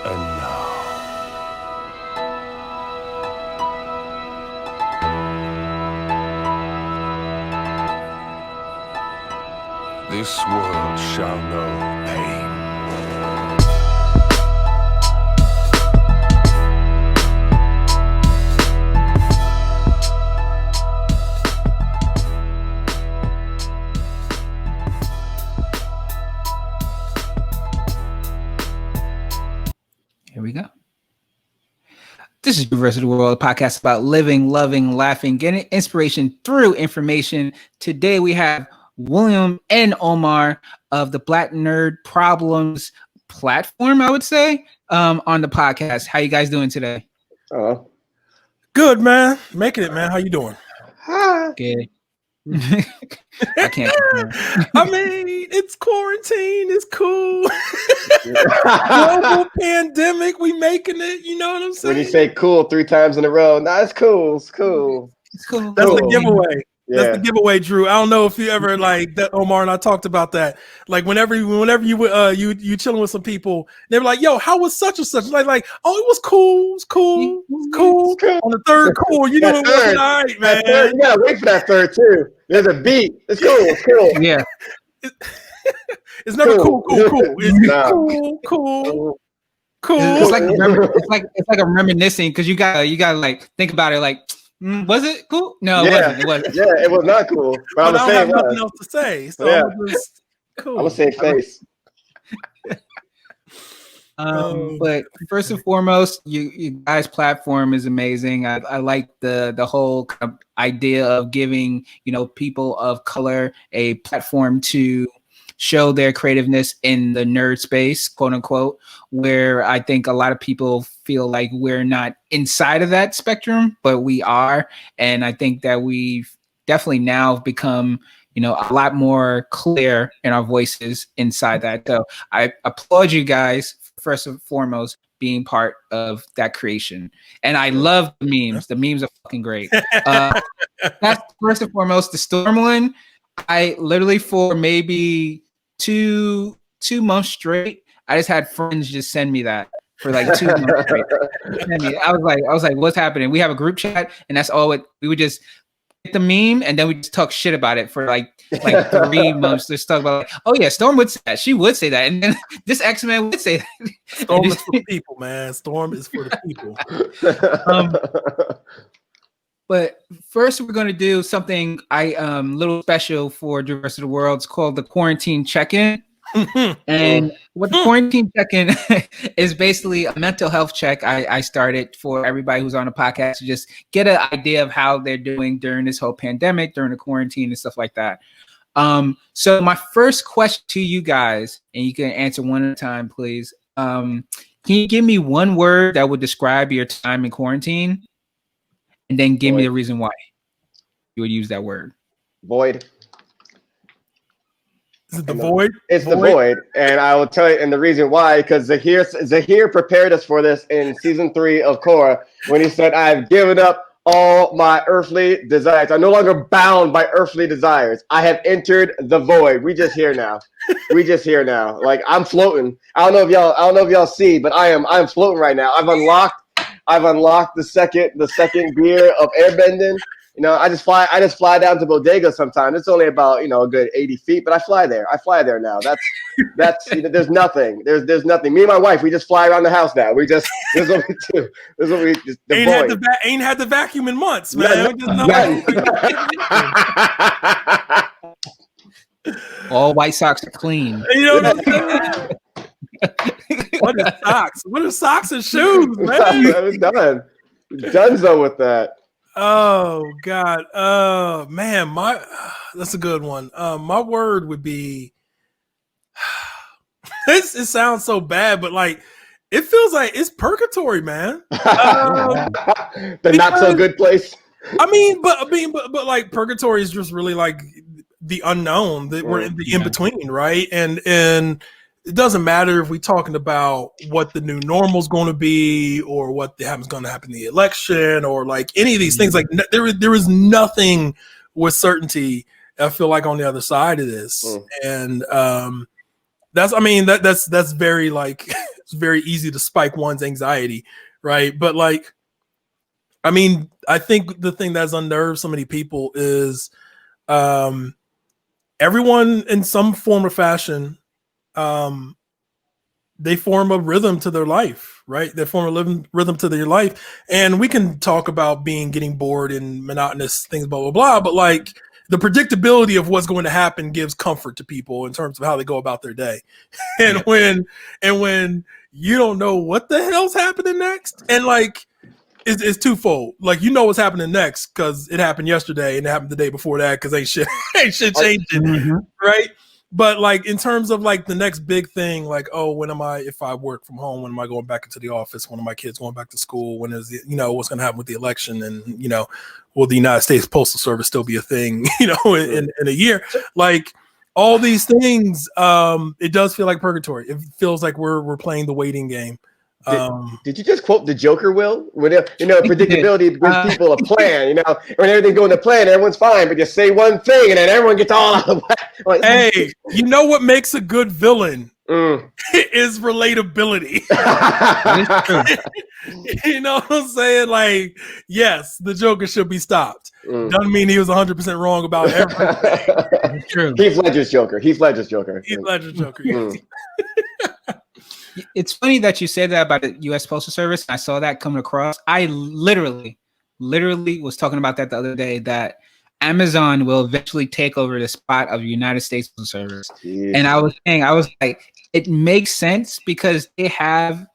And now, this world shall know pain. Here we go. This is DVsW, a podcast about living, loving, laughing, getting inspiration through information. Today we have William and Omar of the Black Nerd Problems platform, I would say, on the podcast. How you guys doing today? Good, man. Making it, man. How you doing? Good. I can't. I mean, it's quarantine. It's cool. Global pandemic. We making it. You know what I'm saying? When you say cool 3 times in a row, nah, it's cool. It's cool. It's cool. That's the giveaway. Yeah. That's the giveaway, Drew. I don't know if you ever like that. Omar and I talked about that. Like whenever you chilling with some people, they were like, "Yo, how was such and such?" Like, "Oh, it was cool. It was cool. It was cool." On the third cool, you know it wasn't all right, man. Third, you gotta wait for that third too. There's a beat. It's cool. It's cool. Yeah. It's never cool. It's cool. It's like a reminiscing because you gotta like think about it. Like, was it cool? No, it wasn't. It wasn't. Yeah, it was not cool. But I don't have nothing else to say. So yeah. I'm just cool. I'm gonna say face. But first and foremost, you guys' platform is amazing. I like the whole kind of idea of giving people of color a platform to show their creativeness in the nerd space, quote unquote, where I think a lot of people feel like we're not inside of that spectrum, but we are. And I think that we've definitely now become a lot more clear in our voices inside that. So I applaud you guys, first and foremost, being part of that creation. And I love the memes. The memes are fucking great. That's first and foremost. The Storm one, I literally for maybe two months straight, I just had friends just send me that for like 2 months straight. I was like, what's happening? We have a group chat, and that's all we would just get the meme, and then we just talk shit about it for like 3 months. Just talk about, oh yeah, Storm would say that. She would say that, and then this X-Men would say that. Storm is for the people, man. Storm is for the people. But first, we're going to do something little special for DVsW World. It's called the Quarantine Check-In. And what the Quarantine Check-In is basically a mental health check I started for everybody who's on the podcast to just get an idea of how they're doing during this whole pandemic, during the quarantine and stuff like that. So my first question to you guys, and you can answer one at a time, please. Can you give me one word that would describe your time in quarantine? And then give me the reason why you would use that word. Void. Is it the void? It's the void. And I will tell you, and the reason why, because Zahir prepared us for this in season 3 of Korra when he said, "I've given up all my earthly desires. I'm no longer bound by earthly desires. I have entered the void." We just here now. Like I'm floating. I don't know if y'all see, but I'm floating right now. I've unlocked the second gear of airbending. I just fly down to Bodega sometimes. It's only about a good 80 feet, but I fly there now. That's there's nothing. There's nothing. Me and my wife, we just fly around the house now. This is what we do. This is what we just ain't had the vacuum in months, man. Nothing. All white socks are clean. What are socks? What are socks and shoes, man? I'm done. Donezo with that. Oh God. Man, that's a good one. My word would be it sounds so bad, but like it feels like it's purgatory, man. The not so good place. I mean, but like purgatory is just really like the unknown that we're in the in between, right? And it doesn't matter if we're talking about what the new normal is going to be or what happens going to happen in the election or like any of these things. Like there is nothing with certainty. I feel like on the other side of this, and that's very like it's very easy to spike one's anxiety, right? But like, I mean, I think the thing that's unnerved so many people is everyone in some form or fashion, they form a rhythm to their life, right? They form a rhythm to their life. And we can talk about getting bored and monotonous things, blah, blah, blah. But like the predictability of what's going to happen gives comfort to people in terms of how they go about their day. And when you don't know what the hell's happening next, and like, it's twofold. Like, you know what's happening next because it happened yesterday and it happened the day before that because ain't shit changing, right? But like in terms of like the next big thing, like, oh, if I work from home, when am I going back into the office? When are my kids going back to school? When is what's going to happen with the election? And will the United States Postal Service still be a thing? In a year, like all these things, it does feel like purgatory. It feels like we're playing the waiting game. Did you just quote the Joker, Will? When predictability gives people a plan. When everything goes to plan, everyone's fine. But you say one thing, and then everyone gets all out of whack. Like, hey, you know what makes a good villain is relatability. You know what I'm saying? Like, yes, the Joker should be stopped. Doesn't mean he was 100% wrong about everything. True. Heath Ledger's Joker. Heath Ledger's Joker. It's funny that you said that about the U.S. Postal Service. I saw that coming across. I literally was talking about that the other day, that Amazon will eventually take over the spot of United States Postal Service. Jeez. And I was like, it makes sense because they have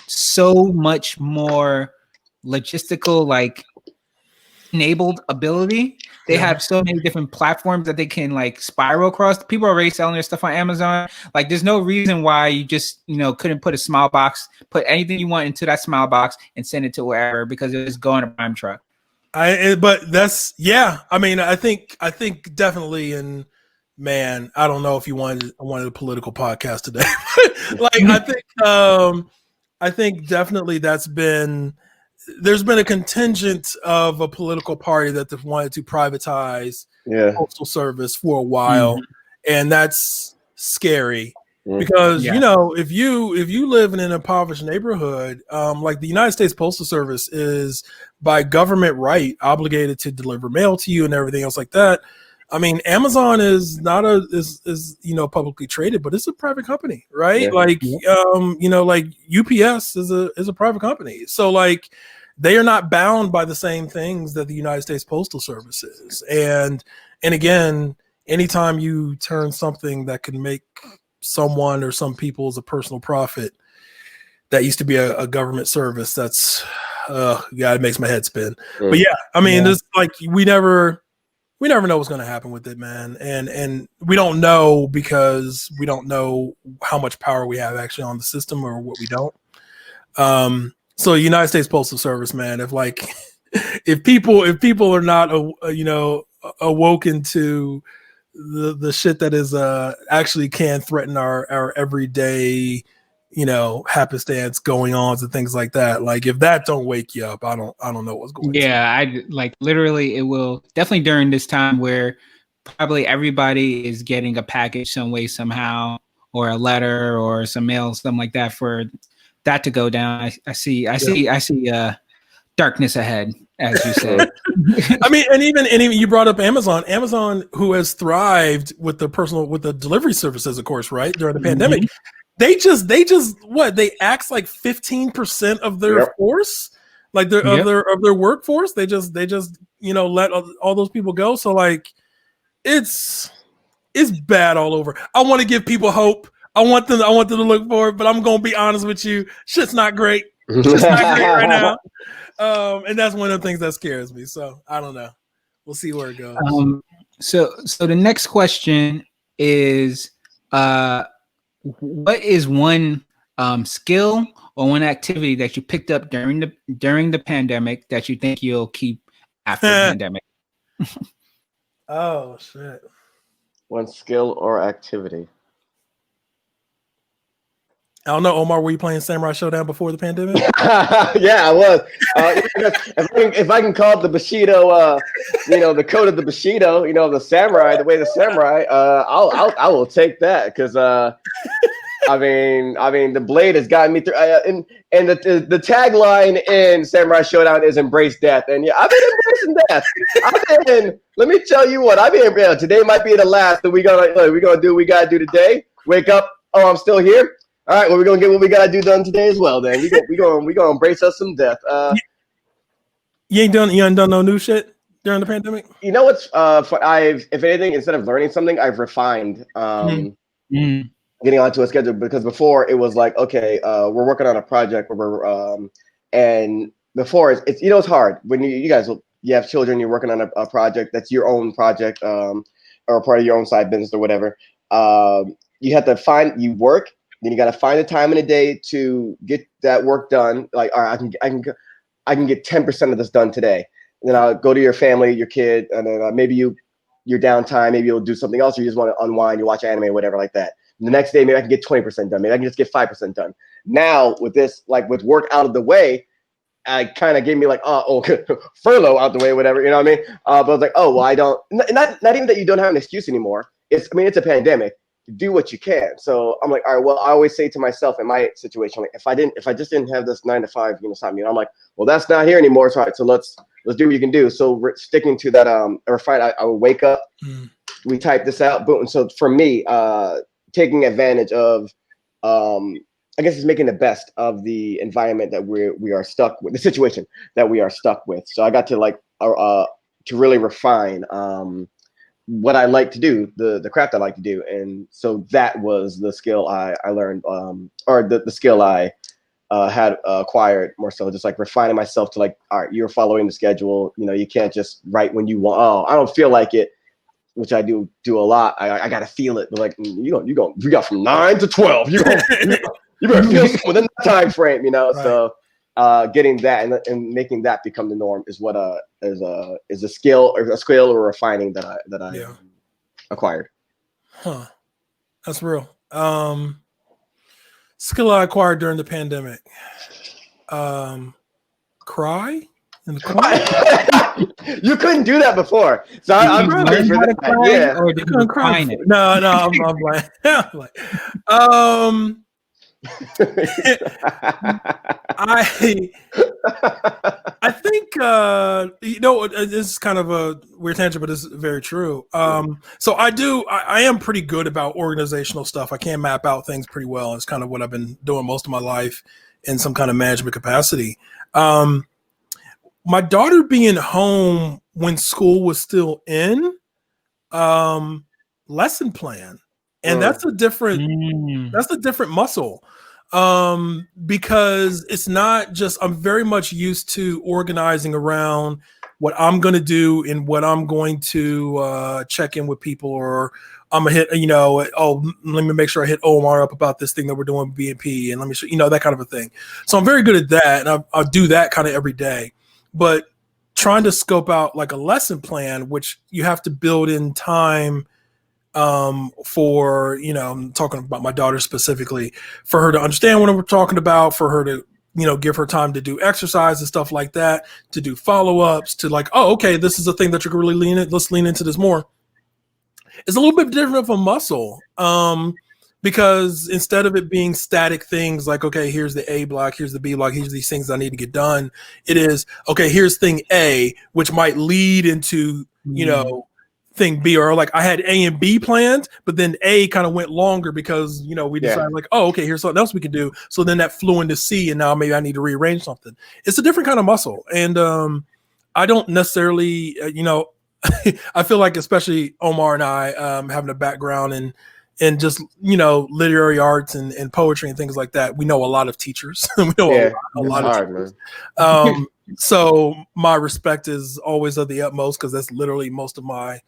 so much more logistical, like, enabled ability. They have so many different platforms that they can like spiral across. People are already selling their stuff on Amazon. Like, there's no reason why you just couldn't put a smile box, put anything you want into that smile box and send it to wherever, because it was going to Prime truck. But that's I mean, I think definitely, and man, I don't know if you wanted a political podcast today. Like, I think definitely there's been a contingent of a political party that have wanted to privatize postal service for a while, and that's scary because if you live in an impoverished neighborhood, like the United States Postal Service is by government right obligated to deliver mail to you and everything else like that. I mean, Amazon is not publicly traded, but it's a private company, right? Like like UPS is a private company, so like they are not bound by the same things that the United States Postal Service is. And again, anytime you turn something that can make someone or some people's a personal profit that used to be a government service, that's it makes my head spin. But I mean, there's like we never know what's going to happen with it, man. And we don't know because we don't know how much power we have actually on the system or what we don't. So United States Postal Service, man, if people are not awoken to the shit that is actually can threaten our everyday happenstance going on and things like that. Like, if that don't wake you up, I don't know what's going on. I like literally it will definitely during this time where probably everybody is getting a package some way, somehow, or a letter or some mail, something like that, for that to go down. I see darkness ahead, as you said. I mean, and even you brought up Amazon, who has thrived with the delivery services, of course, right, during the pandemic. They axe like 15% of their force, like of their workforce. They just let all those people go. So like, it's bad all over. I want to give people hope. I want them to look forward, but I'm gonna be honest with you, shit's not great. Shit's not great right now. And that's one of the things that scares me. So I don't know. We'll see where it goes. So the next question is, what is one skill or one activity that you picked up during the pandemic that you think you'll keep after the pandemic? Oh shit. One skill or activity. I don't know, Omar, were you playing Samurai Showdown before the pandemic? Yeah, I was. If I can call it the Bushido, the code of the Bushido, the samurai, the way the samurai, I will take that because I mean, the blade has gotten me through. And the tagline in Samurai Showdown is "Embrace Death," and yeah, I've been embracing death. Let me tell you what I've been. Today might be the last that we gonna do. We gotta do today. Wake up. Oh, I'm still here. All right, well, we're gonna get what we gotta do done today as well. Then we gonna embrace us some death. You ain't done no new shit during the pandemic. You know what's if anything, instead of learning something, I've refined getting onto a schedule, because before it was like, okay, we're working on a project where we're and before it's it's hard when you have children, you're working on a project that's your own project or a part of your own side business or whatever. You have to you work. Then you got to find a time in a day to get that work done. Like, all right, I can get 10% of this done today. And then I'll go to your family, your kid, and then maybe your downtime, maybe you'll do something else, or you just want to unwind, you watch anime or whatever like that. And the next day, maybe I can get 20% done. Maybe I can just get 5% done. Now with this, like with work out of the way, I kind of gave me like, furlough out the way, whatever, you know what I mean? But I was like, oh, well, I don't, not even that you don't have an excuse anymore. It's a pandemic. Do what you can. So I'm like, all right, well, I always say to myself in my situation, like if I just didn't have this 9 to 5, something, I'm like, well, that's not here anymore. So, all right, so let's do what you can do. So we're sticking to that. I would wake up, we type this out, boom. And so for me, taking advantage of, I guess it's making the best of the environment that we are stuck with, the situation that we are stuck with. So I got to to really refine, what I like to do, the craft I like to do. And so that was the skill I learned, or the skill I had acquired more so, just like refining myself to like, all right, you're following the schedule. You can't just write when you want. Oh, I don't feel like it, which I do a lot. I got to feel it. But like, you got from 9 to 12. You better feel something within that time frame, Right. So getting that and making that become the norm is what is a skill or refining that I acquired. Huh. That's real. Skill I acquired during the pandemic. Cry in the corner. You couldn't do that before, so I'm ready for that. Yeah. Or did you find it? No, I'm like, I think this is kind of a weird tangent, but it's very true. So I am pretty good about organizational stuff. I can map out things pretty well. It's kind of what I've been doing most of my life in some kind of management capacity. My daughter being home when school was still in, lesson plan. And that's a different muscle, because it's not just, I'm very much used to organizing around what I'm going to do and what I'm going to check in with people, or I'm gonna hit, let me make sure I hit Omar up about this thing that we're doing with BNP, and let me show, that kind of a thing. So I'm very good at that, and I'll do that kind of every day. But trying to scope out like a lesson plan, which you have to build in time for, I'm talking about my daughter specifically, for her to understand what we're talking about, for her to, give her time to do exercise and stuff like that, to do follow-ups, to like, oh, okay, this is a thing that you're really let's lean into this more. It's a little bit different of a muscle, because instead of it being static things like, okay, here's the A block, here's the B block, here's these things I need to get done. It is, okay, here's thing A, which might lead into, thing B, or like I had A and B planned, but then A kind of went longer because, we decided like, oh, okay, here's something else we can do. So then that flew into C, and now maybe I need to rearrange something. It's a different kind of muscle. And I don't necessarily, I feel like especially Omar and I having a background in just, literary arts and poetry and things like that. We know a lot of teachers. We know a lot of teachers. So my respect is always of the utmost, because that's literally most of my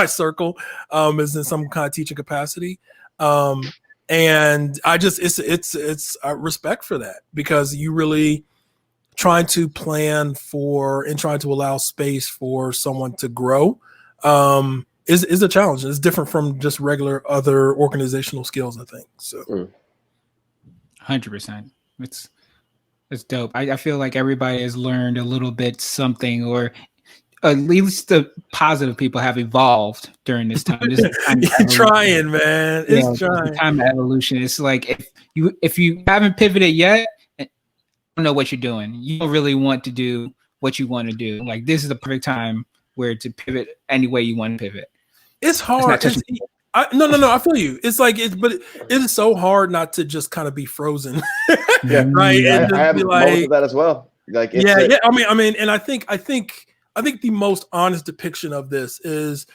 circle is in some kind of teaching capacity. And I just, it's respect for that, because you really trying to plan for and trying to allow space for someone to grow is a challenge. It's different from just regular other organizational skills, I think. So 100%. It's dope. I feel like everybody has learned a little bit something, or at least the positive people have evolved during this time. This is time It's trying, man. It's trying. Time of evolution. It's like if you haven't pivoted yet, I don't know what you're doing. You don't really want to do what you want to do. Like, this is the perfect time where to pivot any way you want to pivot. It's hard. No. I feel you. It's like but it is so hard not to just kind of be frozen. Yeah, right. I have moments of that as well. Like, yeah. I mean, and I think the most honest depiction of this is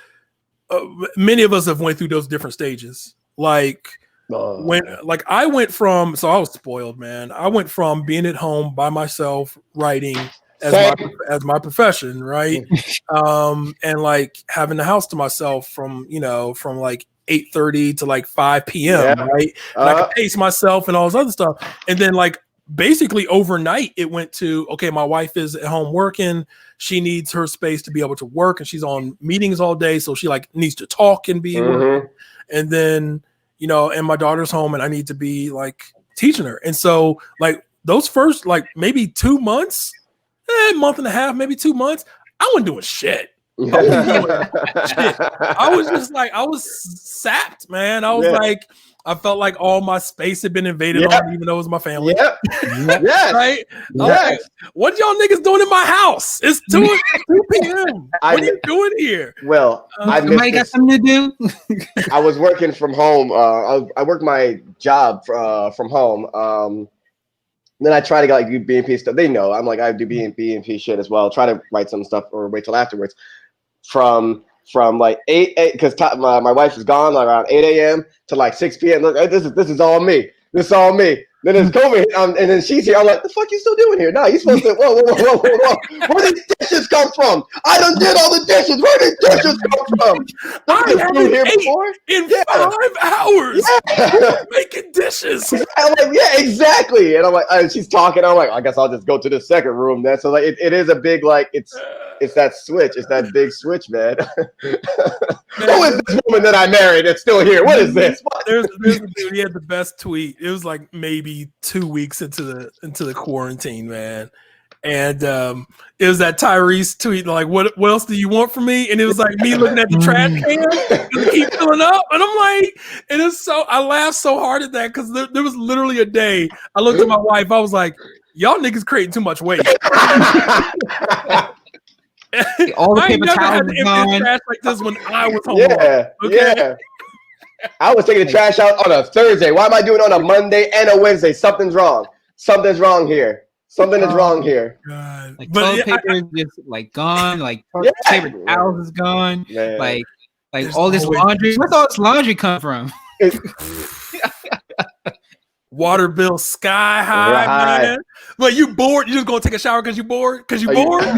many of us have went through those different stages. Like I went from, so I was spoiled, man. I went from being at home by myself writing as my profession, right? And like having the house to myself from like 8:30 to like 5 p.m. Right? And I could pace myself and all this other stuff. And then like basically overnight it went to, okay, my wife is at home working. She needs her space to be able to work, and she's on meetings all day. So she like needs to talk and be working. And then, and my daughter's home and I need to be like teaching her. And so like those first like maybe 2 months, month and a half, maybe 2 months, I wasn't doing shit. I was just like, I was sapped, man. I was like, I felt like all my space had been invaded on, even though it was my family. Yes. Right? Like, what y'all niggas doing in my house? It's 2 p.m. What are you doing here? Well, somebody got something to do? I was working from home. I worked my job from home. Then I try to like do BNP stuff. They know I'm like, I do BNP shit as well. Try to write some stuff or wait till afterwards. From like 8 because my wife is gone like around 8 a.m. to like 6 p.m. Look, this is all me. This is all me. Then it's COVID, and then she's here. I'm like, the fuck you still doing here? No, you supposed to. Whoa. Where did dishes come from? I done did all the dishes. Where did dishes come from? I haven't here before in 5 hours. Yeah. Making dishes. I'm like, yeah, exactly. And I'm like, she's talking. I'm like, I guess I'll just go to the second room then. So like, it is a big like, it's that switch. It's that big switch, man. Who is this woman that I married that's still here? What is this? There's a dude. He had the best tweet. It was like maybe 2 weeks into the quarantine, man. And it was that Tyrese tweet, like, what else do you want from me? And it was like me looking at the trash can and keep filling up. And I'm like, and it's so, I laughed so hard at that because there was literally a day I looked at my wife, I was like, y'all niggas creating too much weight. All the I paper never had towels to empty trash like this when I was home. Yeah. I was taking the trash out on a Thursday. Why am I doing it on a Monday and a Wednesday? Something's wrong. Something's wrong here. Something is wrong here. God. Like toilet paper is just like gone. Like paper towels is gone. Man. Like all this laundry. Where's all this laundry come from? Water bill sky high, man. But you bored? You just gonna take a shower because you bored? Because you bored? But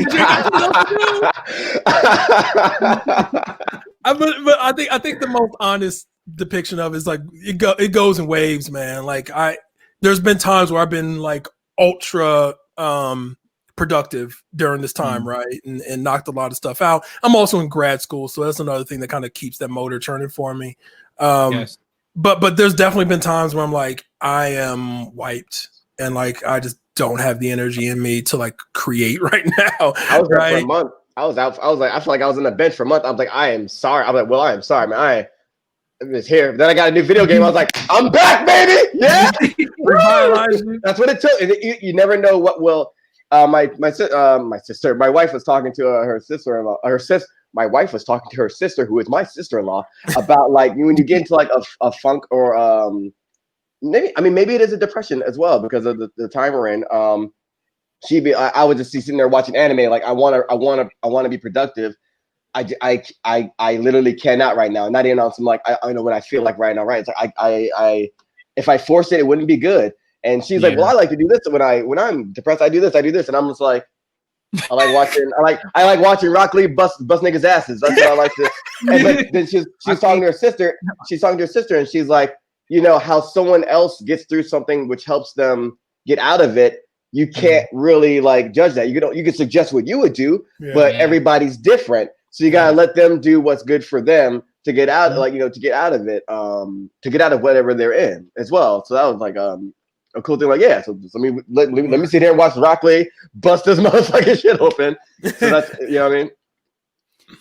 I think the most honest depiction of it is like it goes in waves, man. Like there's been times where I've been like ultra productive during this time, right? And knocked a lot of stuff out. I'm also in grad school, so that's another thing that kind of keeps that motor turning for me. Yes. But there's definitely been times where I'm like, I am wiped and like I just don't have the energy in me to like create right now. I was there for a month. I was out. I was like, I feel like I was on the bench for a month. I was like, I am sorry. I'm like, well, I am sorry, man. I'm just here. Then I got a new video game. I was like, I'm back, baby. Yeah. That's what it took. And you never know what will. My sister. My wife was talking to her sister-in-law. My wife was talking to her sister, who is my sister-in-law, about like when you get into like a funk or maybe it is a depression as well because of the time we're in. I would just see sitting there watching anime. Like I want to be productive. I literally cannot right now. Not even on some like I know what I feel like right now. Right? It's like I if I forced it, it wouldn't be good. And she's like, well, I like to do this when I'm depressed. I do this, and I'm just like. I like watching Rock Lee bust niggas' asses. That's what I like to. And then she's talking to her sister. She's talking to her sister, and she's like, you know how someone else gets through something which helps them get out of it. You can't really like judge that. You can suggest what you would do, but everybody's different. So you gotta let them do what's good for them to get out, to get out of it, to get out of whatever they're in as well. So that was like a cool thing. Like, yeah, so let me sit here and watch Rock Lee bust this motherfucking shit open. So that's, you know what I mean?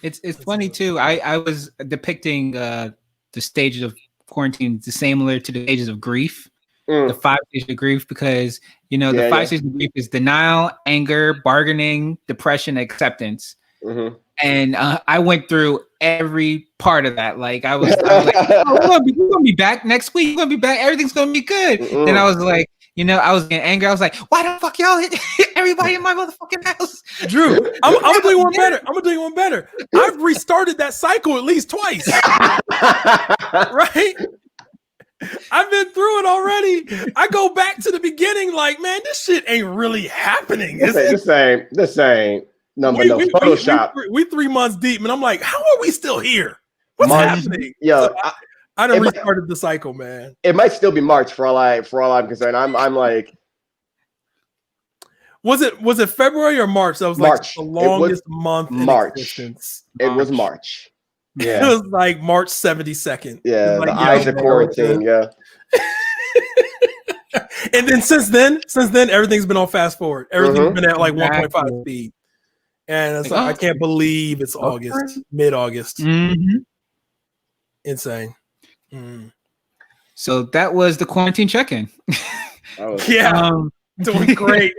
It's funny too. I was depicting the stages of quarantine similar to the stages of grief. The 5 stages of grief, because the 5 stages of grief is denial, anger, bargaining, depression, acceptance. Mm-hmm. And I went through every part of that. Like I was like, oh, we're gonna be back next week. We're gonna be back. Everything's gonna be good. Then I was like, I was in anger. I was like, why the fuck y'all hit everybody in my motherfucking house? Drew, I'm gonna do you one better. I'm gonna do you one better. I've restarted that cycle at least twice. Right? I've been through it already. I go back to the beginning, like, man, this shit ain't really happening. This ain't Photoshop. We 3 months deep, and I'm like, how are we still here? What's happening? Yo, so I done restarted the cycle, man. It might still be March for all I'm concerned. I'm like, was it February or March? That was March. Like the longest month in existence. It was March. Yeah. It was like March 72nd. Yeah, like, the eyes of quarantine. Yeah. And then since then, everything's been on fast forward. Everything's been at like 1.5 speed. And it's like, I can't believe it's August, mid-August. Mm-hmm. Insane. So that was the quarantine check-in. Doing great.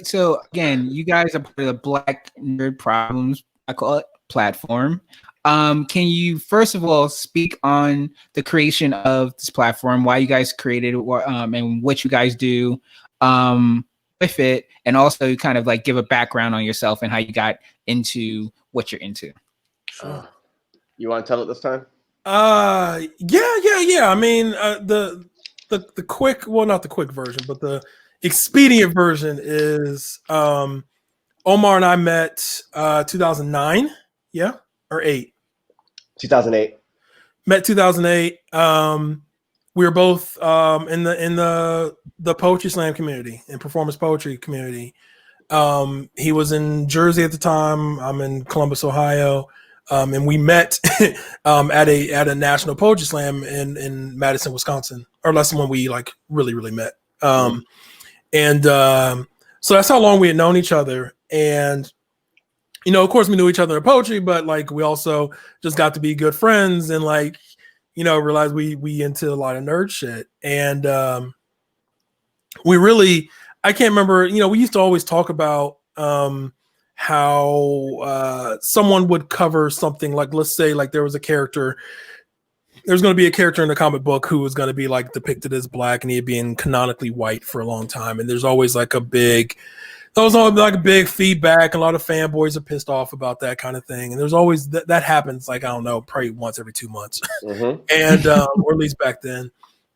So again, you guys are part of the Black Nerd Problems, I call it, platform. Can you first of all speak on the creation of this platform, why you guys created it, and what you guys do with it, and also kind of like give a background on yourself and how you got into what you're into? Sure. You want to tell it this time? Yeah. I mean, the quick, well, not the quick version, but the expedient version is Omar and I met 2009, or 8. 2008. Met 2008. We were both in the poetry slam community and performance poetry community. He was in Jersey at the time. I'm in Columbus, Ohio. And we met at a national poetry slam in Madison, Wisconsin, or that's when we like really met. So that's how long we had known each other. And of course we knew each other in poetry, but like we also just got to be good friends and like realized we into a lot of nerd shit. And I can't remember, we used to always talk about how someone would cover something like, let's say like there's going to be a character in the comic book who was going to be like depicted as Black and he had been canonically white for a long time. And there's always like a big feedback. A lot of fanboys are pissed off about that kind of thing. And there's always that happens, like, I don't know, probably once every 2 months. And, or at least back then.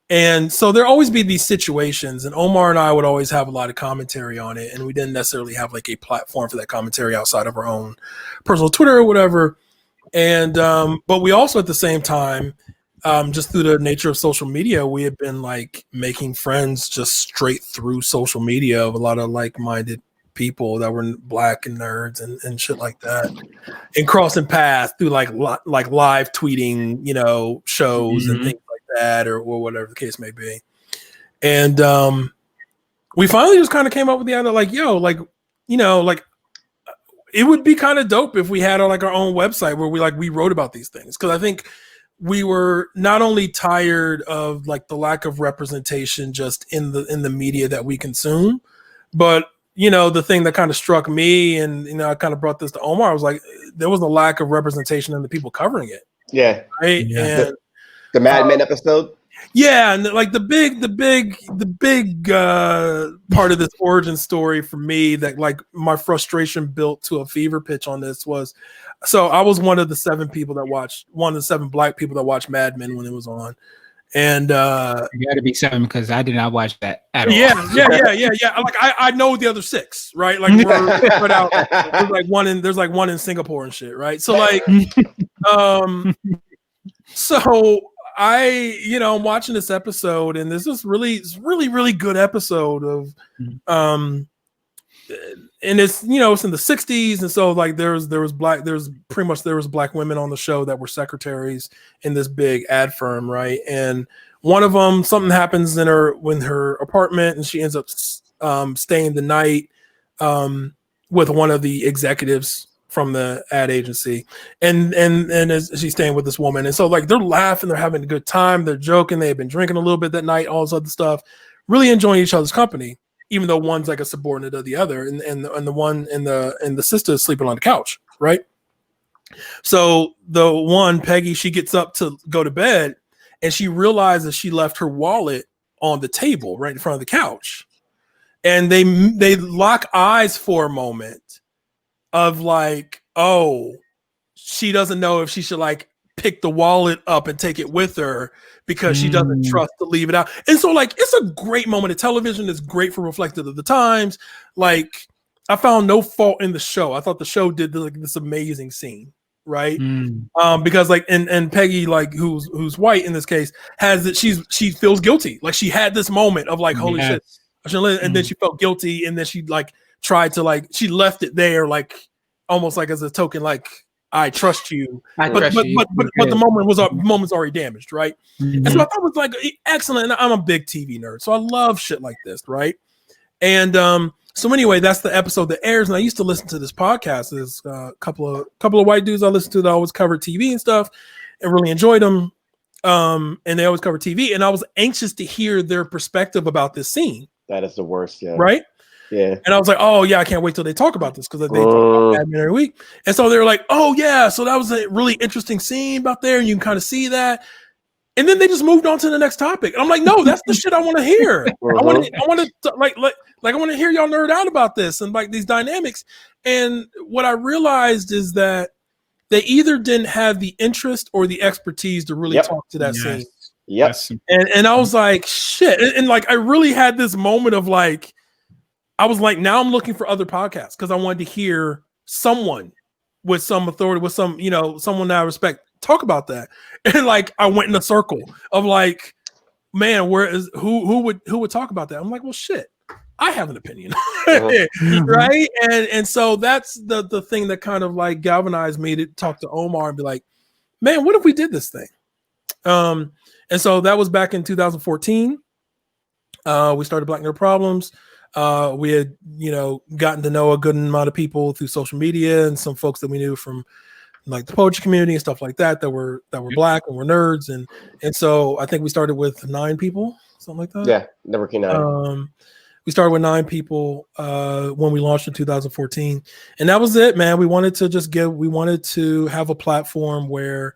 And so there always be these situations, and Omar and I would always have a lot of commentary on it. And we didn't necessarily have like a platform for that commentary outside of our own personal Twitter or whatever. And, but we also at the same time, just through the nature of social media, we had been like making friends just straight through social media of a lot of like-minded people that were Black and nerds and shit like that, and crossing paths through like live tweeting, shows and things like that, or whatever the case may be. And we finally just kind of came up with the idea, like, it would be kind of dope if we had like our own website where we wrote about these things, because I think we were not only tired of like the lack of representation just in the media that we consume, but the thing that kind of struck me, and I kind of brought this to Omar, I was like, there was a lack of representation in the people covering it. Yeah. Right. Yeah. And the Mad Men episode. Yeah, and like the big part of this origin story for me that like my frustration built to a fever pitch on this was, so I was one of the 7 Black people that watched Mad Men when it was on. And you got to be 7 because I did not watch that at all. Yeah. Like I know the other 6, right? Like we're spread out. There's like one in Singapore and shit, right? So like, so I'm watching this episode, and this is really good episode of and it's it's in the 60s, and so like there was black women on the show that were secretaries in this big ad firm, right? And one of them, something happens in her apartment, and she ends up staying the night with one of the executives from the ad agency, and as she's staying with this woman, and so like they're laughing, they're having a good time, they're joking, they had been drinking a little bit that night, all this other stuff, really enjoying each other's company, even though one's like a subordinate of the other, and the one and the sister is sleeping on the couch, right? So the one, Peggy, she gets up to go to bed, and she realizes she left her wallet on the table right in front of the couch, and they lock eyes for a moment of like, oh, she doesn't know if she should like pick the wallet up and take it with her because she doesn't trust to leave it out. And so like, it's a great moment of television. It's great for reflective of the times. Like, I found no fault in the show. I thought the show did like this amazing scene, right? Because like, and Peggy, like who's white in this case, has that she feels guilty. Like she had this moment of like, holy shit, I shouldn't live. And then she felt guilty, and then she like tried to like, she left it there like almost like as a token, like, I trust you, but the moment's already damaged, right? And so I thought it was like excellent. And I'm a big TV nerd, so I love shit like this, right? And so anyway, that's the episode that airs. And I used to listen to this podcast. There's a couple of white dudes I listened to that always covered TV and stuff, and really enjoyed them. And they always cover TV, and I was anxious to hear their perspective about this scene. That is the worst, yeah. Right? Yeah. And I was like, oh yeah, I can't wait till they talk about this, because they talk about admin every week. And so they were like, oh yeah, so that was a really interesting scene about there, and you can kind of see that. And then they just moved on to the next topic. And I'm like, no, that's the shit I want to hear. I want to hear y'all nerd out about this and like these dynamics. And what I realized is that they either didn't have the interest or the expertise to really talk to that scene. Yes. And I was like, shit. And like, I really had this moment of like, I was like, now I'm looking for other podcasts, because I wanted to hear someone with some authority, with some, someone that I respect, talk about that. And like, I went in a circle of like, man, who would talk about that? I'm like, well, shit, I have an opinion, right? And so that's the thing that kind of like galvanized me to talk to Omar and be like, man, what if we did this thing? And so that was back in 2014. We started Black Nerd Problems. We had, gotten to know a good amount of people through social media, and some folks that we knew from like the poetry community and stuff like that were Black and were nerds. And so I think we started with 9 people, something like that. Yeah. Never came out. We started with 9 people, when we launched in 2014, and that was it, man. We wanted to have a platform where,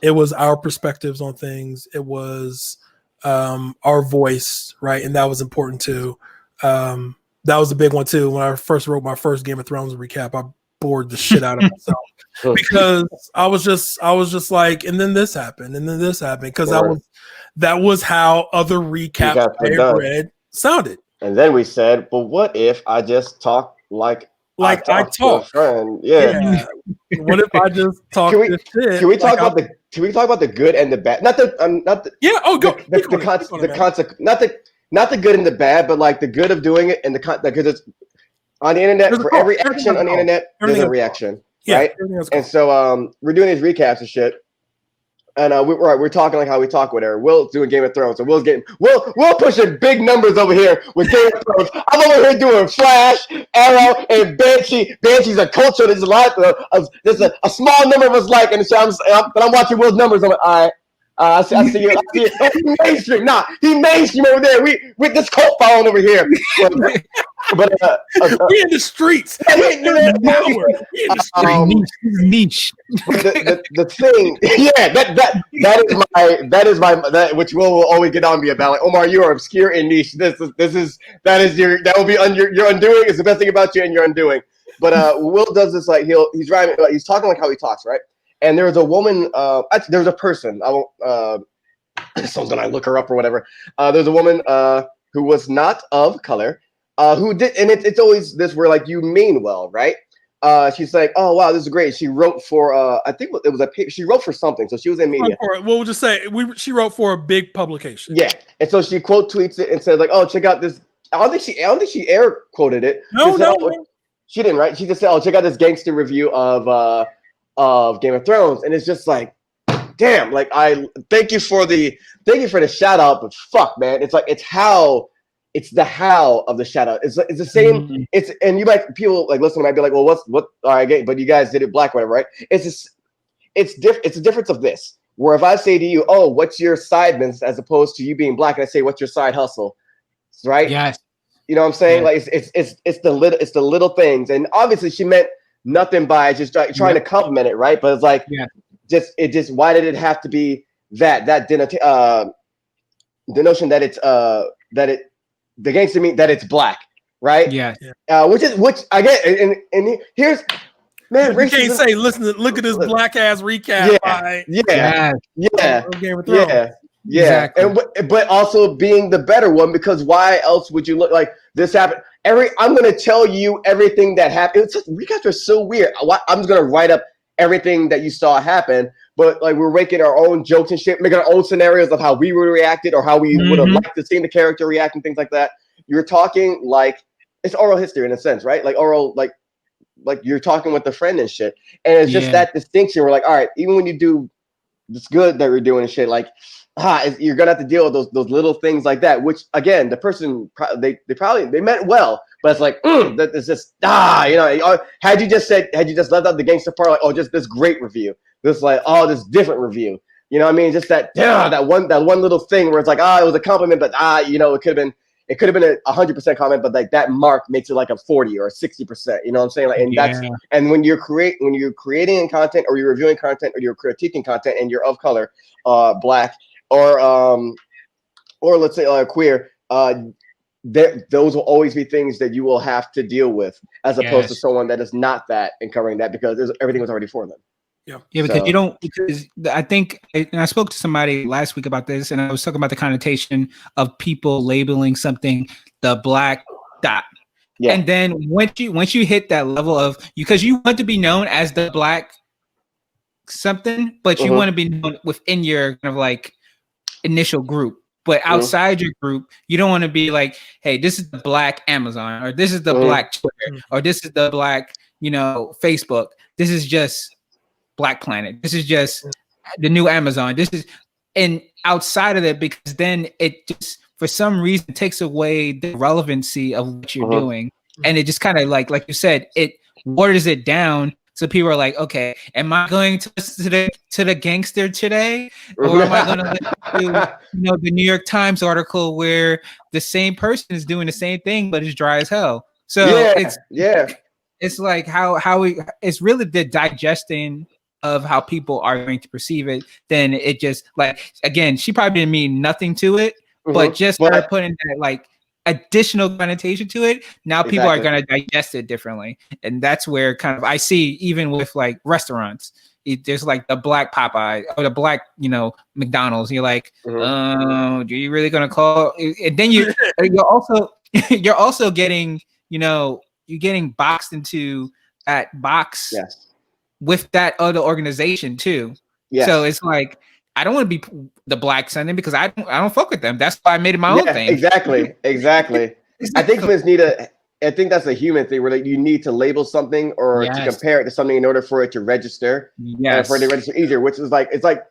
it was our perspectives on things. It was, our voice, right? And that was important too. That was a big one too. When I first wrote my first Game of Thrones recap, I bored the shit out of myself because I was just like, and then this happened, because that was how other recaps I read sounded. And then we said, but what if I just talk like I talk to a friend? Yeah. What if I just talk this shit? Can we talk about the good and the bad? Not the yeah. Oh, go. The concept, not the good and the bad, but like the good of doing it and because it's on the internet. For every action on the internet, there's a reaction, right? And so we're doing these recaps and shit. And we're talking like how we talk with her. Will's doing Game of Thrones, so Will's pushing big numbers over here with Game of Thrones. I'm over here doing Flash, Arrow, and Banshee. Banshee's a culture. There's a lot there's a small number of us like, and so I'm watching Will's numbers. I'm like, all right, I see you. He mainstream. Nah, he mainstream over there. We with this cult following over here. But we in the streets. We in the niche. The thing, that is my which will always get on me about. Like, Omar, you are obscure and niche. That will be your undoing. Is the best thing about you and your undoing. But Will does this like he's talking like how he talks, right? And there was a woman. There was a person. I won't. Someone's gonna look her up or whatever. There's a woman who was not of color. Who did, and it's always this where like you mean well, right? She's like, oh wow, this is great. She wrote for I think it was she wrote for something, so she was in media. We'll just say she wrote for a big publication. Yeah, and so she quote tweets it and says like, oh, check out this I don't think she air quoted it. No, She said, no. she didn't, right? She just said, "Oh, check out this gangster review of Game of Thrones," and it's just like, damn. Like, I thank you for the shout out, but fuck, man, it's like it's the how of the shout out. It's the same. Mhm. It's and you might people like listening might be like, well, what? All right, but you guys did it black, whatever, right? It's a difference of this. Where if I say to you, oh, what's your side business, as opposed to you being black, and I say, what's your side hustle, right? Yes. You know what I'm saying? Yes. Like it's the little things, and obviously she meant nothing by just trying to compliment it, right? But it's like, just why did it have to be that the notion that it's the gangster mean that it's black, right? Yeah. Which I get, and here's. Man, you can't say, look at this black ass recap. Game of Thrones. Exactly. And but also being the better one, because why else would you look like this happened? I'm gonna tell you everything that happened. Recaps are so weird. I'm just gonna write up everything that you saw happen, but like we're making our own jokes and shit, making our own scenarios of how we would have reacted or how we would have liked to see the character react and things like that. You're talking like it's oral history in a sense, right? Like oral, like you're talking with a friend and shit. And it's just that distinction. We're like, all right, even when you do this good that we're doing and shit, like, you're gonna have to deal with those little things like that. Which again, the person they meant well, but it's like that is just you know. Had you just left out the gangster part, like, oh, just this great review, this like, oh, this different review. You know what I mean? Just that one little thing where it's like, it was a compliment, but you know, it could have been a 100% comment, but like that mark makes it like a 40 or a 60%. You know what I'm saying? Like, and when you're creating content or you're reviewing content or you're critiquing content and you're of color, black or let's say queer, those will always be things that you will have to deal with, as opposed to someone that is not that and covering that, because everything was already for them. Yeah, because I think, and I spoke to somebody last week about this, and I was talking about the connotation of people labeling something the black dot. Yeah. And then once you hit that level of, because you want to be known as the black something, but you want to be known within your kind of like initial group. But outside your group, you don't want to be like, hey, this is the black Amazon, or this is the black Twitter, or this is the black, Facebook. This is just Black Planet. This is just the new Amazon. This is, and outside of that, because then it just for some reason takes away the relevancy of what you're doing, and it just kind of like you said, it waters it down. So people are like, okay, am I going to listen to the gangster today, or am I going to listen to the New York Times article where the same person is doing the same thing but it's dry as hell? So it's like how it's really the digesting of how people are going to perceive it. Then it just like, again, she probably didn't mean nothing to it, but just her putting that like additional connotation to it, now people are going to digest it differently. And that's where kind of I see, even with like restaurants, there's like the black Popeye or the black McDonald's. You're like, are you really going to call? And then you're also getting you're getting boxed into that box with that other organization too. So it's like, I don't want to be the black something because I don't fuck with them. That's why I made it my own thing. Exactly. I think I think that's a human thing where you need to label something or to compare it to something in order for it to register. And for it to register easier, which is like, it's like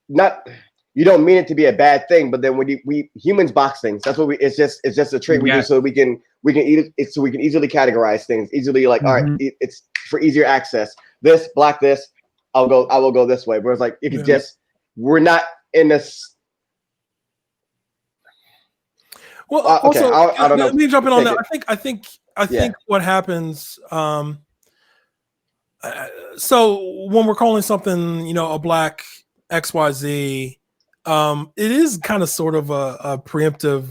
not, you don't mean it to be a bad thing, but then when we humans box things, that's what it's just a trick we do so we can easily categorize things, easily like, all right, it's for easier access. This black, this, I will go this way. Whereas like, if it's just, we're not in this. Well, also, I don't know. Let me jump in on that. I think what happens. So when we're calling something, a black XYZ, it is kind of sort of a preemptive,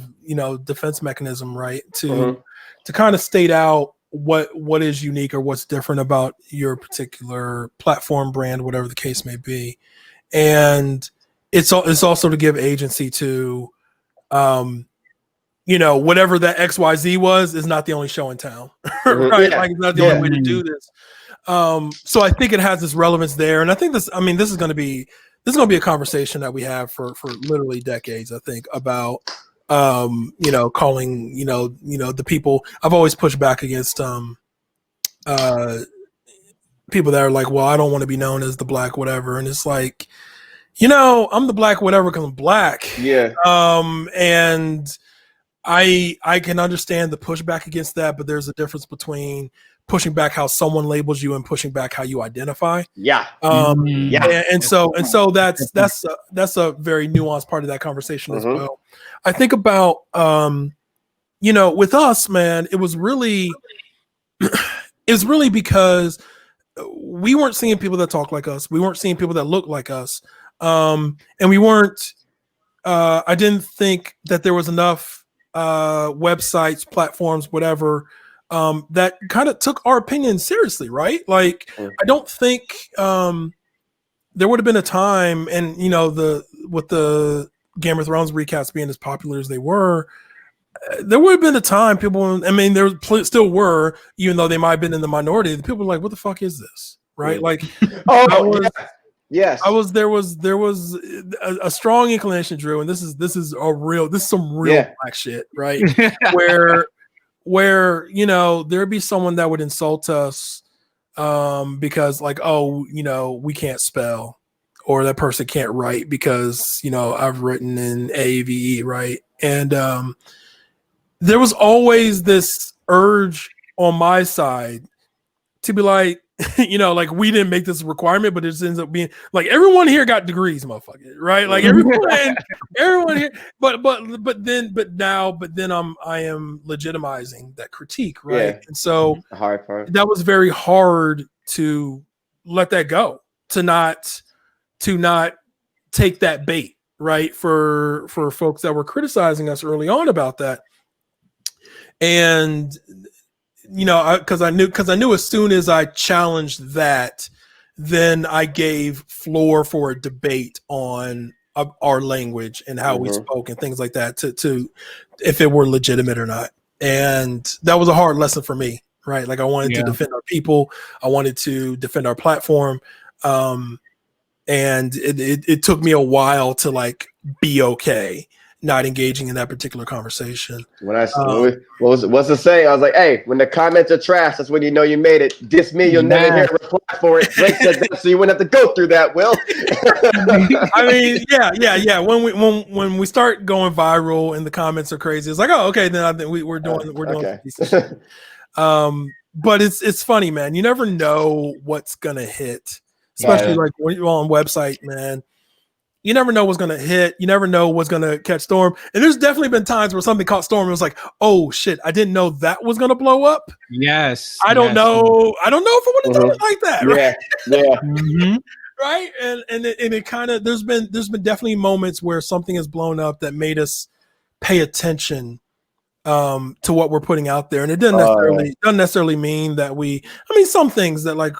defense mechanism, right? To kind of state out what is unique or what's different about your particular platform, brand, whatever the case may be. And it's also to give agency to, whatever that XYZ was is not the only show in town, right? Like it's not the only way to do this. So I think it has this relevance there, and I think this is going to be a conversation that we have for literally decades. I think about calling, the people. I've always pushed back against people that are like, well, I don't want to be known as the black whatever. And it's like, I'm the black whatever because I'm black. Yeah. And I can understand the pushback against that, but there's a difference between pushing back how someone labels you and pushing back how you identify. Yeah. And so that's a very nuanced part of that conversation as well. I think about with us, man, it was really because we weren't seeing people that talk like us. We weren't seeing people that look like us. And we weren't I didn't think that there was enough websites, platforms, whatever, that kind of took our opinion seriously, right? Like, I don't think there would have been a time, and with the Game of Thrones recaps being as popular as they were, there would have been a time people. I mean, there still were, even though they might have been in the minority. The people were like, "What the fuck is this?" Right? Like, yes, There was a strong inclination, Drew, and this is some real black shit, right? where there'd be someone that would insult us because like, oh, we can't spell, or that person can't write because I've written in AVE, right? And there was always this urge on my side to be like, like, we didn't make this a requirement, but it just ends up being like everyone here got degrees, motherfucker, right? Like everyone here, but then I am legitimizing that critique, right? Yeah. And so the hard part. That was very hard to let that go, to not take that bait, right? For folks that were criticizing us early on about that. And because I knew as soon as I challenged that, then I gave floor for a debate on our language and how we spoke and things like that to if it were legitimate or not. And that was a hard lesson for me, right? Like, I wanted to defend our people, I wanted to defend our platform, and it took me a while to like be okay not engaging in that particular conversation. What's the saying? I was like, hey, when the comments are trash, that's when you know you made it. Diss me, you'll never hear a reply for it. Blake said that, so you wouldn't have to go through that, Will. I mean, yeah. When we start going viral and the comments are crazy, it's like, oh, okay, then I think we're doing okay. But it's funny, man. You never know what's gonna hit, especially like when you're on website, man. You never know what's going to hit. You never know what's going to catch storm. And there's definitely been times where something caught storm and it was like, oh shit, I didn't know that was going to blow up. Yes. I don't know if I want to do it like that. Right? Yeah. Right. And it kind of, there's been definitely moments where something has blown up that made us pay attention to what we're putting out there. And it doesn't necessarily mean that some things that like,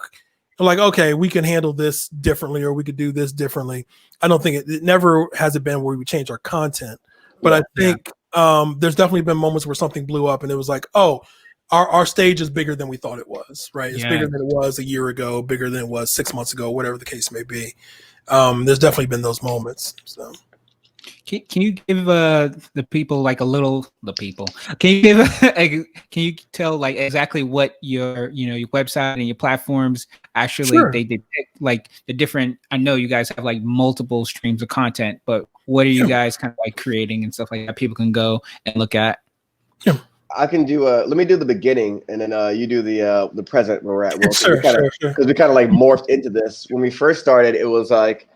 okay, we can handle this differently, or we could do this differently. I don't think it never has it been where we change our content, but I think there's definitely been moments where something blew up and it was like, oh, our stage is bigger than we thought it was, right? It's bigger than it was a year ago, bigger than it was 6 months ago, whatever the case may be. There's definitely been those moments. So. Can you give the people like can you tell like exactly what your your website and your platforms actually they depict, like the different, I know you guys have like multiple streams of content, but what are you guys kind of like creating and stuff like that people can go and look at? Yeah. I can do let me do the beginning and then you do the present where we're at. Will. Sure. Because we kind of like morphed into this. When we first started, it was like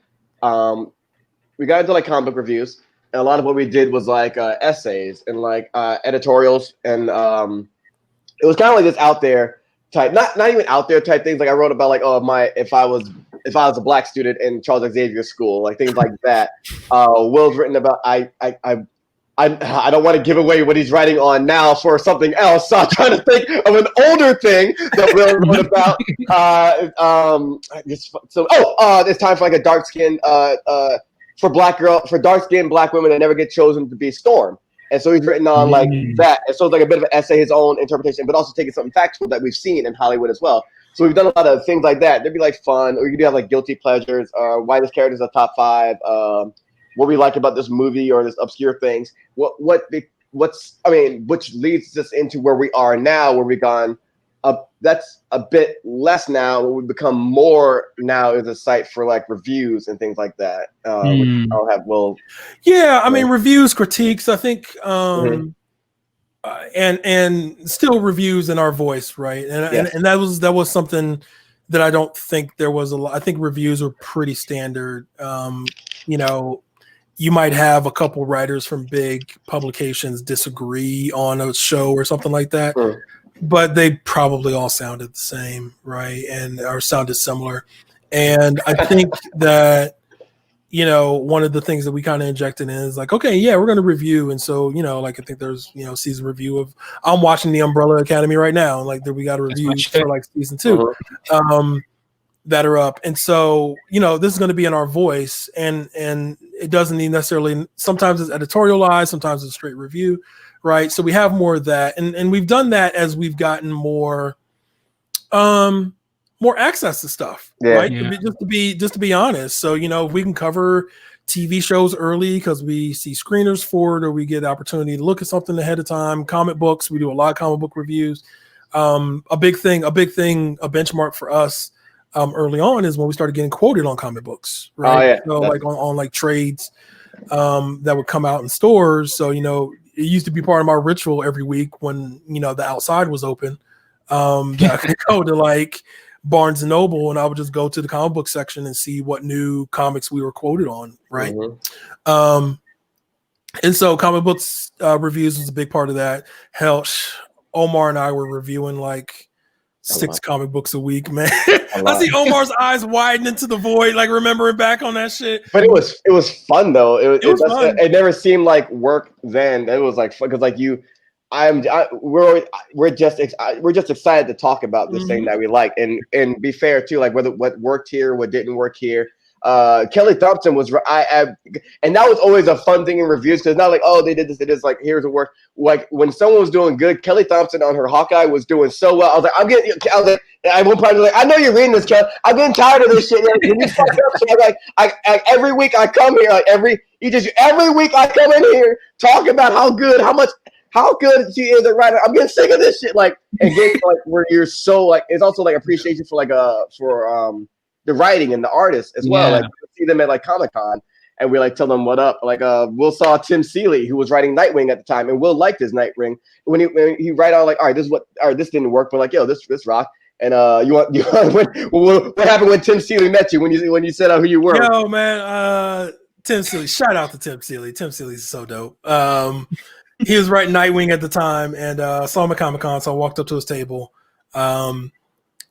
we got into like comic book reviews, and a lot of what we did was like essays and like editorials, and it was kind of like this out there type, not even out there type things. Like I wrote about like, oh, if I was a black student in Charles Xavier School, like things like that. Will's written about I don't want to give away what he's writing on now for something else, so I'm trying to think of an older thing that Will wrote about. It's time for like a dark skin for dark skinned black women that never get chosen to be Storm. And so he's written on like that. And so it's like a bit of an essay, his own interpretation, but also taking something factual that we've seen in Hollywood as well. So we've done a lot of things like that. They'd be like fun, or you could have like guilty pleasures, whitest characters of top 5. what we like about this movie or this obscure things. Which leads us into where we are now, where we've gone. That's a bit less now. What we've become more now is a site for like reviews and things like that. Which I'll have. Reviews, critiques. I think, Mm-hmm. and still reviews in our voice, right? And that was something that I don't think there was a lot. I think reviews were pretty standard. You might have a couple writers from big publications disagree on a show or something like that. Sure. But they probably all sounded the same, right? Or sounded similar. And I think that, one of the things that we kind of injected in is like, okay, yeah, we're going to review. And so, I think there's, season review of, I'm watching the Umbrella Academy right now. And like, we got a review for like season 2 that are up. And so, this is going to be in our voice, and it doesn't need necessarily, sometimes it's editorialized, sometimes it's straight review. Right. So we have more of that. And we've done that as we've gotten more access to stuff. Right. Yeah. Just to be honest. So, if we can cover TV shows early because we see screeners for it, or we get the opportunity to look at something ahead of time. Comic books, we do a lot of comic book reviews. A benchmark for us early on is when we started getting quoted on comic books. Right. Oh, yeah. So like on like trades that would come out in stores. So, it used to be part of my ritual every week when, the outside was open. I could go to like Barnes and Noble, and I would just go to the comic book section and see what new comics we were quoted on. Right. Mm-hmm. And so comic books reviews was a big part of that. Hell, Omar and I were reviewing like 6 comic books a week, man. I see Omar's eyes widen into the void, like remembering back on that shit. But it was fun though. It was fun. It never seemed like work then. It was like fun because like we're just excited to talk about this thing that we like, and be fair too. Like what worked here, what didn't work here. Kelly Thompson was and that was always a fun thing in reviews because not like, oh, they did this, it is like, here's a work. Like when someone was doing good, Kelly Thompson on her Hawkeye was doing so well. I was like, I won't probably like, I know you're reading this, Kelly. I'm getting tired of this shit. Every week I come here, every week I come in here talking about how good she is at writing. I'm getting sick of this shit. Like, and like where you're so like, it's also like appreciation for like the writing and the artists as well. Like we see them at like Comic-Con and we like tell them what up. Like Will saw Tim Seeley, who was writing Nightwing at the time, and Will liked his Nightwing. When he write out like, all right, this didn't work, but like, yo, this rock. And what happened when Tim Seeley met you when you said out who you were? Yo, man, Tim Seeley. Shout out to Tim Seeley. Tim Seeley's so dope. He was writing Nightwing at the time, and saw him at Comic-Con, so I walked up to his table.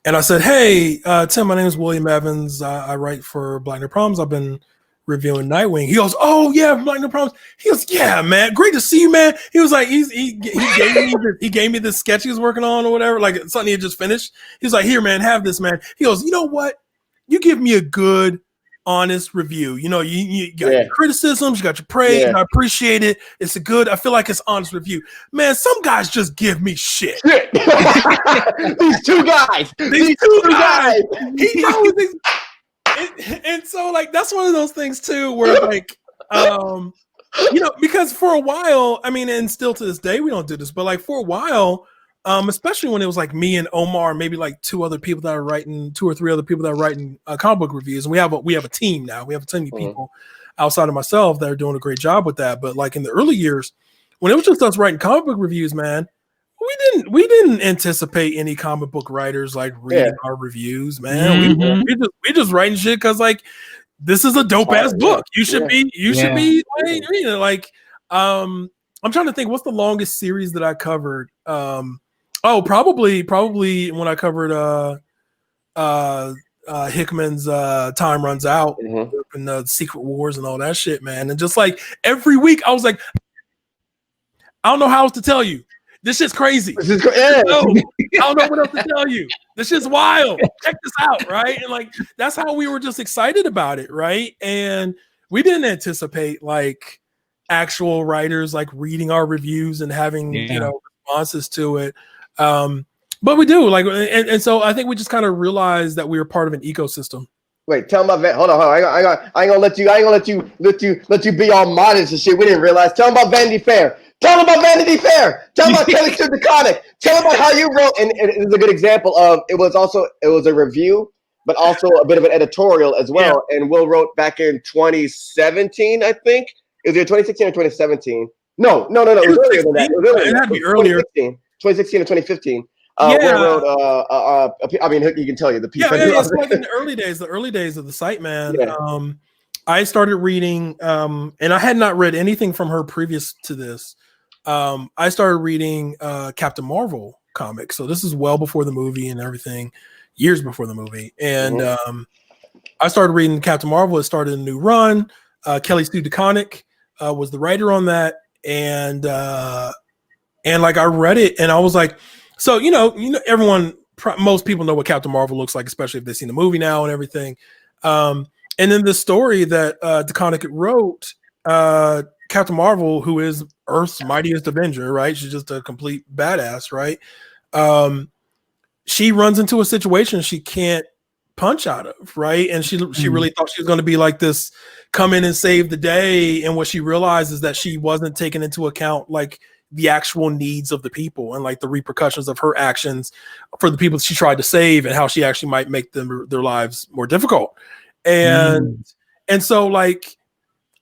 And I said, hey, Tim, my name is William Evans. I write for Black No Problems. I've been reviewing Nightwing. He goes, oh, yeah, Black No Problems. He goes, yeah, man, great to see you, man. He was like, he gave me the sketch he was working on or whatever, like something he had just finished. He was like, here, man, have this, man. He goes, you know what? You give me a good, honest review. You got your criticisms, you got your praise, and I appreciate it. I feel like it's honest review. Man, some guys just give me shit. These two guys. He knows these. And so like that's one of those things too where like because for a while, I mean, and still to this day we don't do this, but like for a while, especially when it was like me and Omar, maybe like 2 or 3 other people that are writing comic book reviews, and we have a team now. We have a team of people outside of myself that are doing a great job with that. But like in the early years, when it was just us writing comic book reviews, man, we didn't anticipate any comic book writers like reading our reviews, man. We just writing shit because like this is a dope ass book. You should be reading it. Like I'm trying to think, what's the longest series that I covered? Probably when I covered Hickman's Time Runs Out and the Secret Wars and all that shit, man. And just like every week I was like, I don't know how else to tell you. This shit's crazy. I don't know what else to tell you. This shit's wild. Check this out, right? And like that's how we were just excited about it, right? And we didn't anticipate like actual writers like reading our reviews and having responses to it. But we do like, and so I think we just kind of realized that we were part of an ecosystem, Wait, tell him about Hold on. I ain't gonna let you be all modest and shit. We didn't realize. Tell him about Vanity Fair. Tell him about Vanity Fair. Tell him about Kelly Sue DeConnick. Tell him about how you wrote. And it is a good example of it was a review, but also a bit of an editorial as well. Yeah. And Will wrote back in 2017, I think. Is it 2016 or 2017? No. It was earlier than that. It had to be earlier. 2016 or 2015. I mean, he can tell you the people. Yeah, it's like in the early days of the site, man. Yeah. I started reading, and I had not read anything from her previous to this. I started reading Captain Marvel comics, so this is well before the movie and everything, years before the movie. And I started reading Captain Marvel. It started a new run. Kelly Sue DeConnick was the writer on that, and like I read it, and I was like. So, most people know what Captain Marvel looks like, especially if they've seen the movie now and everything. And then the story that DeConnick wrote, Captain Marvel, who is Earth's mightiest Avenger, right? She's just a complete badass, right? She runs into a situation she can't punch out of, right? And she really thought she was going to be like this, come in and save the day. And what she realized is that she wasn't taking into account, like, the actual needs of the people and like the repercussions of her actions for the people she tried to save and how she actually might make their lives more difficult. And so like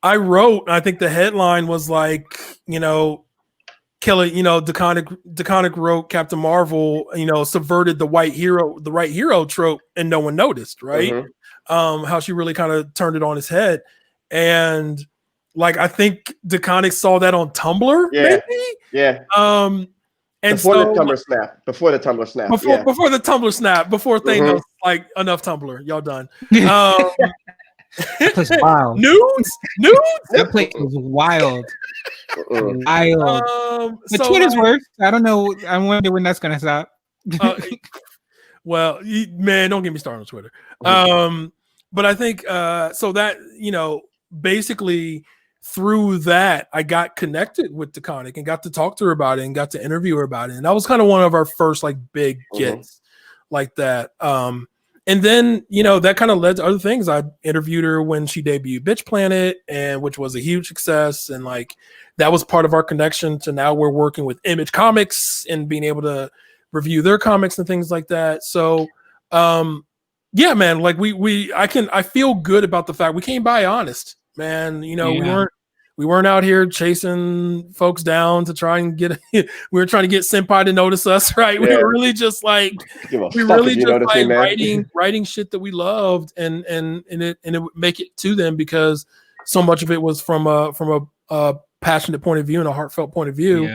I wrote, I think the headline was like, Kelly, DeConnick wrote Captain Marvel, subverted the right hero trope and no one noticed, right? How she really kind of turned it on its head. And like I think DeConnick saw that on Tumblr, maybe. Yeah. And before the Tumblr snap. Before the Tumblr snap. Before Thanos like enough Tumblr, y'all done. That place was wild. Nudes. That place was wild. Wild. But so Twitter's worse. I don't know. I wonder when that's gonna stop. Well, man, don't get me started on Twitter. But I think so that basically. Through that, I got connected with DeConnick and got to talk to her about it and got to interview her about it. And that was kind of one of our first like big gets like that. And then, that kind of led to other things. I interviewed her when she debuted Bitch Planet, and which was a huge success. And like that was part of our connection to now we're working with Image Comics and being able to review their comics and things like that. So yeah, man, like I feel good about the fact we came by honest. Man, we weren't out here chasing folks down to try and get. We were trying to get senpai to notice us, right? Yeah. We were really just like writing shit that we loved, and it would make it to them because so much of it was from a passionate point of view and a heartfelt point of view,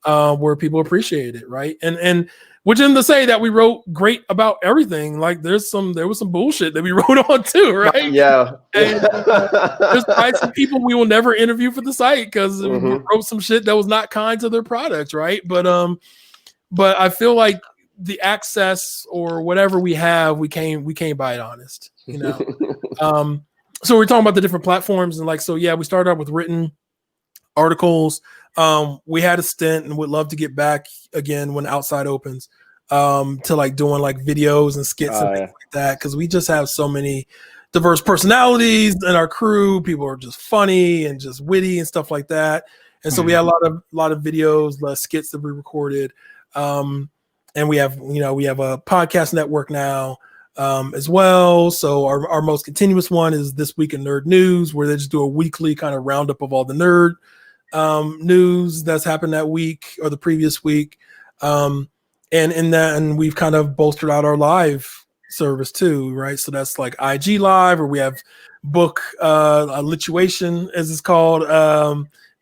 where people appreciate it, right? And which isn't to say that we wrote great about everything. Like there was some bullshit that we wrote on too, right? Yeah. And, there's probably some people we will never interview for the site because we wrote some shit that was not kind to their products, right? But I feel like the access or whatever we have, we came by it honest, So we're talking about the different platforms and like so. Yeah, we started out with written articles. We had a stint and would love to get back again when Outside opens to like doing like videos and skits and things like that because we just have so many diverse personalities in our crew. People are just funny and just witty and stuff like that. And so we had a lot of videos, skits that we recorded. And we have a podcast network now as well. So our most continuous one is This Week in Nerd News, where they just do a weekly kind of roundup of all the nerd news that's happened that week or the previous week. And we've kind of bolstered out our live service too, right? So that's like IG Live, or we have book lituation, as it's called,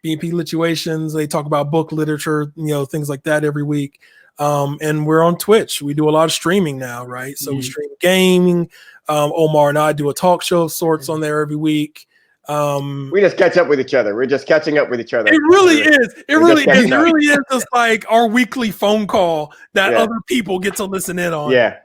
BNP Lituations. They talk about book literature, things like that every week. And we're on Twitch. We do a lot of streaming now, right? So we stream gaming. Omar and I do a talk show of sorts on there every week. We just catch up with each other. We're just catching up with each other. It really is. It really is just like our weekly phone call that other people get to listen in on. Yeah.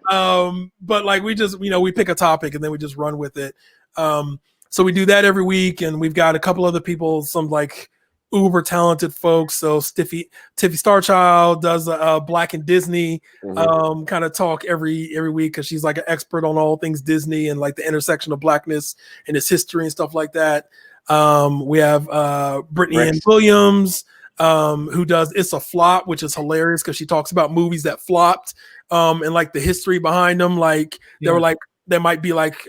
But like we just, we pick a topic and then we just run with it. So we do that every week, and we've got a couple other people, some like uber talented folks. So Tiffy Starchild does Black and Disney kind of talk every week because she's like an expert on all things Disney and like the intersection of blackness and its history and stuff like that. We have Brittany Ann Williams who does It's a Flop, which is hilarious because she talks about movies that flopped and like the history behind them. Like there might be like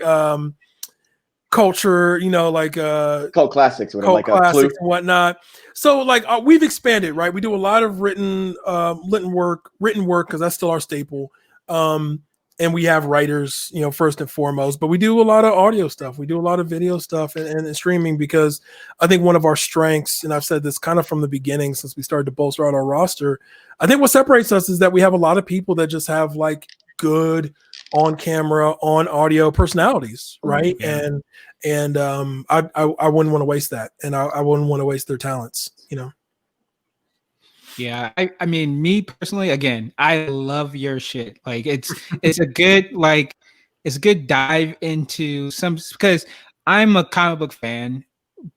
culture, like cult classics, cult like classics and whatnot. So like we've expanded, right? We do a lot of written work because that's still our staple. And we have writers, first and foremost, but we do a lot of audio stuff. We do a lot of video stuff and streaming because I think one of our strengths, and I've said this kind of from the beginning since we started to bolster out our roster, I think what separates us is that we have a lot of people that just have like good on camera, on audio personalities, right? Yeah. And I wouldn't want to waste that, and I wouldn't want to waste their talents, Yeah, I mean, me personally, again, I love your shit. Like it's a good dive into some, because I'm a comic book fan,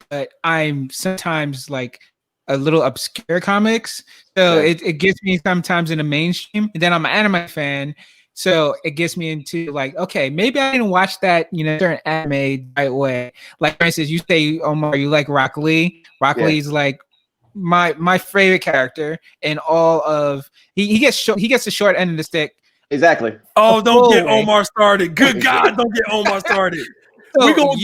but I'm sometimes like a little obscure comics. So it gets me sometimes in the mainstream, and then I'm an anime fan. So it gets me into like, okay, maybe I didn't watch that, certain anime the right way. Like for instance, you say, Omar, you like Rock Lee. Rock Lee's like my favorite character in all of he gets the short end of the stick. Exactly. Oh, don't get Omar started. Good God, don't get Omar started. So we're gonna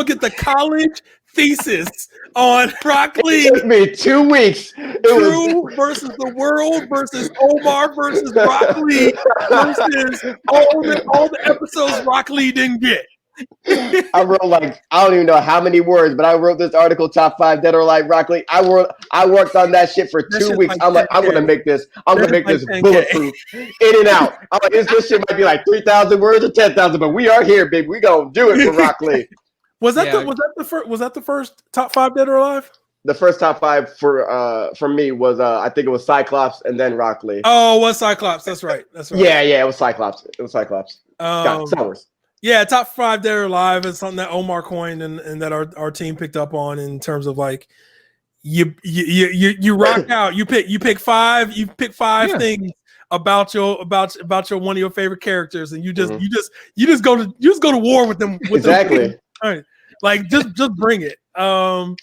get the college thesis on Rock Lee. It took me 2 weeks. True versus the world versus Omar versus Rock Lee versus all the episodes Rock Lee didn't get. I wrote I don't even know how many words, but I wrote this article, top 5 dead or alive Rock Lee. I worked on that shit for 2 weeks. I'm like, I'm gonna make this bulletproof, in and out. I'm like, this shit might be like 3,000 words or 10,000, but we are here, baby. We gonna do it for Rock Lee. Was that the first top 5 dead or alive? The first top 5 for me was I think it was Cyclops and then Rock Lee. Oh, it was Cyclops. That's right. Yeah, it was Cyclops. Summers. Yeah, top 5 dead or alive is something that Omar coined and that our team picked up on in terms of like you rock out. You pick 5 things about your one of your favorite characters, and you just go to war with them. Exactly. Them. All right. Like just bring it. Some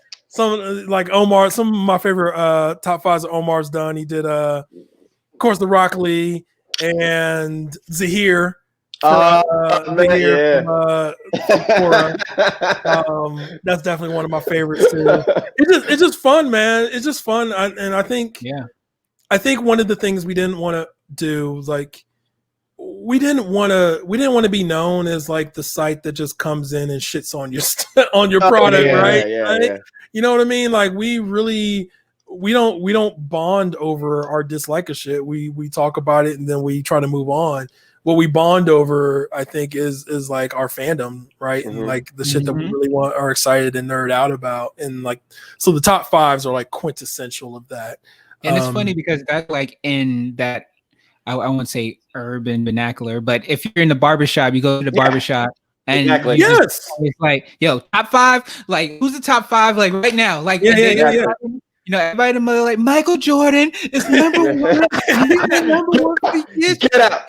like Omar, some of my favorite top 5s that Omar's done. He did of course the Rock Lee and Zahir. From that's definitely one of my favorites too. It's just fun, man. It's just fun, and I think one of the things we didn't want to do was like we didn't want to be known as like the site that just comes in and shits on your product, right? Yeah. You know what I mean? Like we don't bond over our dislike of shit. We talk about it and then we try to move on. What we bond over, I think, is like our fandom, right? And like the shit that we really are excited and nerd out about. And like, so the top 5s are like quintessential of that. And it's funny because that's like in that, I won't say urban vernacular, but if you're in the barbershop, you go to the barbershop and it's like, yo, top 5, like who's the top 5 like right now? Like everybody in the mother like Michael Jordan is number 1. Get out.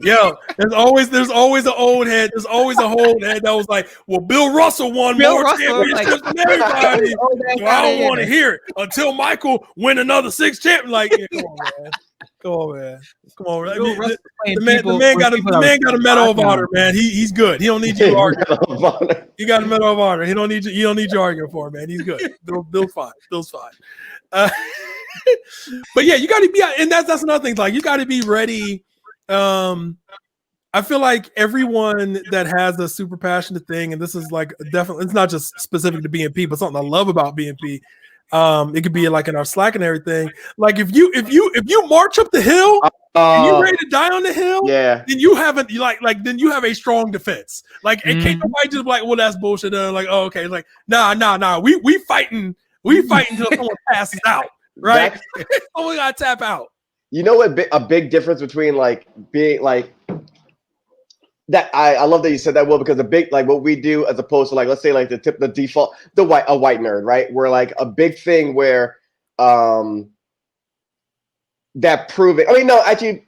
Yo, there's always an old head. There's always a old head that was like, well, Bill Russell won more championships than everybody. So I don't want to hear it until Michael win another 6 championships. Like, come on, man. The man got a Medal of Honor, man. He's good. He don't need you to argue. He got a Medal of Honor. He don't need you arguing for him, man. He's good. Bill's fine. But yeah, you got to be, and that's another thing. Like you got to be ready. I feel like everyone that has a super passionate thing, and this is like definitely, it's not just specific to BNP, but something I love about BNP. It could be like in our Slack and everything. Like if you march up the hill and you're ready to die on the hill, then you haven't then you have a strong defense. Like and can't nobody just be like, well, that's bullshit. Like, oh, okay, like nah. We fighting until someone passes out, right? Someone gotta tap out. You know what? A big difference between like being like that I love that you said that, Will, because the big, like what we do as opposed to like, let's say like the default, a white nerd, right? We're like a big thing where that proving, I mean, no, actually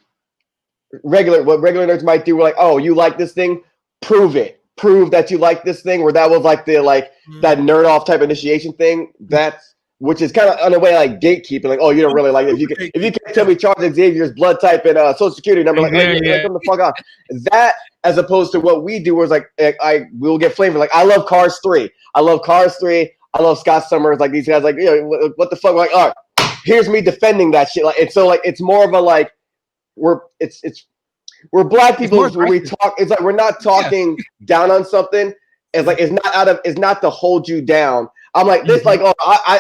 what regular nerds might do, we're like, oh, you like this thing? Prove it. Prove that you like this thing, where that was like the that nerd off type initiation thing. That's which is kind of in a way like gatekeeping, like, oh, you don't really like it. If you can't tell me Charles Xavier's blood type and social security number, like, like come the fuck off. That as opposed to what we do, was like we'll get flavor. Like I love Cars 3. I love Cars 3. I love Scott Summers. Like these guys, like, you know, what the fuck? Like, all right, here's me defending that shit. Like, and so like it's more of a like we're black people when we talk. It's like we're not talking down on something. It's like it's not to hold you down. I'm like this, like, oh,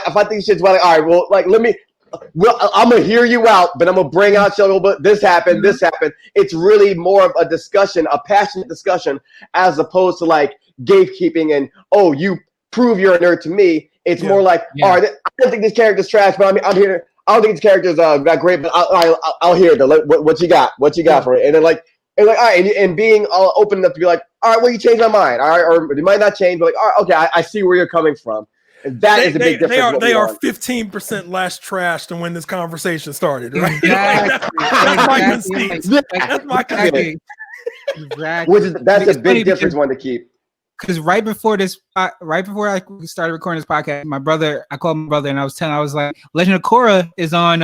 if I think shit's well, like, all right, well, like I'm gonna hear you out, but I'm gonna bring out your, but this happened. It's really more of a discussion, a passionate discussion, as opposed to like gatekeeping and, oh, you prove you're a nerd to me. It's more like, all right, I don't think this character's trash, but I'm here. I don't think this character's that great, but I'll hear it. What you got? What you got for it? And then like, all right, and being all open enough to be like, all right, well, you changed my mind, all right, or you might not change, but like, all right, okay, I see where you're coming from. And that is a big difference. They are 15% less trash than when this conversation started, right? Exactly. That's my conceit. That's my conceit. Exactly. That's a big difference one to keep. Because right before I started recording this podcast, I called my brother and I was like, Legend of Korra is on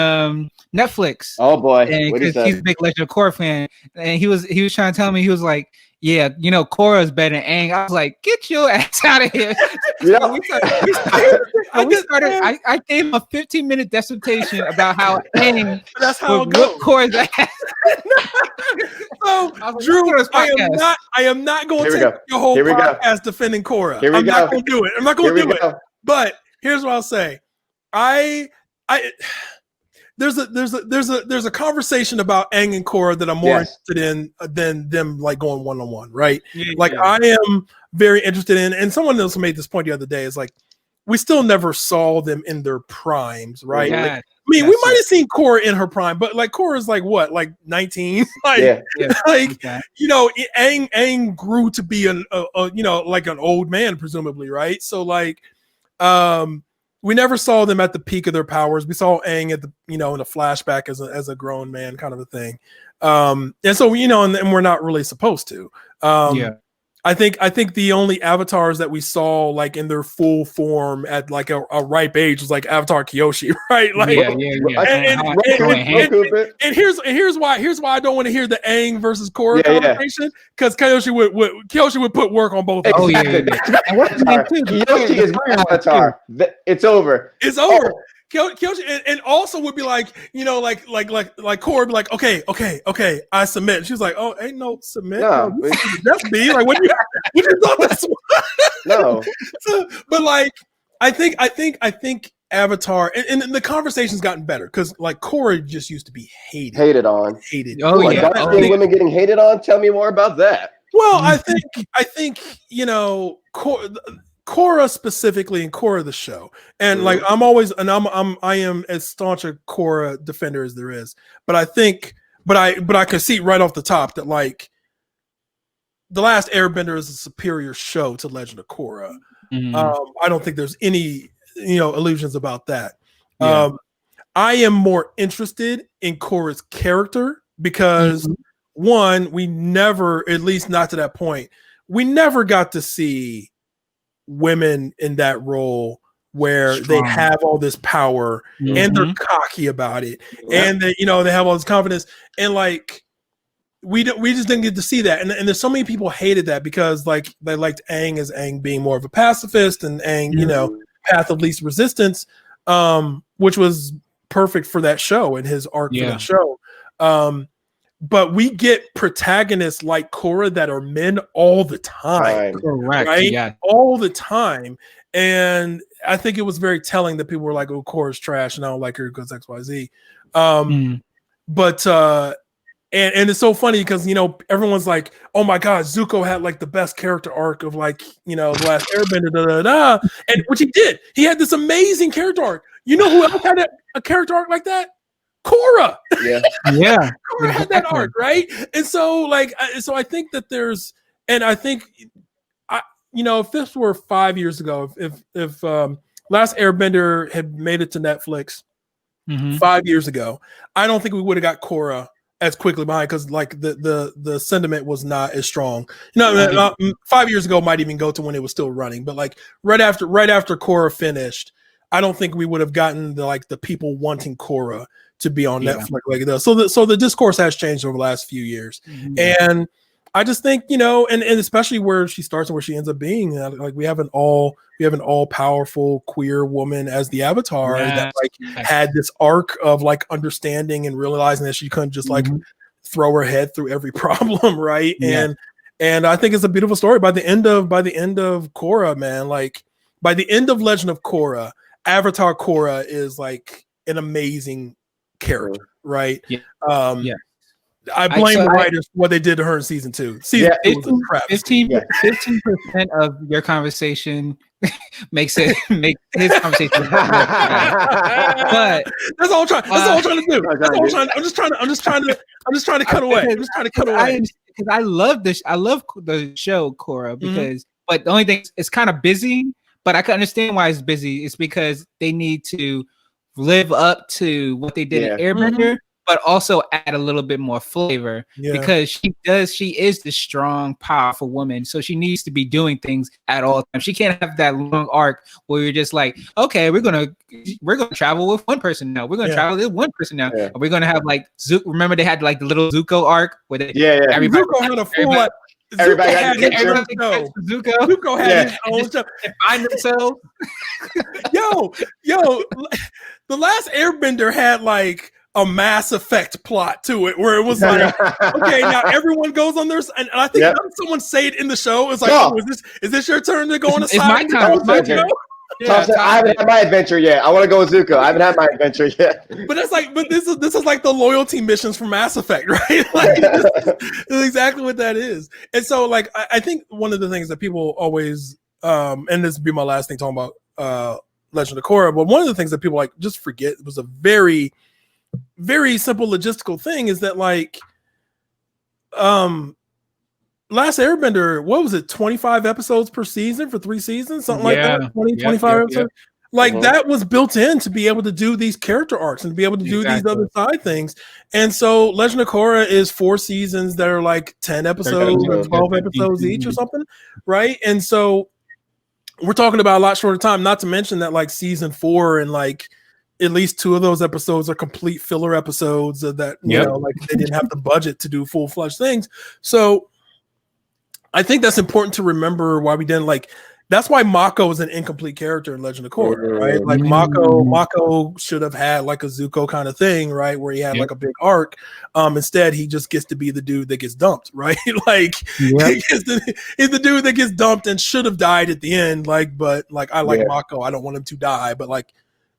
Netflix. Oh boy, and because he's a big Legend of Korra fan, and he was trying to tell me, he was like, yeah, you know, Korra is better than Aang. I was like, get your ass out of here. Yeah. I gave him a 15-minute dissertation about how Aang that's how would whoop Korra's ass. So, Drew, I am not going to take your whole podcast defending Korra. I'm not going to do it. I'm not going to do it. But here's what I'll say. There's a conversation about Aang and Korra that I'm more interested in than them like going one-on-one, right? I am very interested in, and someone else made this point the other day, is like, we still never saw them in their primes, right? Yeah. Like, I mean, we might have seen Korra in her prime, but like Korra's like what, like 19? Like, you know, Aang grew to be you know, like an old man, presumably, right? So like, we never saw them at the peak of their powers. We saw Aang at the, you know, in a flashback as a grown man, kind of a thing. And so, you know, and we're not really supposed to. I think the only avatars that we saw like in their full form at like a ripe age was like Avatar Kyoshi, right? Like, and here's why I don't want to hear the Aang versus Korra conversation, because Kyoshi would put work on both. Kyoshi is my avatar. It's over. It's over. Kyoshi and also would be like, you know, like Korra would be like, okay, I submit. She's like, oh, ain't no submit. No, that's me. Like, what you thought this was? No. So, but like, I think Avatar and the conversation's gotten better, because like Korra just used to be hated on. Women getting hated on. Tell me more about that. Well, I think you know, Korra specifically, and Korra the show, and like I am as staunch a Korra defender as there is, but I think, but I concede right off the top that like The Last Airbender is a superior show to Legend of Korra. I don't think there's any, you know, illusions about that. I am more interested in Korra's character because one, we never, at least not to that point, we never got to see women in that role where they have all this power and they're cocky about it, and they, you know, they have all this confidence, and like we just didn't get to see that, and there's so many people hated that because like they liked Aang as Aang being more of a pacifist, and Aang, you know, path of least resistance, which was perfect for that show and his arc for that show. But we get protagonists like Korra that are men all the time. Correct. Right? Yeah. All the time. And I think it was very telling that people were like, oh, Korra's trash and I don't like her because XYZ. But and it's so funny because, you know, everyone's like, oh my God, Zuko had like the best character arc of like, you know, The Last Airbender, and which he did. He had this amazing character arc. You know who else had a character arc like that? Korra. Yeah. Yeah. Korra had that arc, right? And so like, so I think that there's, and I think, if this were 5 years ago, if Last Airbender had made it to Netflix 5 years ago, I don't think we would have got Korra as quickly behind, because like the sentiment was not as strong. 5 years ago might even go to when it was still running, but like right after Korra finished, I don't think we would have gotten the people wanting Korra to be on Netflix like this. So the discourse has changed over the last few years, and I just think, and especially where she starts and where she ends up being, like we have an all powerful queer woman as the Avatar that like had this arc of like understanding and realizing that she couldn't just like throw her head through every problem, right? And I think it's a beautiful story. By the end of Korra, man, like by the end of Legend of Korra, Avatar Korra is like an amazing character, right? I blame the writers for what they did to her in season 2. Season 2 was a crap. 15% of your conversation makes his conversation. But that's all I'm trying. That's all I'm trying to do. That's all I'm trying. I'm just trying to cut away. I'm just trying to cut away. Because I love this. I love the show Korra because, but the only thing it's kind of busy. But I can understand why it's busy. It's because they need to live up to what they did in Airbender. But also add a little bit more flavor because she is the strong, powerful woman. So she needs to be doing things at all times. She can't have that long arc where you're just like, okay, we're gonna travel with one person now. We're gonna travel with one person now. Yeah. We're gonna have like remember they had like the little Zuko arc where they everybody Zuko had a full everybody had Zuko had his own stuff. Find themselves. yo, the Last Airbender had like a Mass Effect plot to it where it was like, okay, now everyone goes on their, and I think someone say it in the show. It's like, is this your turn to go on a side? It's my turn. I haven't had my adventure yet. I want to go with Zuko. I haven't had my adventure yet. But that's like, this is like the loyalty missions from Mass Effect, right? Like, this is exactly what that is. And so, like, I think one of the things that people always, and this would be my last thing talking about Legend of Korra, but one of the things that people like just forget was a very, very simple logistical thing is that like, Last Airbender, what was it? 25 episodes per season for 3 seasons, something like that. 25 episodes. Like that was built in to be able to do these character arcs and to be able to do these other side things. And so Legend of Korra is 4 seasons that are like 10 episodes or 12 episodes each or something, right? And so we're talking about a lot shorter time, not to mention that like season 4 and like at least 2 of those episodes are complete filler episodes that, you know, like they didn't have the budget to do full-fledged things. So I think that's important to remember why we didn't like, that's why Mako is an incomplete character in Legend of Korra, right? Like Mako should have had like a Zuko kind of thing, right? Where he had like a big arc. Instead, he just gets to be the dude that gets dumped, right? Like he's the dude that gets dumped and should have died at the end. Like, but like I like Mako, I don't want him to die, but like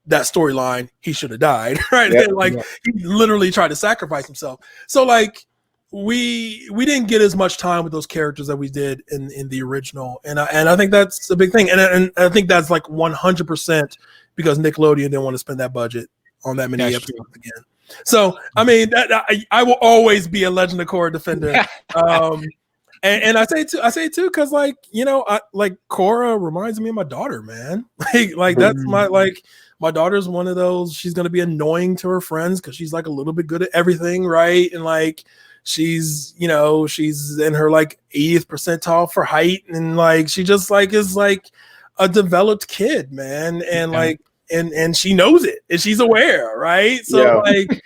that storyline, he should have died, right? And like he literally tried to sacrifice himself. So like we didn't get as much time with those characters that we did in the original, and I think that's a big thing, and I think that's like 100% because Nickelodeon didn't want to spend that budget on that many episodes again. So I mean, I will always be a Legend of Korra defender. And I say it too because like, you know, like Korra reminds me of my daughter, man. Like that's my daughter's one of those, she's gonna be annoying to her friends because she's like a little bit good at everything, right? And like she's, you know, she's in her like 80th percentile for height, and like she just like is like a developed kid, man, and like and she knows it and she's aware, right? So like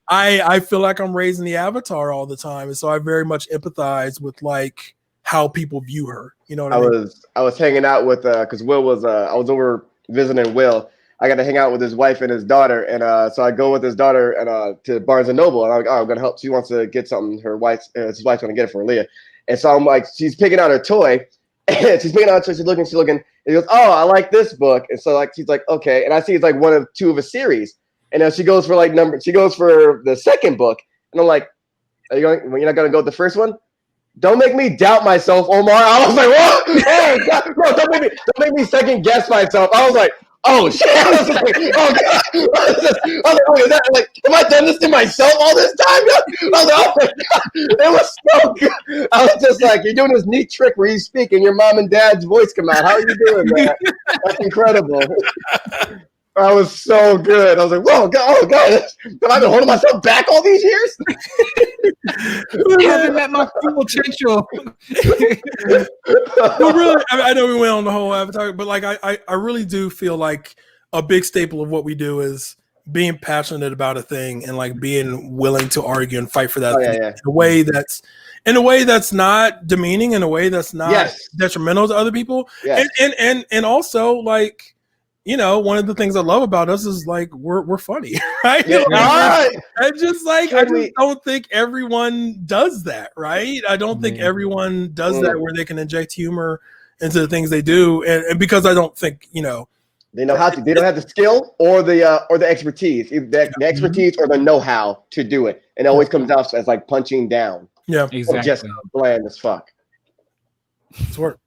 I feel like I'm raising the Avatar all the time, and so I very much empathize with like how people view her. You know what I mean? I was hanging out with because Will was I was over visiting Will. I got to hang out with his wife and his daughter, and so I go with his daughter and to Barnes and Noble, and I'm like, oh, I'm gonna help. She wants to get something. His wife's gonna get it for Leah, and so I'm like, she's picking out her toy, and she's picking out. She's looking. And he goes, oh, I like this book, and so like she's like, okay, and I see it's like 1 of 2 of a series. And then she goes for the second book. And I'm like, you're not going to go with the first one? Don't make me doubt myself, Omar. I was like, what? Hey, bro, don't make me second guess myself. I was like, oh shit! I was like, oh god! I was like, wait, like, have I done this to myself all this time? I was like, oh my god! It was so good. I was just like, you're doing this neat trick where you speak and your mom and dad's voice come out. How are you doing that? That's incredible. I was so good. I was like, whoa, god, oh god! Have I been holding myself back all these years? I haven't met my full potential. But really, I know we went on the whole avatar, but like I really do feel like a big staple of what we do is being passionate about a thing and like being willing to argue and fight for that thing in a way that's not demeaning, in a way that's not detrimental to other people. Yes. And also like, you know, one of the things I love about us is like we're funny, right? Yeah, I just don't think everyone does that, right? I don't think everyone does that where they can inject humor into the things they do, and because I don't think, you know, they know how to. They don't have the skill or the expertise, either the expertise or the know-how to do it, and it always comes out as like punching down. Yeah, exactly. Or just bland as fuck. It's work.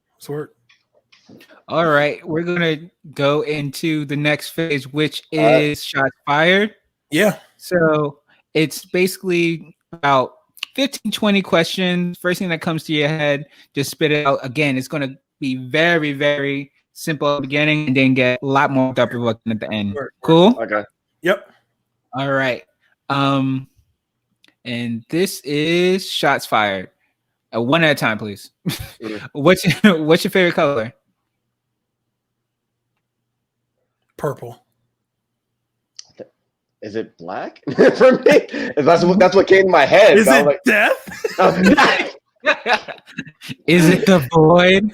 All right, we're gonna go into the next phase, which is shots fired. Yeah. So it's basically about 15, 20 questions. First thing that comes to your head, just spit it out. Again, it's gonna be very, very simple at the beginning and then get a lot more thought-provoking at the end. Cool? Okay. Yep. All right. And this is shots fired. One at a time, please. What's your favorite color? Purple. Is it black for me? That's what came to my head. Is it like, death? Is it the void?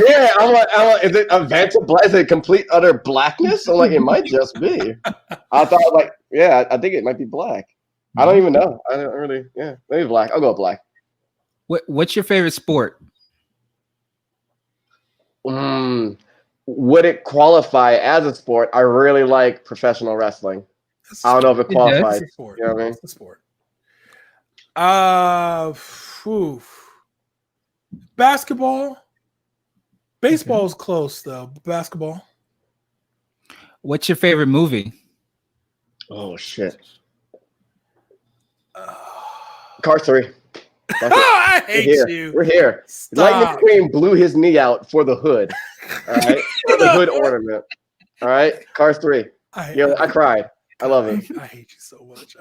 Yeah, I'm like, is it a venture black? Is it complete utter blackness? I'm like, it might just be. I thought like, yeah, I think it might be black. I don't even know. I don't really. Yeah, maybe black. I'll go black. What's your favorite sport? Would it qualify as a sport? I really like professional wrestling. I don't know if it qualifies. You know what I mean? It's a sport. Basketball. Baseball's close though. Basketball. What's your favorite movie? Oh shit. Cars 3. I hate you. We're here. Stop. Lightning McQueen blew his knee out for the hood. All right, for the hood ornament. All right, Cars 3. I cried. I love it. I hate you so much.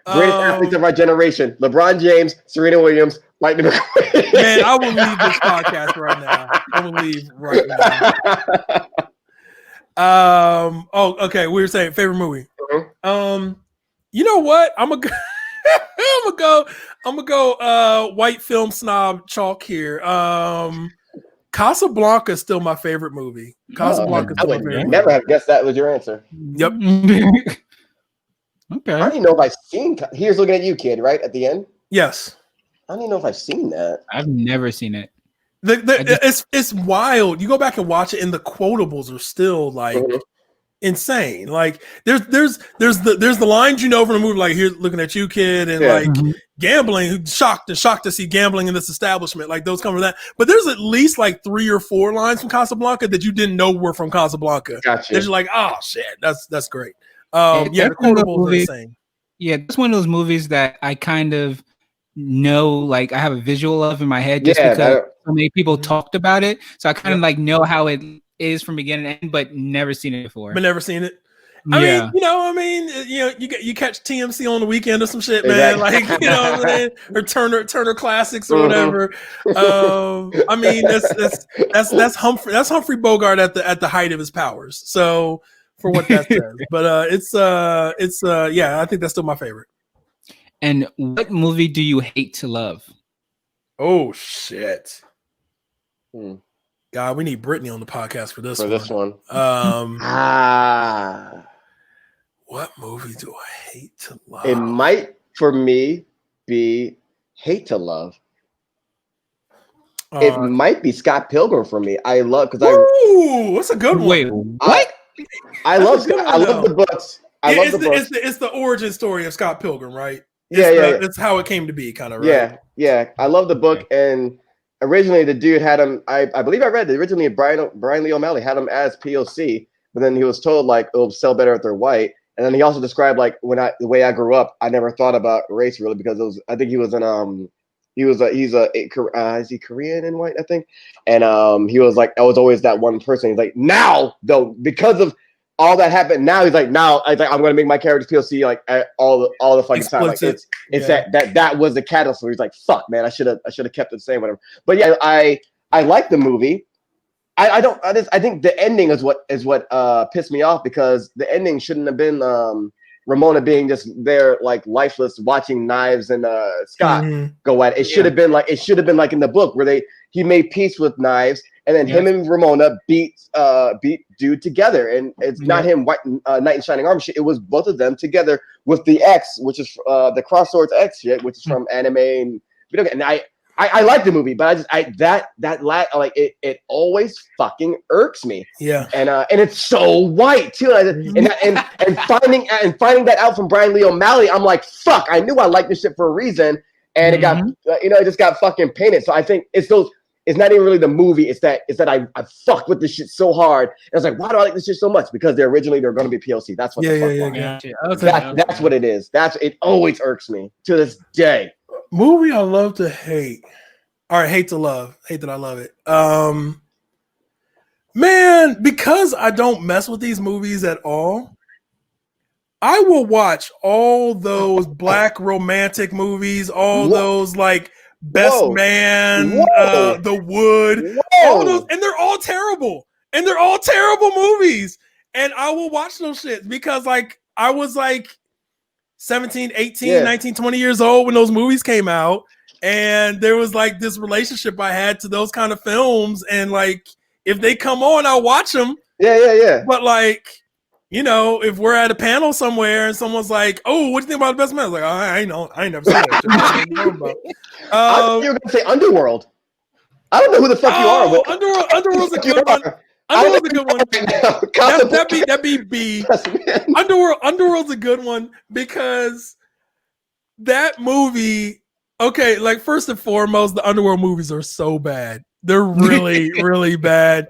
Greatest athletes of our generation: LeBron James, Serena Williams, Lightning McQueen. Man, I will leave this podcast right now. I will leave right now. Oh, okay. We were saying favorite movie. You know what? I'm gonna go white film snob chalk here. Casablanca is still my favorite movie. Casablanca is still my favorite movie. Never have guessed that was your answer. Yep. Okay. I don't even know if I've seen. Here's looking at you, kid. Right at the end. Yes. I don't even know if I've seen that. I've never seen it. It's wild. You go back and watch it, and the quotables are still like insane. Like there's the lines you know from the movie, like here's looking at you, kid, and like gambling, shocked to see gambling in this establishment. Like those come from that. But there's at least like 3 or 4 lines from Casablanca that you didn't know were from Casablanca. Gotcha. That you're like, oh shit, that's great. The quotables are insane. Yeah, that's one of those movies that I kind of know, like I have a visual of in my head just because so many people talked about it. So I kind of like know how it is from beginning to end, but never seen it before. But never seen it. I mean, you catch TMC on the weekend or some shit, man. Exactly. Like, you know what I mean? Or Turner Classics or whatever. I mean, that's Humphrey Bogart at the height of his powers. So for what that says, but I think that's still my favorite. And what movie do you hate to love? Oh shit. God, we need Brittany on the podcast for this one. What movie do I hate to love? It might, for me, be Hate to Love. It might be Scott Pilgrim for me. I love that's a good one. Wait, what? I love the books. It's the origin story of Scott Pilgrim, right? It's That's how it came to be, kind of, right? Yeah. I love the book, and originally the dude had him. I believe I read that originally Brian Lee O'Malley had him as POC, but then he was told like it'll sell better if they're white. And then he also described like the way I grew up, I never thought about race really because it was I think he was in is he Korean and white I think, and he was like I was always that one person. He's like now though because of all that happened now he's like now I'm gonna make my character POC like all the fucking time. Like it's that was the catalyst. So he's like fuck man I should have kept it the same whatever. But yeah I like the movie. I think the ending is what pissed me off because the ending shouldn't have been Ramona being just there like lifeless watching Knives and Scott go at it. It should have been like in the book where he made peace with Knives and then him and Ramona beat dude together and it's not him knight in shining armor shit. It was both of them together with the X, which is the Crossroads X shit, which is from anime and video game. And I like the movie, but it always fucking irks me. Yeah, and it's so white too. And finding that out from Brian Lee O'Malley, I'm like, fuck. I knew I liked this shit for a reason, and it got it just got fucking painted. So I think it's those. It's not even really the movie. It's that I fucked with this shit so hard. And I was like, why do I like this shit so much? Because they're going to be POC. That's what that's what it is. It always irks me to this day. Movie I love to hate. All right, hate to love. Hate that I love it. Man, because I don't mess with these movies at all, I will watch all those black romantic movies, all those like Best Man, The Wood, all those, and they're all terrible. And they're all terrible movies. And I will watch those shit because like I was like 17, 18, 19, 20 years old when those movies came out. And there was like this relationship I had to those kind of films. And like, if they come on, I'll watch them. Yeah. But like, if we're at a panel somewhere and someone's like, oh, what do you think about The Best Man? I was like, I ain't never seen that. I thought you were going to say Underworld. I don't know who the fuck you are. Underworld's a good one. Underworld's a good one. That'd be B. Underworld's a good one because that movie. Okay, like first and foremost, the Underworld movies are so bad. They're really, really bad.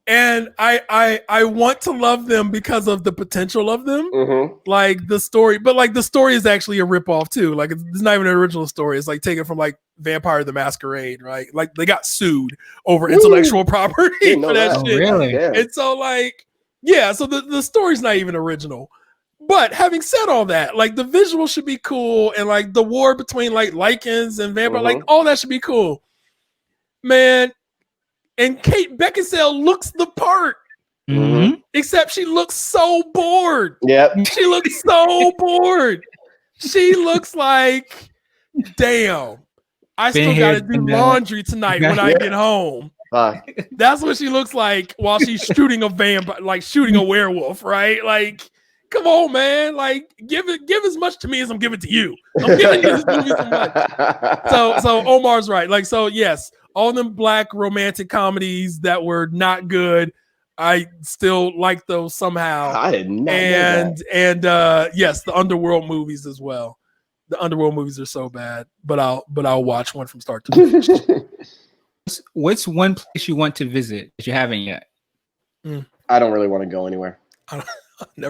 And I want to love them because of the potential of them. Like the story, but like the story is actually a ripoff too. Like it's not even an original story. It's like taken from like Vampire the Masquerade, right? Like they got sued over intellectual property for that shit. Really? Yeah. And so like, so the story's not even original. But having said all that, like the visual should be cool, and like the war between like Lycans and vampire, like all that should be cool, man. And Kate Beckinsale looks the part, except she looks so bored. Yep, she looks so bored. She looks like, damn, I still got to do laundry tonight when I get home. That's what she looks like while she's shooting a vampire, like shooting a werewolf, right? Like. Come on, man! Like, give as much to me as I'm giving to you. I'm giving you this movie so much. So Omar's right. Like, so yes, all them black romantic comedies that were not good, I still like those somehow. I did not know that. And yes, the Underworld movies as well. The Underworld movies are so bad, but I'll watch one from start to finish. What's one place you want to visit that you haven't yet? I don't really want to go anywhere. I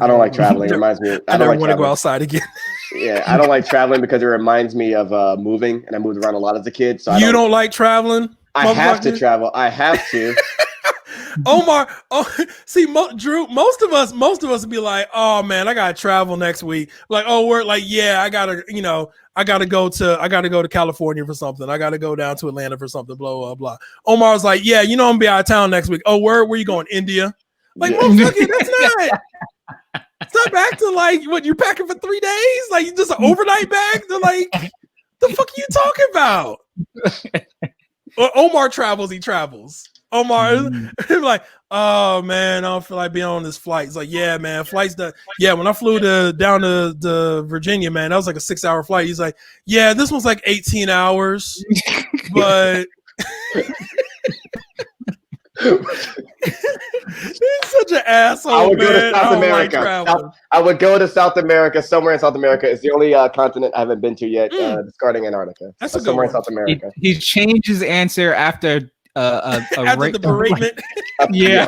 don't like traveling. It reminds me. I never want to go outside again. Yeah, I don't like traveling because it reminds me of moving, and I moved around a lot as a kid. So you don't like traveling? I have to travel. I have to. Omar, see, Drew. Most of us would be like, "Oh man, I gotta travel next week." Like, "Oh, we're like, yeah, I gotta go to California for something. I gotta go down to Atlanta for something." Blah blah blah. Omar's like, "Yeah, I'm gonna be out of town next week." Oh, where you going? India? Like, motherfucker, that's not. It's not back to like what you're packing for 3 days. Like, you just an overnight bag. They're like, the fuck are you talking about? Omar travels. He travels. Omar, like, oh man, I don't feel like being on this flight. He's like, yeah, man, flights done. Yeah, when I flew down to Virginia, man, that was like a 6-hour flight. He's like, yeah, this one's like 18 hours, but He's such an asshole. I would go to man. South I don't like America. traveling. I would go to South America. Somewhere in South America. It's the only continent I haven't been to yet. Discarding Antarctica. That's So a good somewhere in one. South America. He changed his answer after After the beratement. Yeah.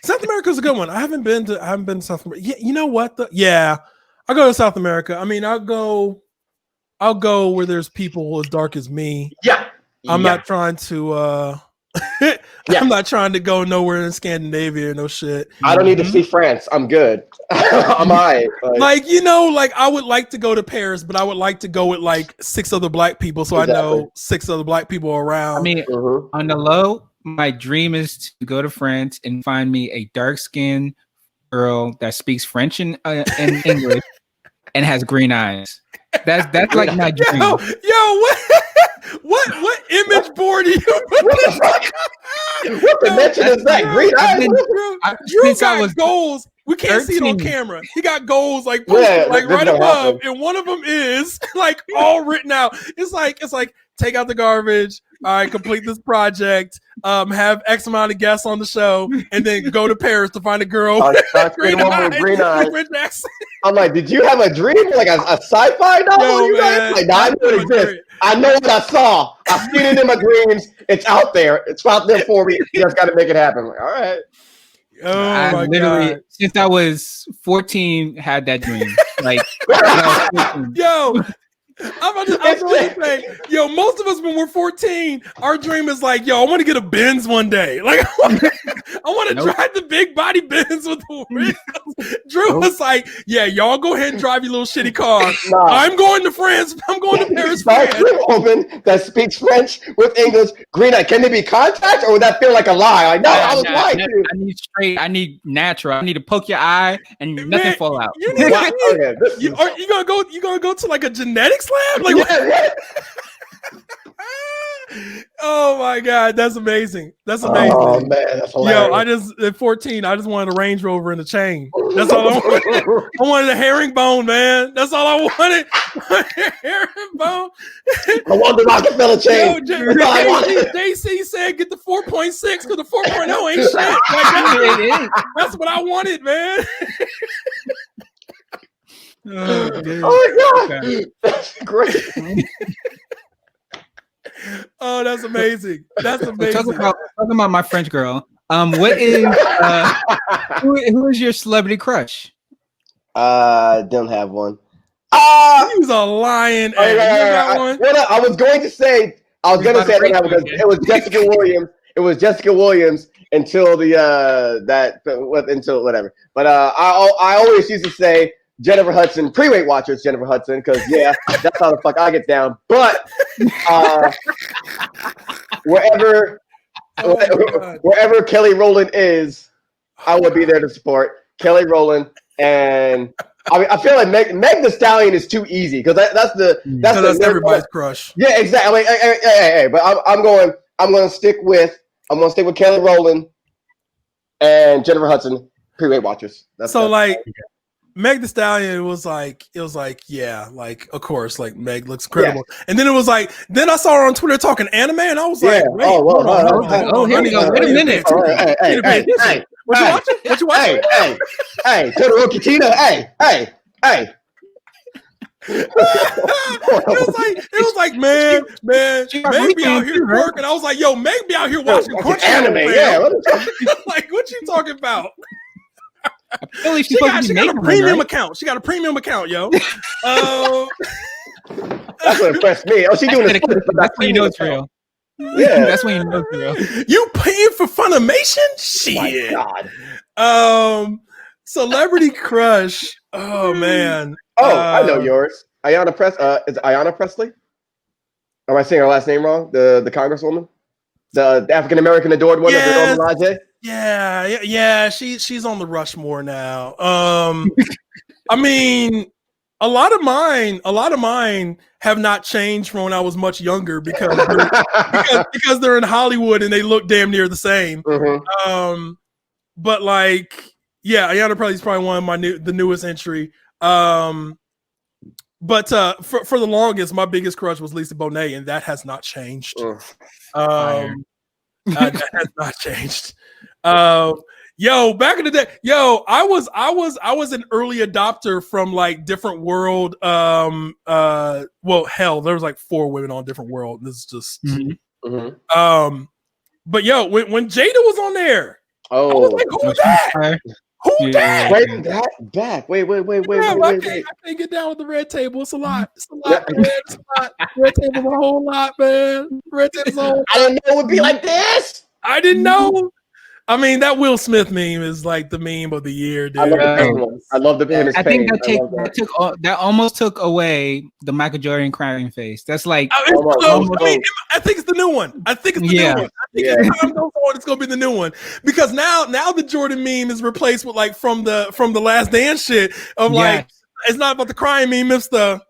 South America's a good one. I haven't been to South America. Yeah, you know what? I'll go to South America. I mean, I'll go where there's people as dark as me. Yeah. I'm not trying to I'm not trying to go nowhere in Scandinavia or no shit. I don't need to see France. I'm good. I'm all right. Like, I would like to go to Paris, but I would like to go with like 6 other black people, so Exactly. I know 6 other black people around. I mean, on the low, my dream is to go to France and find me a dark-skinned girl that speaks French and English and has green eyes. That's like my dream. Yo, what image board are you? What dimension is that? Green eyes? Drew got goals. We can't see it on camera. He got goals like right above, and one of them is like all written out. It's like take out the garbage. All right, complete this project. Have X amount of guests on the show, and then go to Paris to find a girl with green eyes. I'm like, did you have a dream, like a sci-fi novel? You guys? Like, I know it exists. I know what I saw. I've seen it in my dreams. It's out there. It's out there for me. You just got to make it happen. Like, all right. Oh my God! Since I was 14, had that dream. Like, yo. I'm about to say, yo, most of us when we're 14, our dream is like, yo, I want to get a Benz one day. Like, I want to drive the big body Benz with the wheels. Drew was like, yeah, y'all go ahead and drive your little shitty car. Nah. I'm going to France. I'm going to Paris, France. Woman that speaks French with English, green eye. Can they be contact, or would that feel like a lie? Like, no, I was lying. I need straight. I need natural. I need to poke your eye and nothing fall out. You gonna go to like a genetics lab? Like, oh my God, that's amazing. That's amazing. Oh man, that's hilarious. Yo, at 14, I just wanted a Range Rover and a chain. That's all I wanted. I wanted a herringbone, man. That's all I wanted. Herringbone. I want the Rockefeller chain. JC said get the 4.6 because the 4.0 ain't shit. Like, that's what I wanted, man. Oh my God, that's great. Oh, that's amazing. That's amazing. Talking about my French girl. What is who is your celebrity crush? Don't have one. He was a lion. I was going to say I don't have because it was Jessica Williams. It was Jessica Williams until until whatever. But I always used to say Jennifer Hudson, pre-Weight Watchers, Jennifer Hudson, because that's how the fuck I get down. But wherever Kelly Rowland is, I would be there to support Kelly Rowland. And I mean, I feel like Meg Thee Stallion is too easy because that's everybody's crush. Yeah, exactly. Hey, but I'm going to stick with Kelly Rowland and Jennifer Hudson, pre-Weight Watchers. Meg Thee Stallion was like, yeah, like, of course, like Meg looks incredible. Yeah. And then it was like, then I saw her on Twitter talking anime, and I was like, wait, hold on. Here we go. Wait a minute. Hey, what you watching? Hey, Todoroki Tina, hey. it was like, man, Meg be out here working. I was like, yo, Meg be out here watching anime. Yeah, like, what you talking about? I feel like she got a premium account. She got a premium account, yo. That's what impressed me. Oh, she doing this. That's when you know it's real. Yeah, that's when you know it's real. You paying for Funimation? Shit. My God. Celebrity crush. Oh man. I know yours. Is it Ayanna Pressley? Am I saying her last name wrong? The Congresswoman, the African American adored one. Yes. Yeah. She's on the Rushmore now. I mean, a lot of mine have not changed from when I was much younger because they're in Hollywood and they look damn near the same. Mm-hmm. But like, yeah, Ayanna Pressley's probably one of the newest entry. But for the longest, my biggest crush was Lisa Bonet, and that has not changed. Fire. That has not changed. Yo, back in the day, I was an early adopter from like Different World. Well, hell, there was like 4 women on Different World. This is just but when Jada was on there, I was like, who's that? Who that? Wait, back. Wait. I can't get down with the red table. It's a lot. It's a lot, man. It's a lot. Red table's a whole lot, man. Red table's a whole lot. I didn't know it would be like this. I didn't know. I mean, that Will Smith meme is like the meme of the year, dude. I love the him. I think that almost took away the Michael Jordan crying face. That's like I think it's the new one. I think it's the new one. I think as time goes on, it's gonna be the new one because now the Jordan meme is replaced with like from the Last Dance shit of like it's not about the crying meme, it's the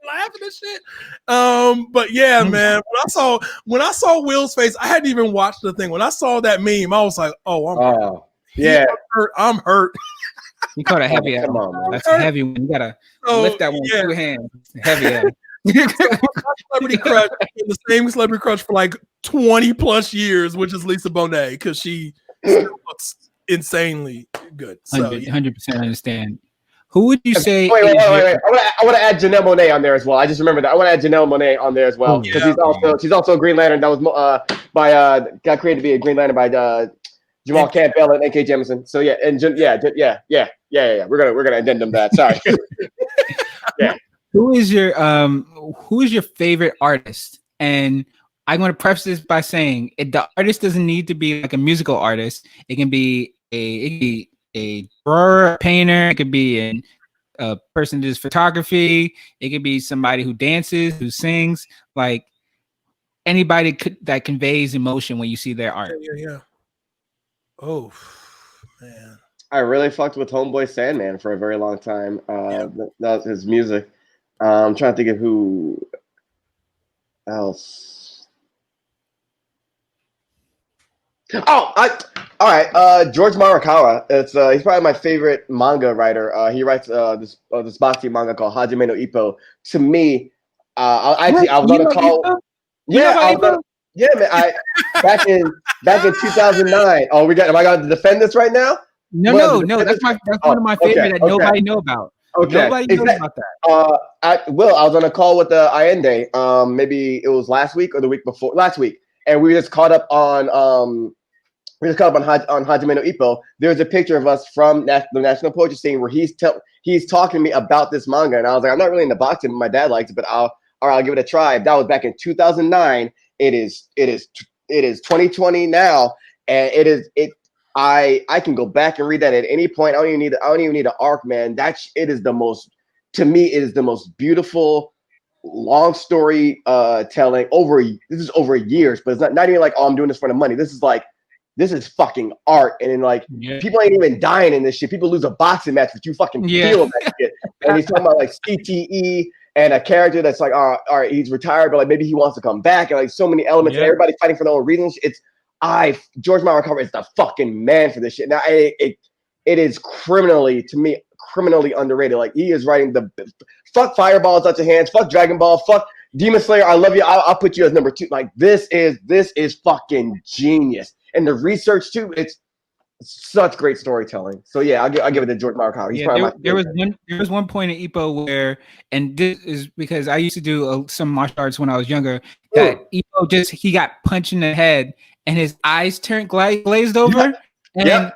laughing and shit. But yeah, man. When I saw Will's face, I hadn't even watched the thing. When I saw that meme, I was like, "Oh, I'm hurt." You caught a heavy L. Come on, man. That's a heavy one. You gotta lift that one with 2 hands. Heavy L. Celebrity crush, the same celebrity crush for like 20 plus years, which is Lisa Bonet, because she looks insanely good. So 100% understand. Who would you say? Wait. I want to add Janelle Monáe on there as well. I just remembered that. I want to add Janelle Monáe on there as well because she's also a Green Lantern that was got created to be a Green Lantern by Jamal Campbell and A.K. Jemison. So yeah, and we're gonna addendum that. Sorry. Yeah. Who is your favorite artist? And I'm going to preface this by saying the artist doesn't need to be like a musical artist. It can be a drawer, a painter. It could be a person who does photography. It could be somebody who dances, who sings. Like anybody that conveys emotion when you see their art. Yeah. Oh man, I really fucked with Homeboy Sandman for a very long time. That was his music. I'm trying to think of who else. All right. George Marakawa. He's probably my favorite manga writer. He writes this boxing manga called Hajime no Ippo. To me, I was on a call. Yeah, man. Back in 2009. Oh, am I going to defend this right now? No. That's one of my favorite that nobody know about. Okay, nobody knows about that. I was on a call with the Allende. Maybe it was last week or the week before. Last week, and we just caught up on Hajime no Ippo. There's a picture of us from the National Poetry Scene where he's talking to me about this manga, and I was like, I'm not really into boxing, but my dad likes it, but I'll give it a try. That was back in 2009. It is 2020 now, and I can go back and read that at any point. I don't even need an arc, man. It is the most beautiful long story telling this is over years, but it's not even like, oh, I'm doing this for the money. This is fucking art. And then like people ain't even dying in this shit. People lose a boxing match, but you fucking feel that shit. And he's talking about like CTE and a character that's like, all right, he's retired, but like maybe he wants to come back, and like so many elements, and everybody fighting for their own reasons. George Marakawa is the fucking man for this shit. Now it is criminally underrated. Like he is writing the fuck Fireballs out your hands, fuck Dragon Ball, fuck Demon Slayer. I love you. I'll put you as number 2. Like this is fucking genius. And the research too, it's such great storytelling. So yeah, I'll give it to George Marakawa. There was one point in Ippo where, and this is because I used to do some martial arts when I was younger, that Ippo he got punched in the head and his eyes turned glazed over, and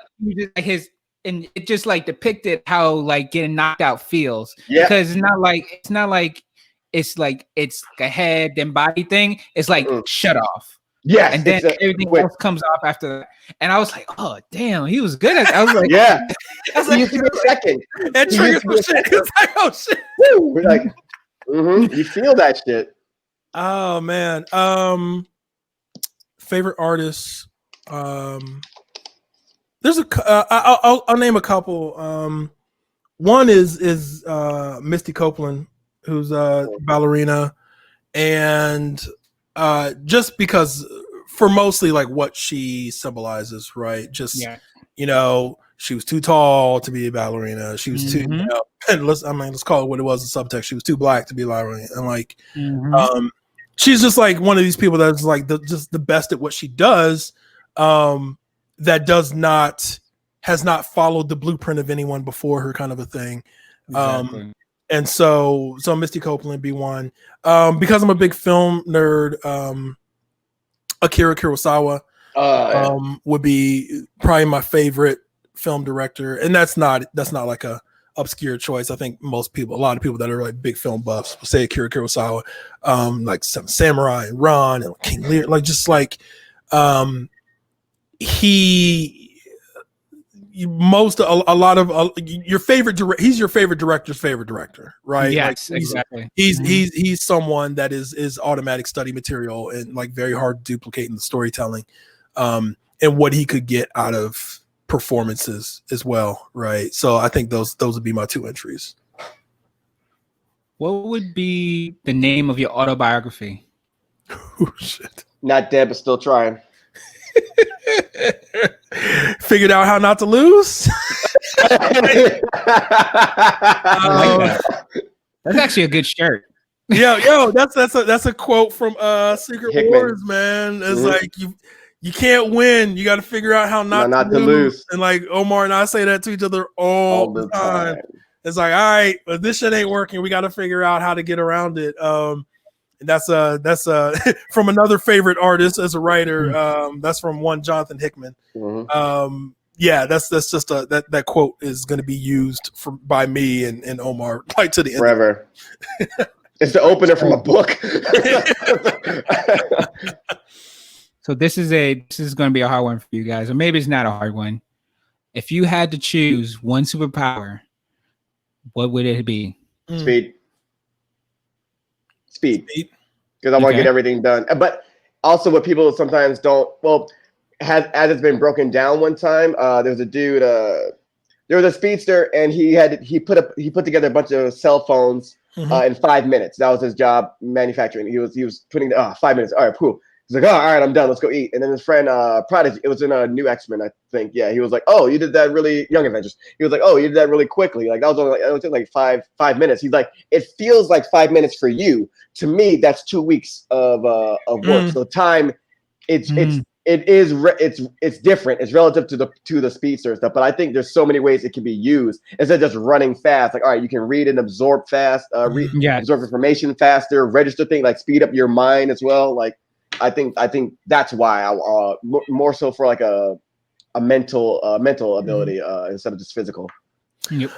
and it just like depicted how like getting knocked out feels. Because it's not like it's a head then body thing. It's like shut off. Yes, and then everything else comes off after that. And I was like, oh damn, he was good at that. I was like, I was like, used to be second. That triggers some shit. It's like, oh shit. We're like, you feel that shit. Oh man. Favorite artists. There's I'll name a couple. One is Misty Copeland, who's a ballerina, and just because for mostly like what she symbolizes, right? Just she was too tall to be a ballerina. She was too, and let's call it what it was, the subtext. She was too black to be a ballerina, and like, she's just like one of these people that's like just the best at what she does. That has not followed the blueprint of anyone before her, kind of a thing. Exactly. And so Misty Copeland be one. Because I'm a big film nerd, Akira Kurosawa would be probably my favorite film director. And that's not like a obscure choice. I think a lot of people that are like big film buffs will say Akira Kurosawa, like Seven Samurai and Ron and King Lear, like just like your favorite he's your favorite director's favorite director, right? Yes, like exactly. He's someone that is automatic study material and like very hard to duplicate in the storytelling, and what he could get out of performances as well, right? So I think those would be my two entries. What would be the name of your autobiography? Oh shit! Not dead, but still trying. Figured out how not to lose. I like that. That's actually a good shirt. Yo, that's a quote from Secret Hickman. Wars, man. It's like you can't win. You got to figure out how not to lose. And like Omar and I say that to each other all the time. It's like, all right, but this shit ain't working. We got to figure out how to get around it. That's from another favorite artist as a writer. That's from one Jonathan Hickman. That's just that quote is going to be used by me and Omar like to the end forever. It's the opener from a book. So this is going to be a hard one for you guys, or maybe it's not a hard one. If you had to choose one superpower, what would it be? Speed. Because I want to get everything done. But also what people sometimes don't, as it's been broken down one time, there's a dude, there was a speedster and he put together a bunch of cell phones in 5 minutes. That was his job, manufacturing. He was putting 5 minutes. All right, cool. He's like, all right, I'm done. Let's go eat. And then his friend, Prodigy, it was in a new X-Men, I think. Yeah, he was like, oh, you did that really Young Avengers. He was like, oh, you did that really quickly. Like that was only it took like five minutes. He's like, it feels like 5 minutes for you. To me, that's 2 weeks of work. So time, it's different. It's relative to the speedster stuff. But I think there's so many ways it can be used instead of just running fast. Like, all right, you can read and absorb fast, absorb information faster, register things, like speed up your mind as well. Like. I think that's why I more so for like a mental ability instead of just physical. Yep.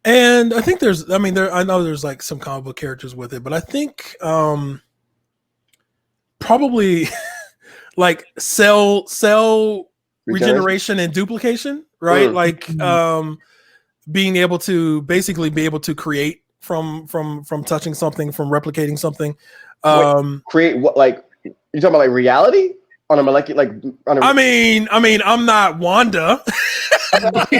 And I think I know there's like some comic book characters with it, but I think probably like cell regeneration and duplication, right? Like being able to basically be able to create from touching something, from replicating something. Create what, like? You talking about like reality on a molecular, I mean, I'm not Wanda. I'm not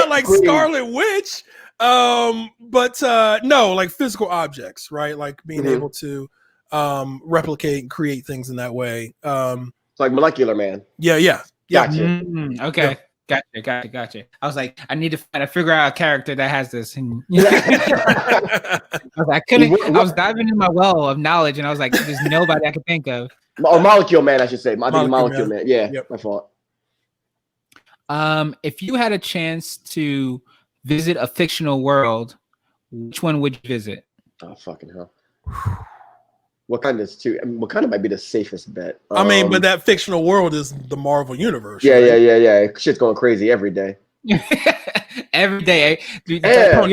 like Scarlet Witch. But no, like physical objects, right? Like being able to replicate and create things in that way. It's like Molecular Man. Yeah. Gotcha. Okay. Yeah. Gotcha. I was like, I need to figure out a character that has this. And I was diving in my well of knowledge, and I was like, there's nobody I could think of. Or Molecule Man, I should say. I think Molecule Man. Yeah, my fault. If you had a chance to visit a fictional world, which one would you visit? Oh, fucking hell. Wakanda might be the safest bet. I mean, but that fictional world is the Marvel universe. Yeah, right? yeah. Shit's going crazy every day. Every day. Dude,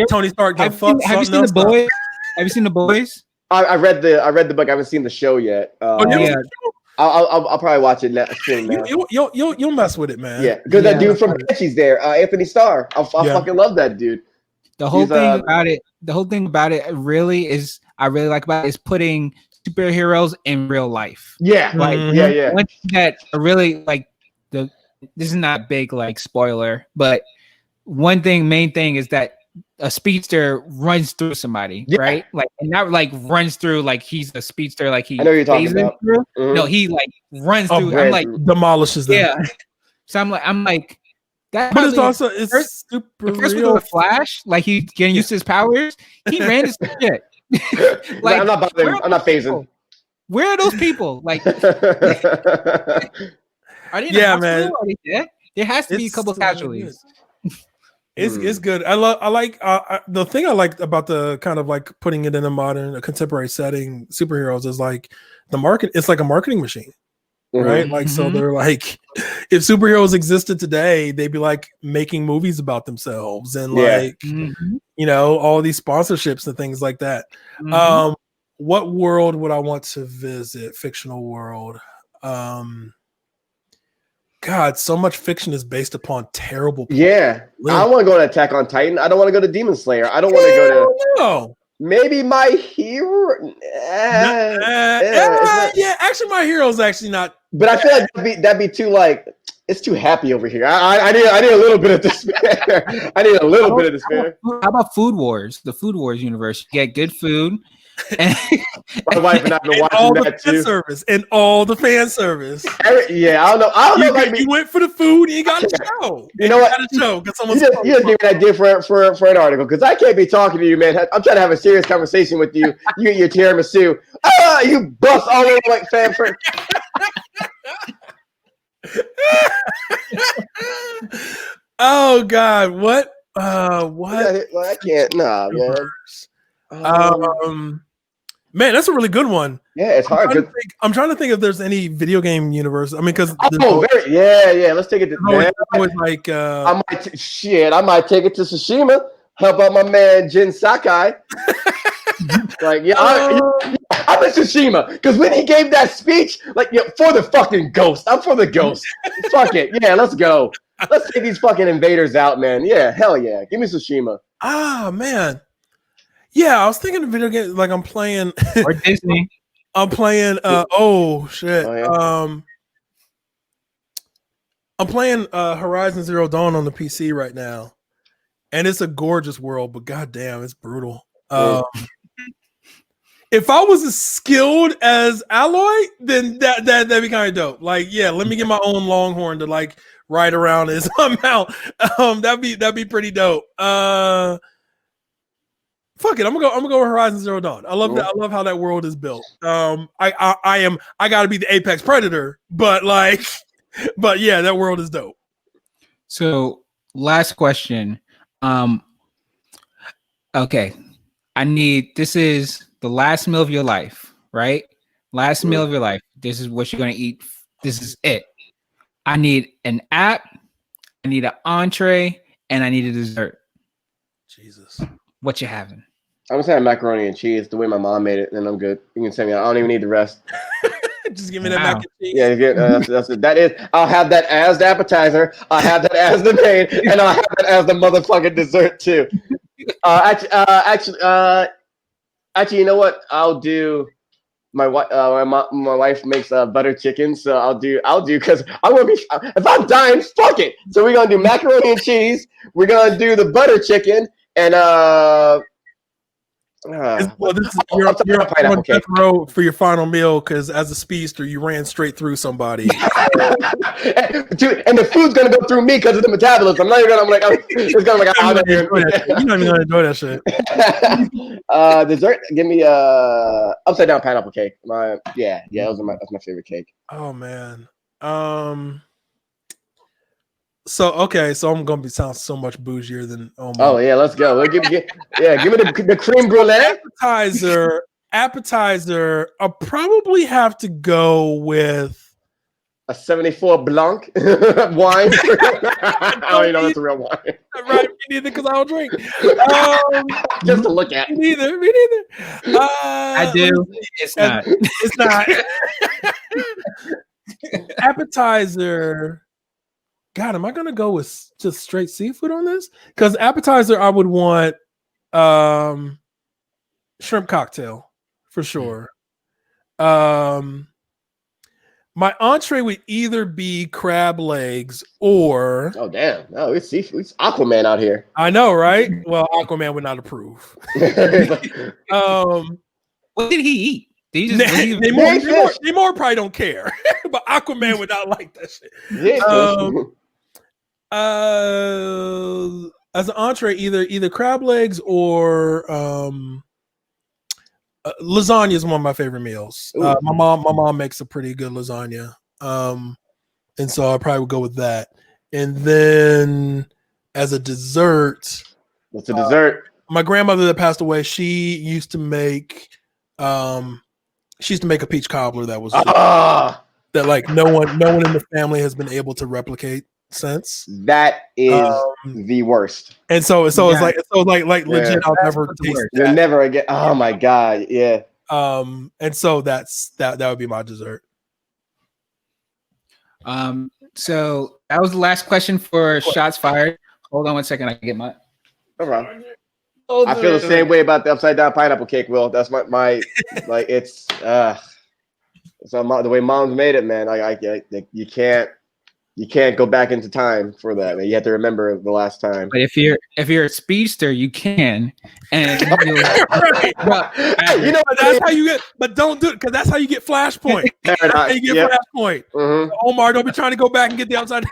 Tony Stark. Have you seen The Boys? Have you seen The Boys? I read the book. I haven't seen the show yet. Yeah. I'll probably watch it soon. You'll mess with it, man. Yeah, because that dude from Banshee's there, Anthony Starr. I fucking love that dude. The whole thing about it really is I really like about it is putting superheroes in real life. Yeah, like yeah. One thing that I really like this is not big like spoiler, but main thing is that a speedster runs through somebody, right? Like, and not like runs through like he's a speedster, like he. I know what you're talking about. No, he like runs through. I'm like demolishes them. Yeah. So I'm like that. But it's super real. With Flash, like he's getting used to his powers. He ran his shit. Like, I'm not phasing. Where are those people? Like, are they in the Yeah, hospital? man. Are they dead? There has to be a couple of Good. casualties. It's good. I like the thing I like about the kind of like putting it in a contemporary setting, superheroes is like the market. It's like a marketing machine, right? Like, so they're like, if superheroes existed today, they'd be like making movies about themselves and like, you know, all these sponsorships and things like that. What world would I want to visit? Fictional world. God, so much fiction is based upon terrible. Yeah, I want to go to Attack on Titan. I don't want to go to Demon Slayer. I don't want to go to. Maybe My Hero. Yeah, actually, My Hero's actually not. But I feel like that'd be too like. It's too happy over here. I need a little bit of despair. I need a little bit of despair. How about Food Wars? The Food Wars universe. You get good food. And my wife and I've been watching that too. And all the fan service. Yeah, I don't know. Like you went for the food, you got a show. You know what? You just gave me an idea for an article because I can't be talking to you, man. I'm trying to have a serious conversation with you. You get your tiramisu. You bust all over like fan first. Oh God, what? Well, I can't. Nah, man. Man, that's a really good one. Yeah, it's hard. I'm trying to think if there's any video game universe. I mean, because yeah. Let's take it to like. I might take it to Tsushima. Help out my man Jin Sakai. Like, I'm in Tsushima because when he gave that speech, like, for the fucking ghost. I'm for the ghost. Fuck it. Yeah, let's go. Let's take these fucking invaders out, man. Yeah, hell yeah. Give me Tsushima. Ah, man. Yeah, I was thinking of video games like I'm playing or Disney. I'm playing oh shit. Oh, yeah. I'm playing Horizon Zero Dawn on the PC right now. And it's a gorgeous world, but goddamn, it's brutal. If I was as skilled as Alloy, then that'd be kind of dope. Like, yeah, let me get my own Longhorn to like ride around as I'm out. That'd be pretty dope. Fuck it, I'm gonna go with Horizon Zero Dawn. I love that. I love how that world is built. I gotta be the apex predator, but yeah, that world is dope. So last question. Okay. This is the last meal of your life, right? Last meal of your life. This is what you're gonna eat. This is it. I need an app, I need an entree, and I need a dessert. Jesus. What you having? I'm just having macaroni and cheese the way my mom made it, and I'm good. You can send me. I don't even need the rest. Just give me that mac and cheese. Yeah, that is. I'll have that as the appetizer. I'll have that as the main, and I'll have that as the motherfucking dessert too. Actually, you know what? I'll do. My wife makes butter chicken, so I'll do because I want to be. If I'm dying, fuck it. So we're gonna do macaroni and cheese. We're gonna do the butter chicken. And this is you're on death row for your final meal because as a speedster you ran straight through somebody. And the food's gonna go through me because of the metabolism. I'm it's gonna like you're not even gonna enjoy that shit. Dessert, give me upside down pineapple cake. That's my favorite cake. Oh man. So I'm gonna sound so much bougier than Omar. Oh yeah, let's go. Give me the cream brulee. Appetizer. I'll probably have to go with a 74 Blanc wine. Oh, you know that's a real wine. Right, me neither, because I don't drink. Just to look at. Me neither. I do. It's not. It's not. Appetizer. God, am I gonna go with just straight seafood on this? Because appetizer, I would want shrimp cocktail for sure. My entree would either be crab legs or it's seafood. It's Aquaman out here. I know, right? Well, Aquaman would not approve. What did he eat? Did he just Namor probably don't care, but Aquaman would not like that shit. As an entree, either crab legs or lasagna is one of my favorite meals. My mom makes a pretty good lasagna, and so I probably would go with that. And then as a dessert, what's a dessert? My grandmother that passed away, she used to make a peach cobbler that was that like no one in the family has been able to replicate since. That is the worst. And so it's like legit. I'll never taste that. You'll never again. Oh my god, yeah. And so that would be my dessert. So that was the last question for shots fired. Hold on 1 second. I can get my. No problem. I feel the same way about the upside down pineapple cake, Will. That's my like it's so the way mom's made it, man. You can't go back into time for that, man. You have to remember the last time. But if you're a speedster, you can. And you know that's how you get. But don't do it because that's how you get flashpoint. That's how you get flashpoint. Mm-hmm. Omar, don't be trying to go back and get the outside.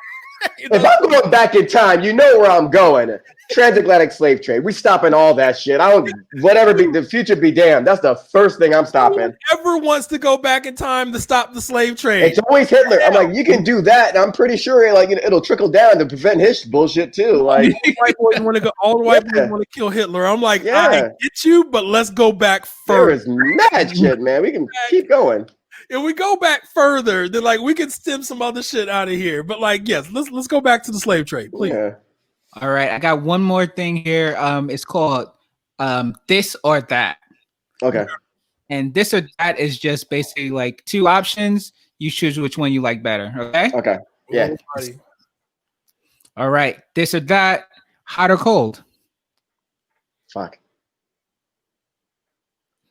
If I'm going back in time, you know where I'm going. Transatlantic slave trade. We stopping all that shit. The future be damned. That's the first thing I'm stopping. Whoever wants to go back in time to stop the slave trade? It's always Hitler. I'm like, you can do that, and I'm pretty sure it'll trickle down to prevent his bullshit too. Like white boys want to go. All the white boys want to kill Hitler. I'm like, I get you, but let's go back first. There is mad shit, man. We can keep going. If we go back further, then like we can stem some other shit out of here. But like, yes, let's go back to the slave trade, please. Yeah. All right, I got one more thing here. It's called this or that. Okay. And this or that is just basically like two options. You choose which one you like better. Okay. Okay. Yeah. All right. This or that. Hot or cold? Fuck.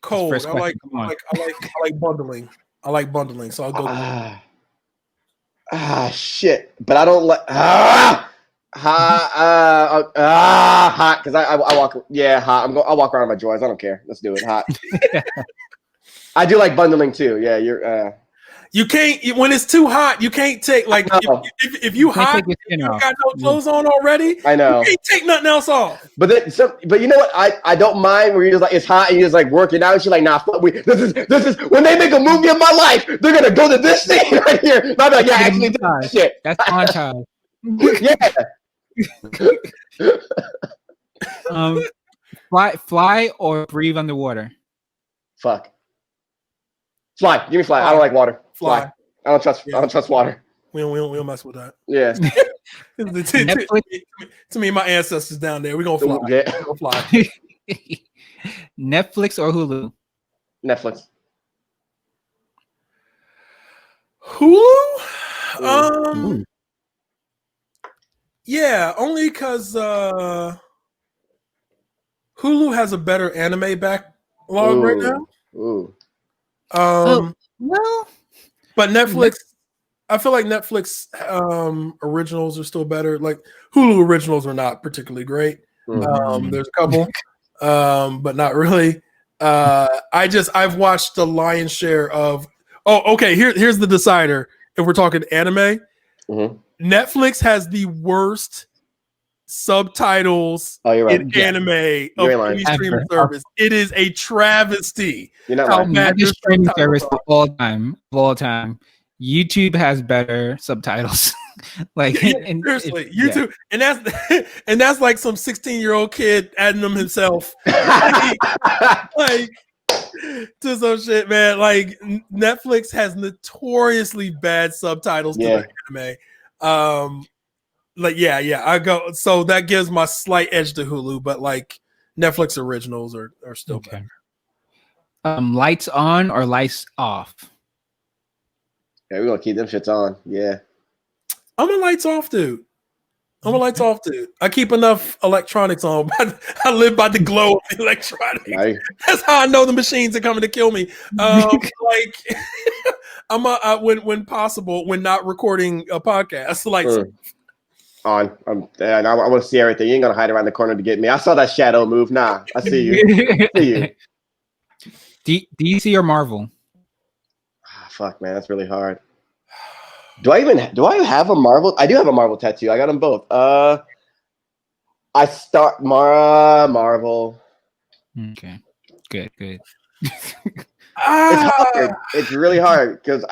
Cold. I like bundling. I like bundling, so I'll go. Shit! But I don't like hot because I walk. Yeah, hot. I'll walk around in my drawers. I don't care. Let's do it. Hot. I do like bundling too. Yeah, you're. You can't when it's too hot. You can't take like if you hot, you got no clothes on already. I know. You can't take nothing else off. But you know what? I don't mind where you're just like it's hot and you're just like working out. And you're like, nah, this is when they make a movie of my life. They're gonna go to this scene right here. And I'm like, yeah, actually, this shit. That's montage. Yeah. Fly or breathe underwater. Fuck. Fly. Give me fly. I don't like water. Fly. I don't trust water. We don't mess with that. Yeah. To me, my ancestors down there. We're gonna fly. Yeah. We're gonna fly. Netflix or Hulu? Netflix. Hulu? Yeah, only because Hulu has a better anime backlog right now. Ooh. Well, but Netflix, I feel like Netflix originals are still better. Like Hulu originals are not particularly great. There's a couple, but not really. I've watched the lion's share of. Oh, okay. Here's the decider. If we're talking anime, Netflix has the worst subtitles in anime of any streaming service. It is a travesty. You're not how bad this streaming service of all time. YouTube has better subtitles. Seriously, YouTube, and that's like some 16-year-old kid adding them himself. like to some shit, man. Like Netflix has notoriously bad subtitles to the anime. I go. So that gives my slight edge to Hulu, but like Netflix originals are still better. Lights on or lights off? Yeah, we're gonna keep them shits on. Yeah. I'm a lights off dude. I keep enough electronics on. I live by the glow of the electronics. Right. That's how I know the machines are coming to kill me. When possible, when not recording a podcast, lights on. I want to see everything. You ain't gonna hide around the corner to get me. I saw that shadow move. Nah, I see you. I see you. DC or Marvel? Fuck, man, that's really hard. Do I have a Marvel? I do have a Marvel tattoo. I got them both. I start Marvel. Okay, good. It's hard. It's really hard because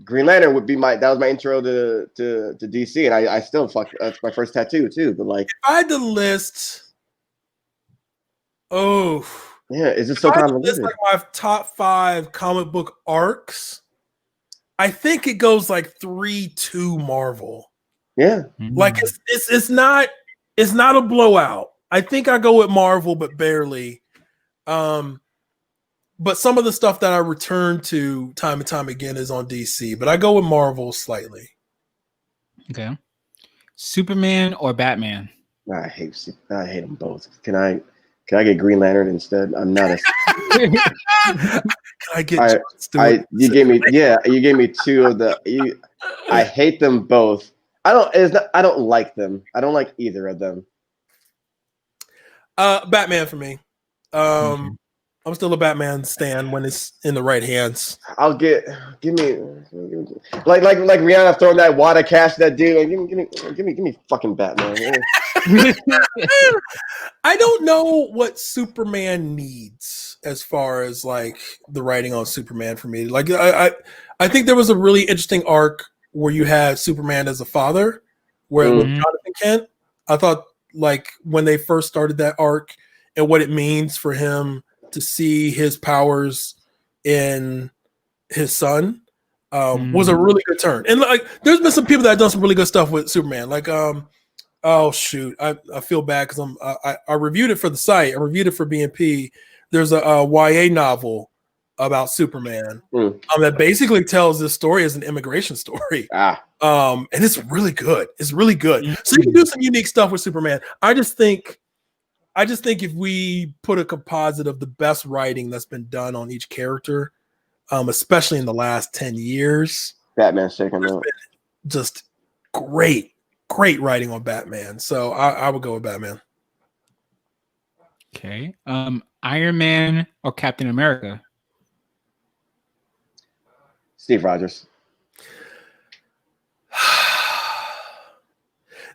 Green Lantern would be that was my intro to DC, and I still that's my first tattoo too. But like, if I had to list, yeah, is it so convoluted? Like my top 5 comic book arcs, I think it goes like 3-2 Marvel. Yeah, like it's not a blowout. I think I go with Marvel, but barely. But some of the stuff that I return to time and time again is on DC, but I go with Marvel slightly. Okay. Superman or Batman? I hate them both. Can I get Green Lantern instead? I'm not a. Can I get? You gave me 2 of the. I hate them both. I don't like them. I don't like either of them. Batman for me. I'm still a Batman stan when it's in the right hands. I'll give me like Rihanna throwing that water cash to that dude. Like, give me fucking Batman. I don't know what Superman needs as far as like the writing on Superman for me. Like I think there was a really interesting arc where you had Superman as a father, where with Jonathan Kent. I thought like when they first started that arc and what it means for him to see his powers in his son was a really good turn. And like there's been some people that have done some really good stuff with Superman. Like oh shoot, I feel bad because I reviewed it for the site. I reviewed it for BNP. There's a YA novel about Superman that basically tells this story as an immigration story. And it's really good. It's really good. So you can do some unique stuff with Superman. I just think if we put a composite of the best writing that's been done on each character, especially in the last 10 years, Batman's taken out. Just great writing on Batman. So I would go with Batman. Okay. Iron Man or Captain America? Steve Rogers.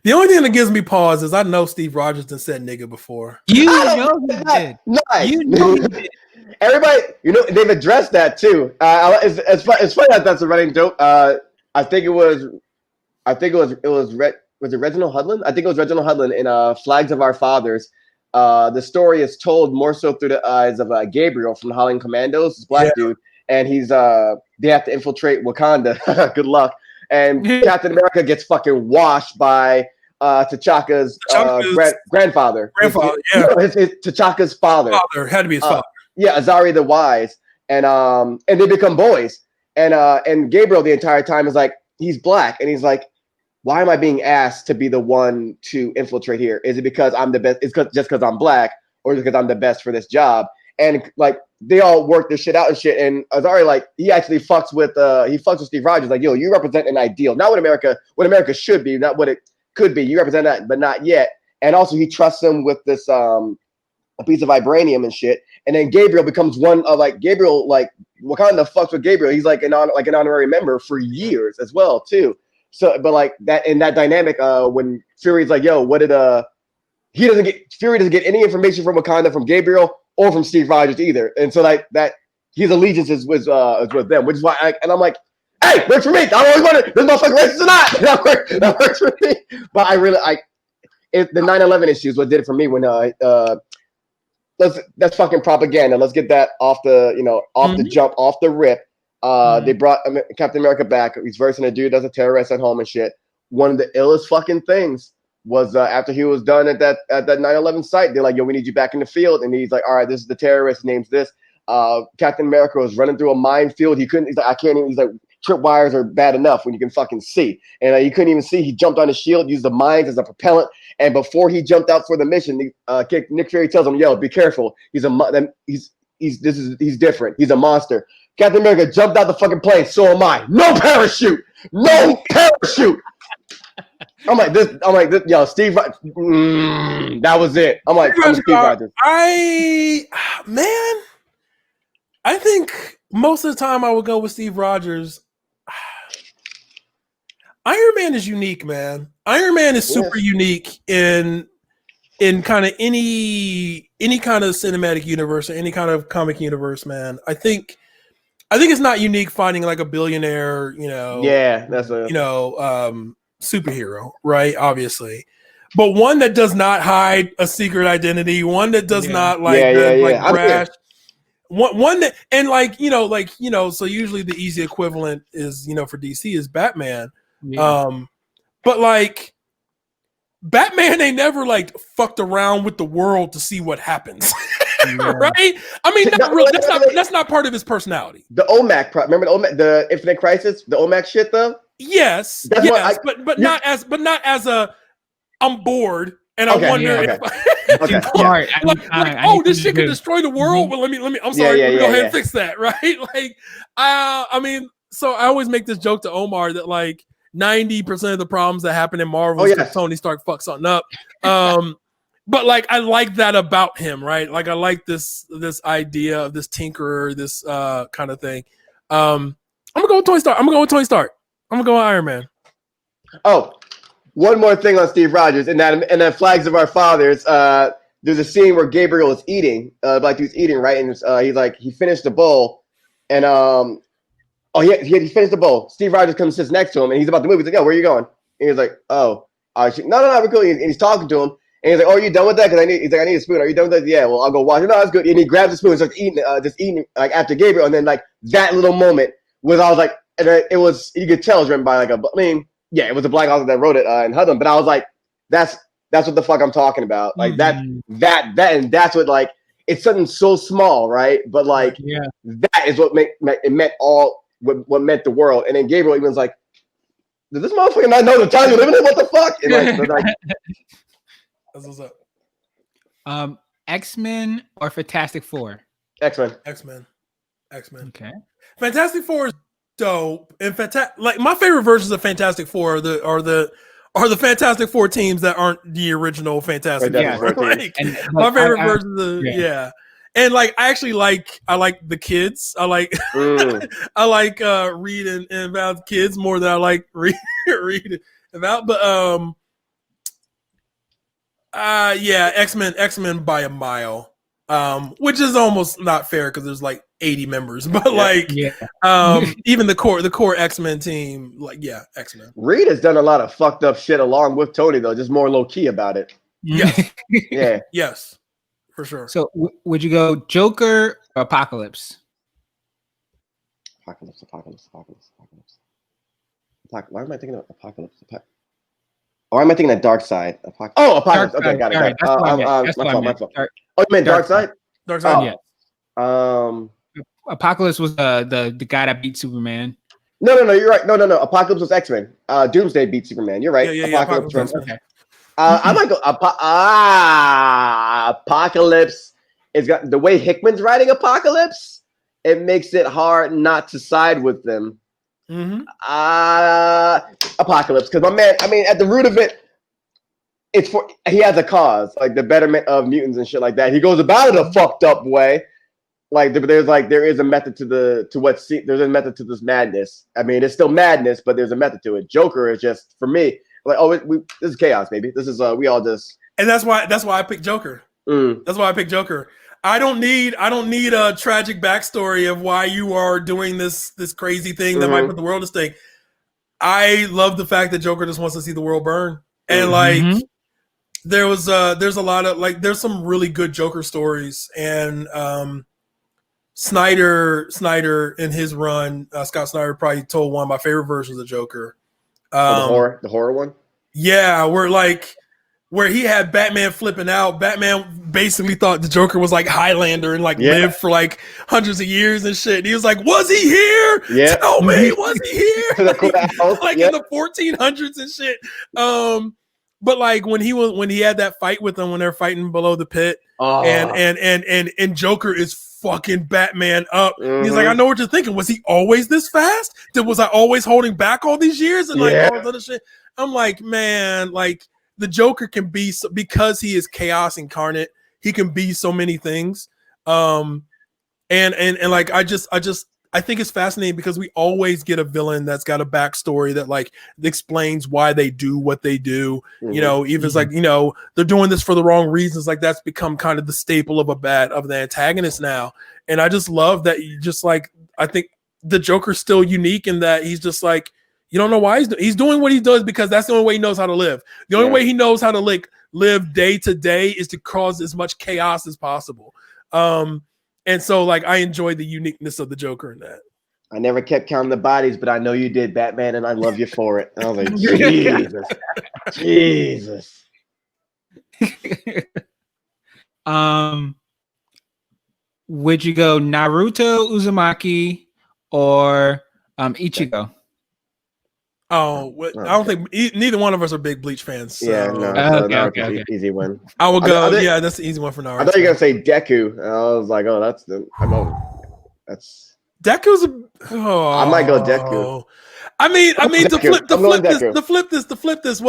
The only thing that gives me pause is I know Steve Rogers done said nigga before. You know he did. Nice. You know he did. Everybody, they've addressed that too. It's funny that that's a running joke. Was it Reginald Hudlin? I think it was Reginald Hudlin in Flags of Our Fathers. The story is told more so through the eyes of Gabriel from the Howling Commandos, this black dude, and he's they have to infiltrate Wakanda. Good luck. And Captain America gets fucking washed by T'Chaka's grandfather. T'Chaka's father. Had to be his father. Yeah, Azari the Wise, and they become boys. And Gabriel the entire time is like, he's black, and he's like, why am I being asked to be the one to infiltrate here? Is it because I'm the best? It's just because I'm black, or is it because I'm the best for this job? And like they all work this shit out and shit. And Azari, like, he actually fucks with Steve Rogers. Like, yo, you represent an ideal, not what America should be, not what it could be. You represent that, but not yet. And also, he trusts him with this a piece of vibranium and shit. And then Gabriel becomes one of Gabriel, Wakanda fucks with Gabriel. He's like an honorary member for years as well too. So, but like that in that dynamic, when Fury's like, yo, Fury doesn't get any information from Wakanda from Gabriel or from Steve Rogers either. And so that his allegiance is with them, which is why I'm like, hey, works for me. I always wondered, this motherfucker racist or not. That works for me. But the 9/11 issues what did it for me when that's fucking propaganda. Let's get that off the jump, off the rip. They brought Captain America back. He's versing a dude that's a terrorist at home and shit. One of the illest fucking things was after he was done at that 9/11 site, they're like, yo, we need you back in the field. And he's like, all right, this is the terrorist, name's this. Captain America was running through a minefield. He's like, I can't even, he's like, tripwires are bad enough when you can fucking see. And he couldn't even see. He jumped on his shield, used the mines as a propellant. And before he jumped out for the mission, Nick Fury tells him, yo, be careful. He's different. He's a monster. Captain America jumped out the fucking plane. So am I. No parachute. No parachute. I'm like this, yo, Steve. That was it. I'm Steve Rogers. I think most of the time I would go with Steve Rogers. Iron Man is unique, man. Iron Man is super unique in in kind of any kind of cinematic universe or any kind of comic universe, man. I think it's not unique finding like a billionaire, that's a superhero, right? Obviously, but one that does not hide a secret identity, one that does not crash. One that, and so usually the easy equivalent is, for DC is Batman. Yeah. But like Batman ain't never like fucked around with the world to see what happens. Right? I mean, that's not part of his personality. The OMAC, remember the Infinite Crisis, the OMAC shit though? Yes, but not as a I'm bored and I wonder if this shit could destroy the world. Well, let me I'm sorry, let me go ahead and fix that, right? Like I mean, so I always make this joke to Omar that like 90% of the problems that happen in Marvel is Tony Stark fucks something up. But like I like that about him, right? Like I like this idea of this tinkerer, this kind of thing. I'm gonna go with Tony Stark. I'm gonna go with Iron Man. Oh, one more thing on Steve Rogers, and that Flags of Our Fathers. There's a scene where Gabriel is eating, like he's eating, right? And he's like, he finished the bowl, and he finished the bowl. Steve Rogers comes and sits next to him, and he's about to move. He's like, "Yo, where are you going?" And he's like, "Oh, no, we're cool." And he's talking to him, and he's like, "Oh, are you done with that? Because I need a spoon. Are you done with that?" "Yeah, well, I'll go wash it." "No, that's good." And he grabs the spoon and starts eating like after Gabriel, and then like that little moment was, I was like, and it was, you could tell it was written by it was a black author that wrote it and Hudham, but I was like, that's what the fuck I'm talking about. Like that, and that's what, like, it's something so small, right? But like, that is what it meant all, what meant the world. And then Gabriel even was like, does this motherfucker not know the time you're living in? What the fuck? And like, that's what's up. X-Men or Fantastic Four? X-Men. Okay. Fantastic Four is dope, and like my favorite versions of Fantastic Four are the Fantastic Four teams that aren't the original Fantastic Four. Like, my favorite versions of and like I like the kids. I like I like Reed and Val's kids more than I like Reed and Val. But X-Men by a mile. Which is almost not fair because there's like 80 members, but even the core X-Men team, like X-Men. Reed has done a lot of fucked up shit along with Tony though, just more low key about it. Yes. Yeah. Yes, for sure. So would you go Joker or Apocalypse? Apocalypse. Why am I thinking of Apocalypse? Or am I thinking of Dark Side? Apocalypse. Okay, got it. My fault. Oh, you meant Dark Side? Dark Side, Apocalypse was the guy that beat Superman. No, you're right. No. Apocalypse was X-Men. Doomsday beat Superman. You're right. Apocalypse. Okay. I might go Apocalypse. Is got the way Hickman's writing Apocalypse. It makes it hard not to side with them. Mm-hmm. Apocalypse, because my man, I mean, at the root of it, he has a cause, like the betterment of mutants and shit like that. He goes about it a fucked up way. There is a method there's a method to this madness. I mean, it's still madness, but there's a method to it. Joker is just, for me, like, this is chaos, baby. This is we all just, and that's why I picked Joker. That's why I picked Joker. I don't need a tragic backstory of why you are doing this crazy thing that might put the world to stake. I love the fact that Joker just wants to see the world burn, and like there's a lot of like there's some really good Joker stories, and Snyder in his run, Scott Snyder probably told one of my favorite versions of Joker. The horror one. Yeah, where he had Batman flipping out. Batman basically thought the Joker was like Highlander and like lived for like hundreds of years and shit. And he was like, "Was he here? Yeah. Tell me, was he here?" like in the 1400s and shit. But like when he had that fight with them when they're fighting below the pit, and Joker is fucking Batman up. He's like, "I know what you're thinking. Was he always this fast? Was I always holding back all these years and like all this other shit?" I'm like, man, like. The Joker can be, because he is chaos incarnate, he can be so many things. And like I I think it's fascinating because we always get a villain that's got a backstory that like explains why they do what they do. You know, even it's like, you know, they're doing this for the wrong reasons. Like that's become kind of the staple of the antagonist now. And I just love that you just like, I think the Joker's still unique in that he's just like, you don't know why he's doing what he does because that's the only way he knows how to live. The only way he knows how to like live day to day is to cause as much chaos as possible. And so, like, I enjoy the uniqueness of the Joker in that. I never kept counting the bodies, but I know you did, Batman, and I love you for it. I was like, Jesus. Jesus. Would you go Naruto, Uzumaki, or Ichigo? Oh, I don't think neither one of us are big Bleach fans. So. Yeah, no. Okay. Easy win. I would go. That's the easy one for Naruto. I thought you were gonna say Deku. I was like, oh, that's Deku's. I might go Deku. I mean, to flip this.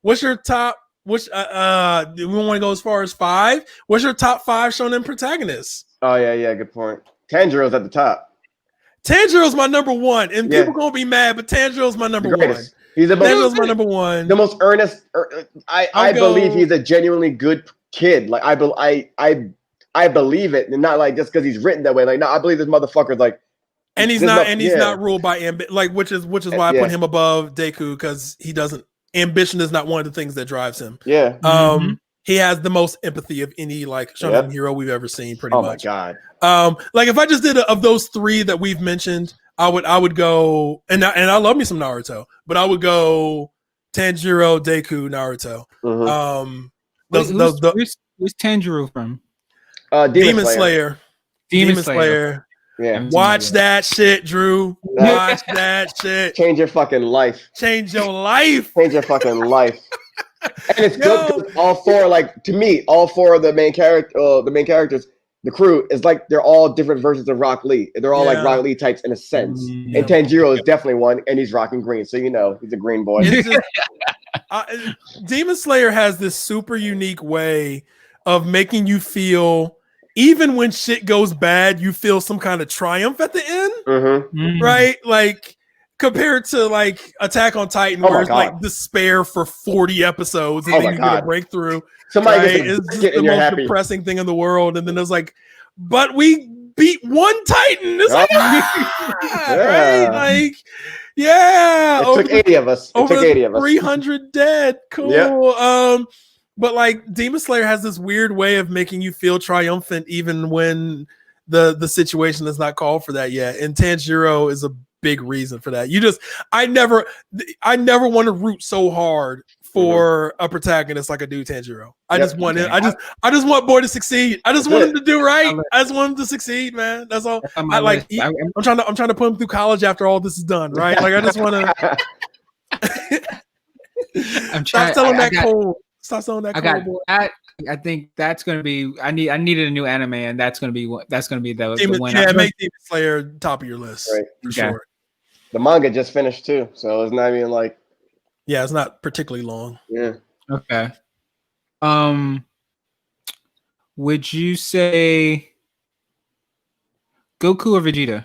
What's your top? Which we want to go as far as 5. What's your top 5 shonen protagonists? Oh yeah, good point. Tanjiro's at the top. Tanjiro's my number 1, and people gonna be mad, but Tanjiro's my number 1. He's Tanjiro's my number 1. The most earnest. I believe he's a genuinely good kid. Like I believe it, and not like just because he's written that way. Like no, I believe this motherfucker's like. And he's not ruled by ambition. Like which is why I put him above Deku because he doesn't. Ambition is not one of the things that drives him. Yeah. He has the most empathy of any like shonen hero we've ever seen. Pretty much. Oh my god. Like if I just did of those 3 that we've mentioned, I would go and I love me some Naruto, but I would go Tanjiro, Deku, Naruto. Where's Tanjiro from? Demon Slayer. Demon Slayer. Yeah. Watch that shit, Drew. Watch that shit. Change your fucking life. Change your life. Change your fucking life. And it's good because all 4, like to me, all 4 of the main characters, the crew is like they're all different versions of Rock Lee. They're all like Rock Lee types in a sense. And Tanjiro is definitely one, and he's rocking green, so you know he's a green boy. Demon Slayer has this super unique way of making you feel. Even when shit goes bad, you feel some kind of triumph at the end, right? Like compared to like Attack on Titan, where it's like despair for 40 episodes and then you get a breakthrough. Somebody it's just the most depressing thing in the world. And then there's like, but we beat one Titan. It's like, right? Like, yeah. It took 80 of us. It took 80 of us. 300 dead. Cool. Yep. But like Demon Slayer has this weird way of making you feel triumphant even when the situation is not called for that yet. And Tanjiro is a big reason for that. I never want to root so hard for a protagonist like I do Tanjiro. I just want want boy to succeed. I just want him to do right. I just want him to succeed, man. That's all. I'm trying to put him through college after all this is done, right? Like I just want to stop selling that cold. Stop selling that cold, boy. I think that's gonna be. I needed a new anime, and that's gonna be the one. Yeah, make Demon Slayer top of your list for sure. The manga just finished too, so it's not even like. Yeah, it's not particularly long. Yeah. Okay. Would you say Goku or Vegeta?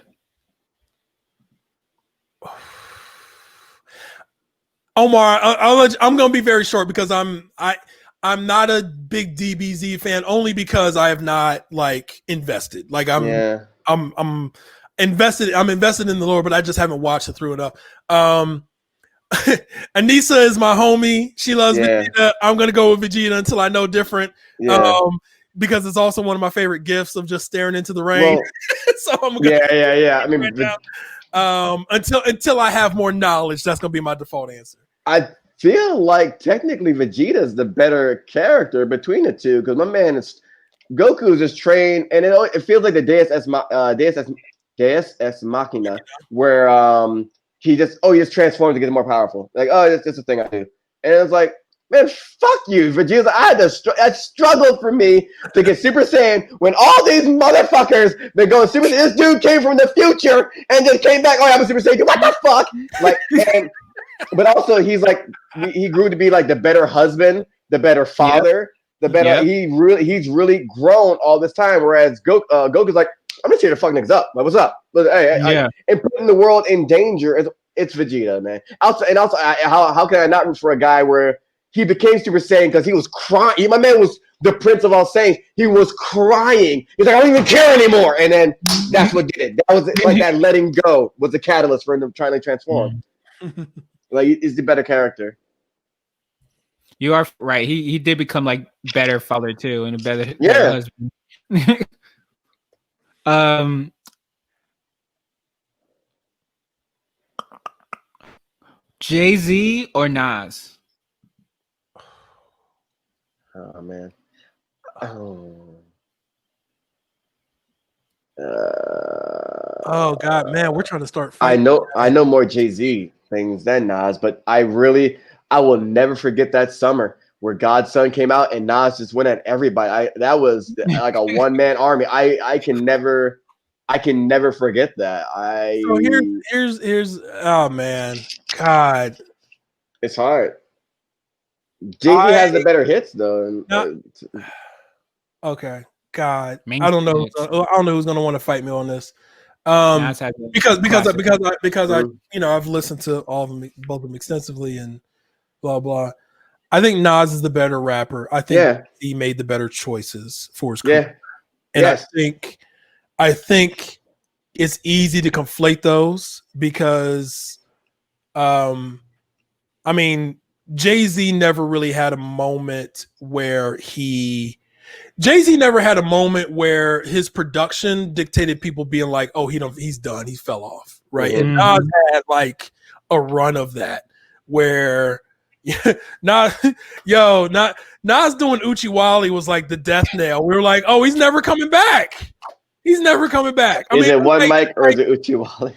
Omar, I'm going to be very short because I'm not a big DBZ fan only because I have not like invested. Like I'm invested. I'm invested in the lore, but I just haven't watched it through enough. Anissa is my homie. She loves Vegeta. I'm going to go with Vegeta until I know different. Because it's also one of my favorite gifs of just staring into the rain. Well, so I'm gonna I mean, until I have more knowledge, that's gonna be my default answer. I feel like technically Vegeta is the better character between the two because my man is Goku's just trained, and it feels like the Deus Ex Machina, where he just transforms to get more powerful. Like it's just a thing I do, and it's like. Man, fuck you, Vegeta. I struggled for me to get Super Saiyan when all these motherfuckers been going Super Saiyan. This dude came from the future and just came back. Oh, I'm a Super Saiyan. What the fuck? Like, but also he's like he grew to be like the better husband, the better father, the better. He's really grown all this time. Whereas Goku's like, just here to fuck niggas up. Like, what's up? But, hey, and putting the world in danger, it's Vegeta, man. Also, how can I not root for a guy where he became Super Saiyan because he was crying? My man was the Prince of all Saiyans. He was crying. He's like, I don't even care anymore. And then that's what did it. That was like that letting go was the catalyst for him trying to transform. Like, he's the better character. You are right. He did become like better father too, and a better husband. Jay-Z or Nas? Oh man. Oh God, man, we're trying to start. I know more Jay-Z things than Nas, but I will never forget that summer where Godson came out and Nas just went at everybody. That was like a one-man army. I can never forget that. So here's oh man, God, it's hard. Jay-Z has the better hits though. Okay, God, I don't know. I don't know who's gonna want to fight me on this. Because I I've listened to both of them extensively and blah blah. I think Nas is the better rapper. I think he made the better choices for his career. And I think it's easy to conflate those because Jay-Z never really had a moment where Jay-Z never had a moment where his production dictated people being like, oh, he's done. He fell off. Right. Mm-hmm. And Nas had like a run of that where Nas doing Uchiwali was like the death nail. We were like, oh, he's never coming back. He's never coming back. Is it one mic or is it Uchiwali?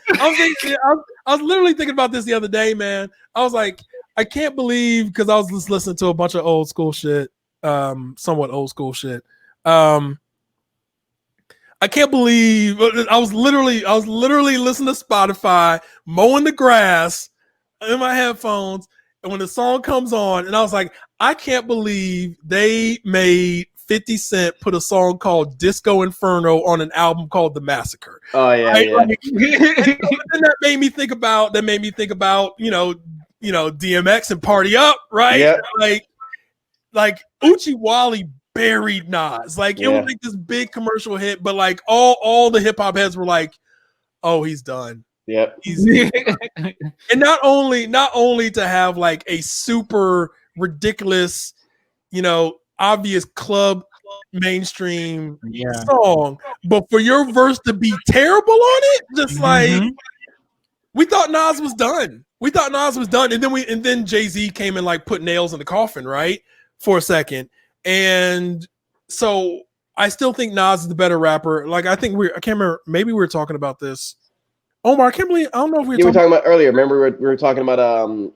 I was literally thinking about this the other day, man. I was like, I can't believe, because I was just listening to a bunch of old school shit. Somewhat old school shit. I can't believe I was literally listening to Spotify, mowing the grass in my headphones, and when the song comes on, and I was like, I can't believe they made 50 Cent put a song called Disco Inferno on an album called The Massacre. Oh yeah, right? yeah. Like, and that made me think about DMX and Party Up, right? Yep. Like Uchiwali buried Nas. Like it was like this big commercial hit, but like all the hip hop heads were like, "Oh, he's done." Yep. And not only to have like a super ridiculous, obvious club mainstream song, but for your verse to be terrible on it, just like we thought Nas was done. And then Jay-Z came and like put nails in the coffin, right? For a second. And so I still think Nas is the better rapper. Like I can't remember, maybe we were talking about this. Omar, I don't know if we were talking about earlier. Remember we were talking about we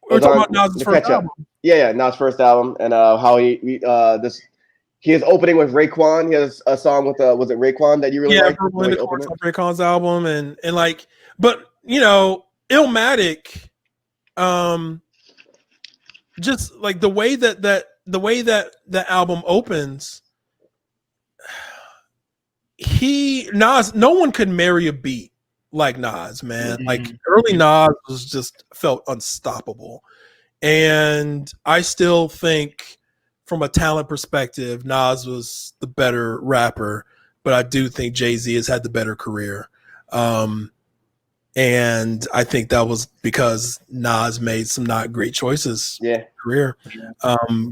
were talking about Nas's first album. Yeah, Nas' first album and how he is opening with Raekwon. He has a song with was it Raekwon that you really liked? Yeah, Raekwon's album and like, but Illmatic, just like the way that the album opens, no one could marry a beat like Nas, man. Like early Nas felt unstoppable. And I still think from a talent perspective, Nas was the better rapper, but I do think Jay-Z has had the better career. And I think that was because Nas made some not great choices in his career,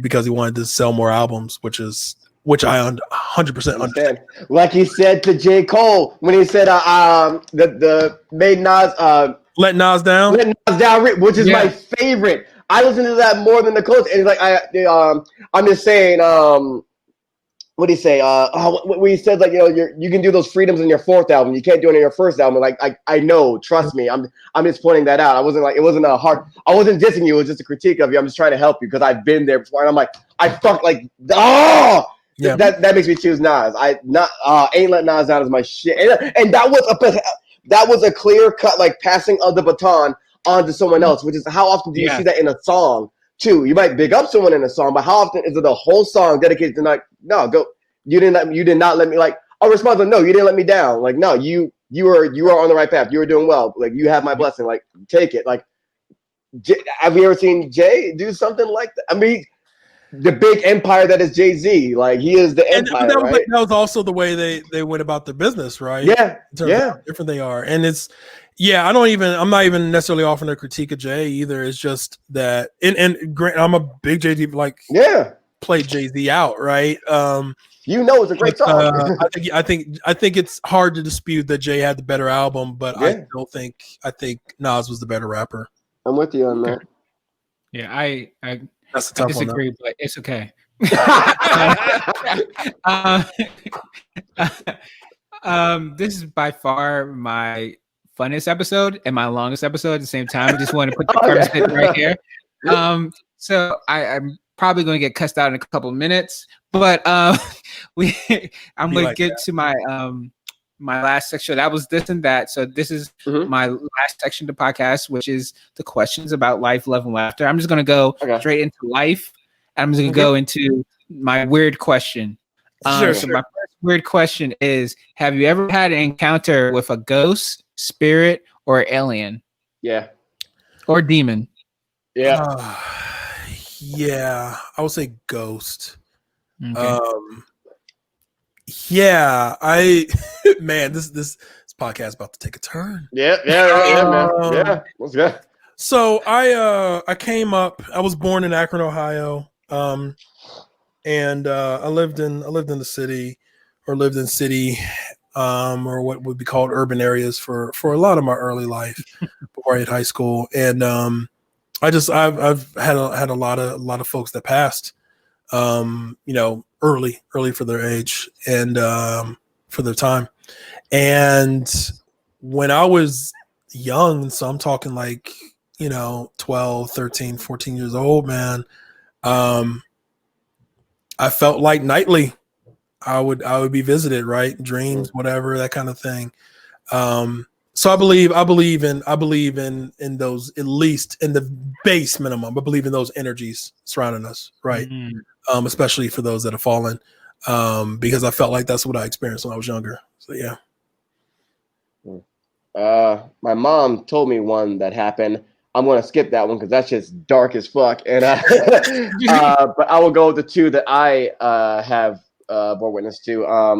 because he wanted to sell more albums, which I 100% understand. Like he said to J. Cole when he said the made Nas let Nas down, which is my favorite. I listen to that more than the Colts, and like I'm just saying. What did he say? When he said like you can do those freedoms in your fourth album, you can't do it in your first album. Like I know, trust me. I'm just pointing that out. I wasn't dissing you. It was just a critique of you. I'm just trying to help you because I've been there before, and I'm like that makes me choose Nas. Ain't Let Nas Down is my shit, and that was a clear cut like passing of the baton onto someone else, which is how often do you see that in a song? Too, you might big up someone in a song, but how often is it the whole song dedicated to like, no, go? You did not let me like. I'll respond like, no, you didn't let me down. Like, no, you are on the right path. You were doing well. Like, you have my blessing. Like, take it. Like, have you ever seen Jay do something like that? I mean, the big empire that is Jay-Z. Like, he is the empire, right? That was also the way they went about their business, right? Yeah, in terms of how different they are. And it's, I'm not even necessarily offering a critique of Jay either. It's just that, and Grant, I'm a big Jay-Z, like, played Jay-Z out, right? It's a great song. I think it's hard to dispute that Jay had the better album, but I think Nas was the better rapper. I'm with you on that. Yeah, I That's a tough disagree, but it's okay. This is by far my funnest episode and my longest episode at the same time. I just want to put the premise right here. So I'm probably going to get cussed out in a couple of minutes, but I'm going to get to my my last section. That was this and that. So this is my last section of the podcast, which is the questions about life, love, and laughter. I'm just going to go straight into life. I'm just going to go into my weird question. So my first weird question is, have you ever had an encounter with a ghost, spirit, or alien? Yeah. Or demon? Yeah. Yeah, I would say ghost. Okay. Yeah, man, this podcast is about to take a turn. Yeah, man. Yeah, let's go. So I came up. I was born in Akron, Ohio, and I lived in the city, or or what would be called urban areas for a lot of my early life before I hit high school, and I've had a lot of folks that passed, early for their age and for their time. And when I was young, so I'm talking like, 12, 13, 14 years old, man, I felt like nightly I would be visited, right? Dreams, whatever, that kind of thing. So I believe in those, at least in the base minimum. I believe in those energies surrounding us, right? Mm-hmm. Especially for those that have fallen, because I felt like that's what I experienced when I was younger. So yeah. My mom told me one that happened. I'm going to skip that one because that's just dark as fuck. And but I will go with the two that I have bore witness to. I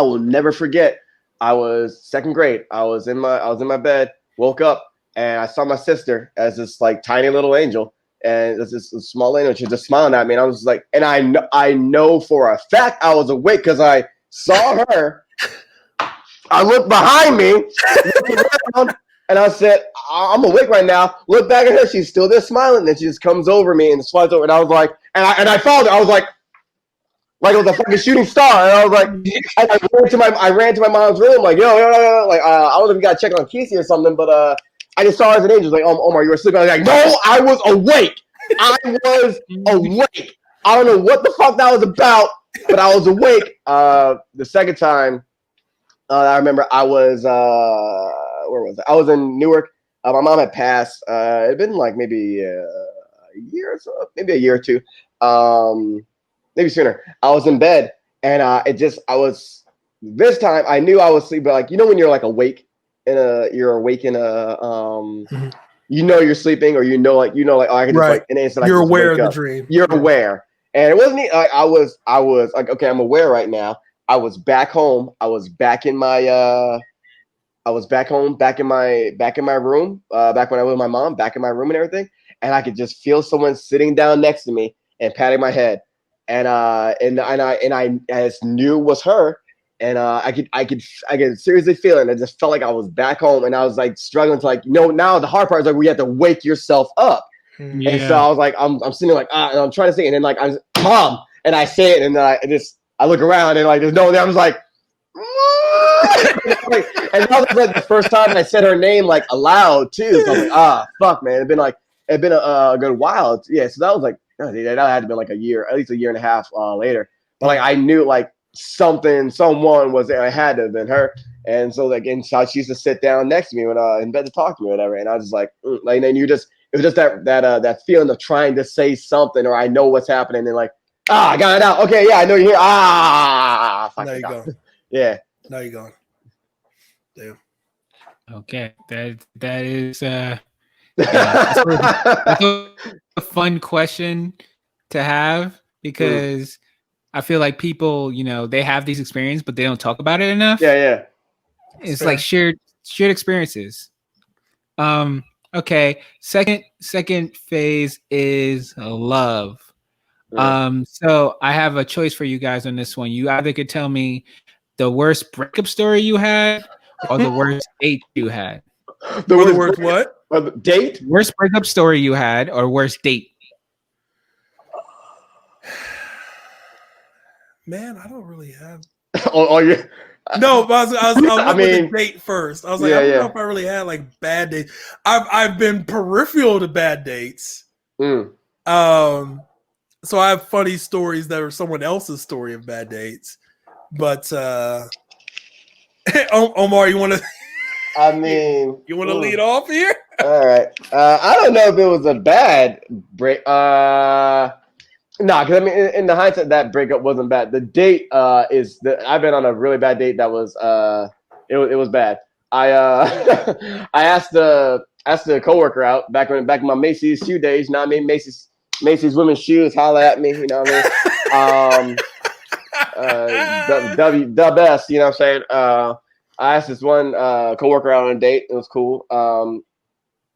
will never forget. I was second grade. I was in my bed, woke up, and I saw my sister as this like tiny little angel, and it's this small angel. She just smiling at me, and I was like, and I know for a fact I was awake because I saw her. I looked behind me, around, and I said, I'm awake right now. Look back at her. She's still there smiling. And then she just comes over me and slides over. And I was like, and I followed her. I was like it was a fucking shooting star. And I was like, I ran to my mom's room. Like, yo. Like, I don't know if you got to check on Casey or something, but I just saw her as an angel. Like, Omar, you were sleeping. I was like, no, I was awake. I was awake. I don't know what the fuck that was about, but I was awake. The second time, I remember I was where was I? I was in Newark. My mom had passed. It had been like maybe a year or so, maybe a year or two, maybe sooner. I was in bed, and this time I knew I was asleep, but like when you're like awake you're you're sleeping, or I can just like an instant. You're aware of the dream. You're aware, and it wasn't. I was like, okay, I'm aware right now. I was back home. I was back in my back in my room, back when I was with my mom, back in my room and everything. And I could just feel someone sitting down next to me and patting my head. And I just knew it was her. And I could seriously feel it. And I just felt like I was back home, and I was like struggling to now the hard part is like we have to wake yourself up. Yeah. And so I was like, I'm sitting there like, and I'm trying to say, and then like I'm Mom, and I say it, and then I look around, and like there's no one there. I was like, and that was like the first time I said her name like aloud too. So I was like, fuck, man, it'd been a good while. Yeah, so that was like that had to be like a year, at least a year and a half later. But like I knew like someone was there. I had to have been her. And so like, and so she used to sit down next to me when in bed to talk to me or whatever. And I was just like, like, and then it was just that feeling of trying to say something, or I know what's happening, and like I got it out. Okay, yeah, I know you're here. Fuck, Now you go. Yeah. Now you gone. Damn. Okay, that is that's a fun question to have because I feel like people, they have these experiences, but they don't talk about it enough. Yeah. It's fair. like shared experiences. Okay. Second phase is love. So I have a choice for you guys on this one. You either could tell me the worst breakup story you had or the worst date you had. The worst what? Date? Worst breakup story you had or worst date. Man, I don't really have. Oh, yeah. No, but I was looking mean, at the date first. I was like, I don't know if I really had like bad dates. I've been peripheral to bad dates. Mm. So I have funny stories that are someone else's story of bad dates. But Omar, you want to? I mean, you want to lead off here? All right. I don't know if it was a bad break. Because I mean, in the hindsight, that breakup wasn't bad. The date is I've been on a really bad date that was it was bad. I I asked the coworker out back in my Macy's shoe days. You know what I mean? Macy's women's shoes. Holla at me. You know what I mean? The best. You know what I'm saying? I asked this one coworker out on a date. It was cool.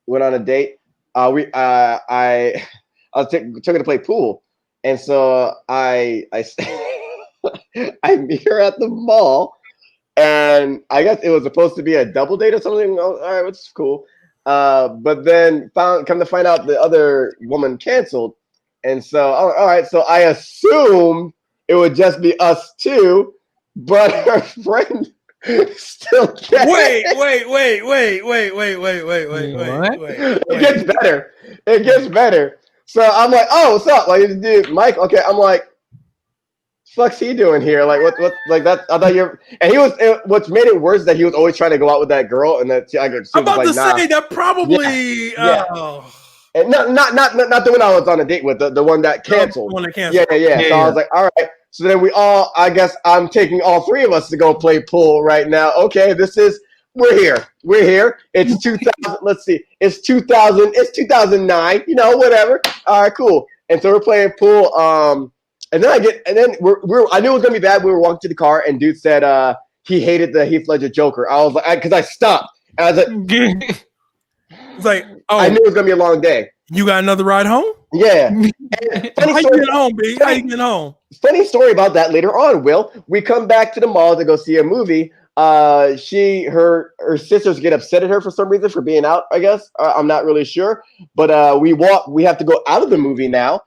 Went on a date. I took her to play pool. And so I I meet her at the mall, and I guess it was supposed to be a double date or something. All right, which is cool. But then come to find out the other woman canceled, and so all right. So I assumed it would just be us two, but her friend still can't. Wait. It gets better. So I'm like, oh, what's up? Like, dude, Mike. Okay, I'm like, fuck's he doing here? Like, what? Like that? I thought you're. And he was. What's made it worse is that he was always trying to go out with that girl, and that I could. I'm about like, to say that probably. Yeah. And not the one I was on a date with, the one that canceled. The one that canceled. Yeah. So I was like, all right. So then I guess I'm taking all three of us to go play pool right now. Okay, we're here. It's 2000. Let's see. It's 2000. It's 2009. Whatever. All right, cool. And so we're playing pool. And then I knew it was gonna be bad. We were walking to the car, and dude said he hated the Heath Ledger Joker. I was like, because I stopped, and I was like, it's like, oh, I knew it was gonna be a long day. You got another ride home? Yeah. How you getting home, B? How you getting home? Funny story about that later on, Will. We come back to the mall to go see a movie. Her sisters get upset at her for some reason for being out, I guess. I'm not really sure. But we have to go out of the movie now.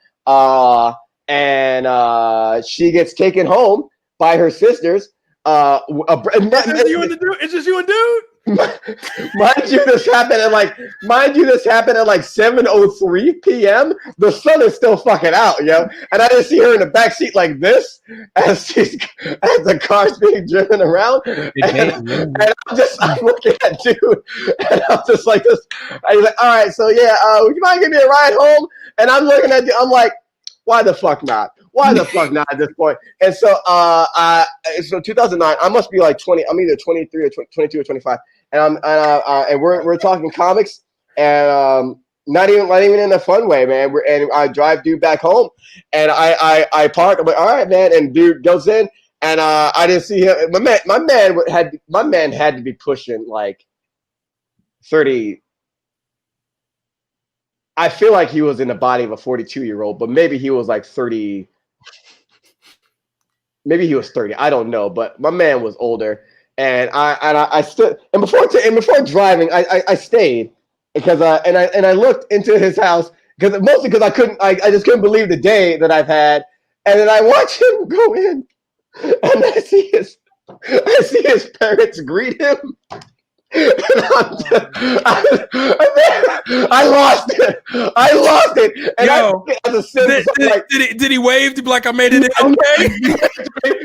And she gets taken home by her sisters. It's just you and dude? Mind you, this happened at like 7:03 p.m. The sun is still fucking out, yo. And I didn't see her in the back seat like this as the car's being driven around. And I'm looking at dude, and I'm just like this. And he's like, all right, so yeah, would you mind giving me a ride home? And I'm looking at dude, I'm like, why the fuck not? Why the fuck not at this point? And so, so 2009, I must be like 20. I'm either 23 or 22 or 25. And we're talking comics, and not even in a fun way, man. And I drive dude back home, and I park. I'm like, all right, man. And dude goes in, and I didn't see him. My man had to be pushing like 30. I feel like he was in the body of a 42-year-old, but maybe he was like 30. Maybe he was 30. I don't know, but my man was older, and I stood. And before driving, I stayed because I looked into his house mostly because I just couldn't believe the day that I've had, and then I watch him go in, and I see his parents greet him. And I lost it. And yo, did he wave to be like, I made it in? Okay.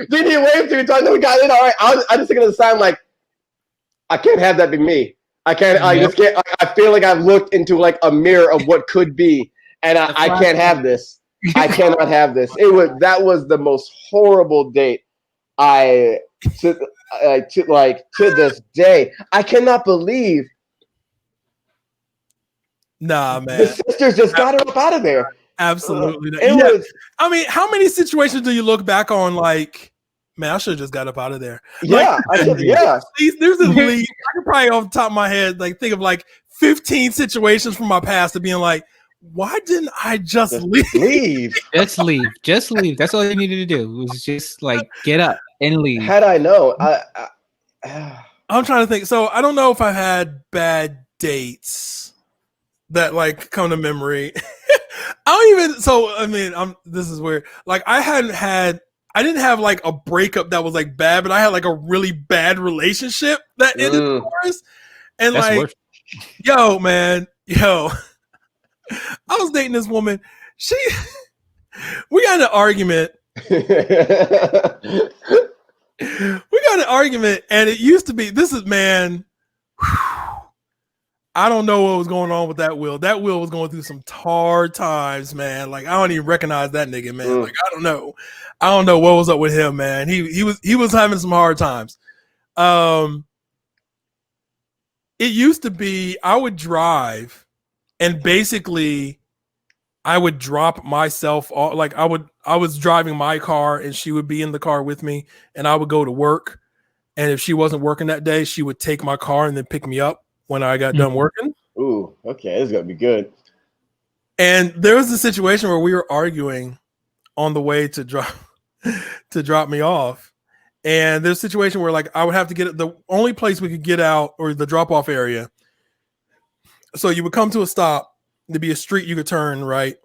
Did he wave to me? So I know he got in. All right. I just thinking of the sign like, I can't have that be me. I can't. I just can't. I feel like I've looked into like a mirror of what could be, and I can't have this. I cannot have this. That was the most horrible date to this day. I cannot believe. Nah, man. The sisters just got her up out of there. Absolutely. I mean, how many situations do you look back on like, man, I should have just got up out of there? Yeah, There's at least, I could probably off the top of my head, like think of like 15 situations from my past of being like, why didn't I just leave? Just leave. That's all you needed to do. Was just like get up and leave. Had I known, I'm trying to think. So I don't know if I had bad dates that like come to memory. This is weird. Like I didn't have like a breakup that was like bad, but I had like a really bad relationship that ended for us. And that's like, worse. I was dating this woman. We got in an argument. And it used to be, I don't know what was going on with that Will. That Will was going through some hard times, man. Like I don't even recognize that nigga, man. Like I don't know what was up with him, man. He was having some hard times. It used to be I would drive, and basically I would drop myself off. Like I was driving my car, and she would be in the car with me, and I would go to work. And if she wasn't working that day, she would take my car and then pick me up when I got done working. Ooh, okay, this is gonna be good. And there was a situation where we were arguing on the way to drop me off. And there's a situation where like I would have to get the only place we could get out, or the drop off area. So you would come to a stop, there'd be a street you could turn right.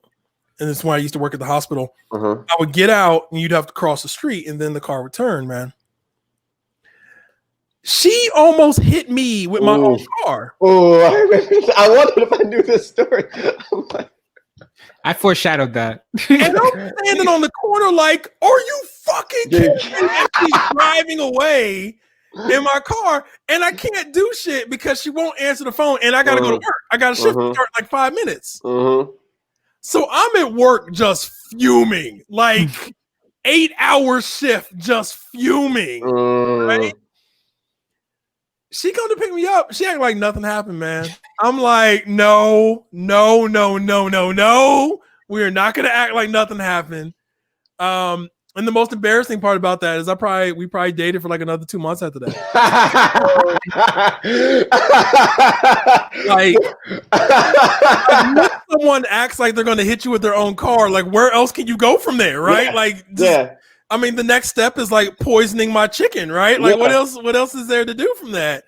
And this is when I used to work at the hospital. I would get out and you'd have to cross the street, and then the car would turn, man. She almost hit me with my own car. Oh, I wondered if I knew this story. I foreshadowed that. And I'm standing on the corner like, are you fucking kidding me? And she's driving away in my car, and I can't do shit because she won't answer the phone, and I got to go to work. I got a shift to start in like 5 minutes. So I'm at work just fuming, like 8-hour shift, just fuming, right? She come to pick me up. She act like nothing happened, man. I'm like, no. We are not gonna act like nothing happened. And the most embarrassing part about that is we probably dated for like another 2 months after that. like when someone acts like they're gonna hit you with their own car, like where else can you go from there, right? Yeah. Like I mean, the next step is like poisoning my chicken, right? Like what else is there to do from that?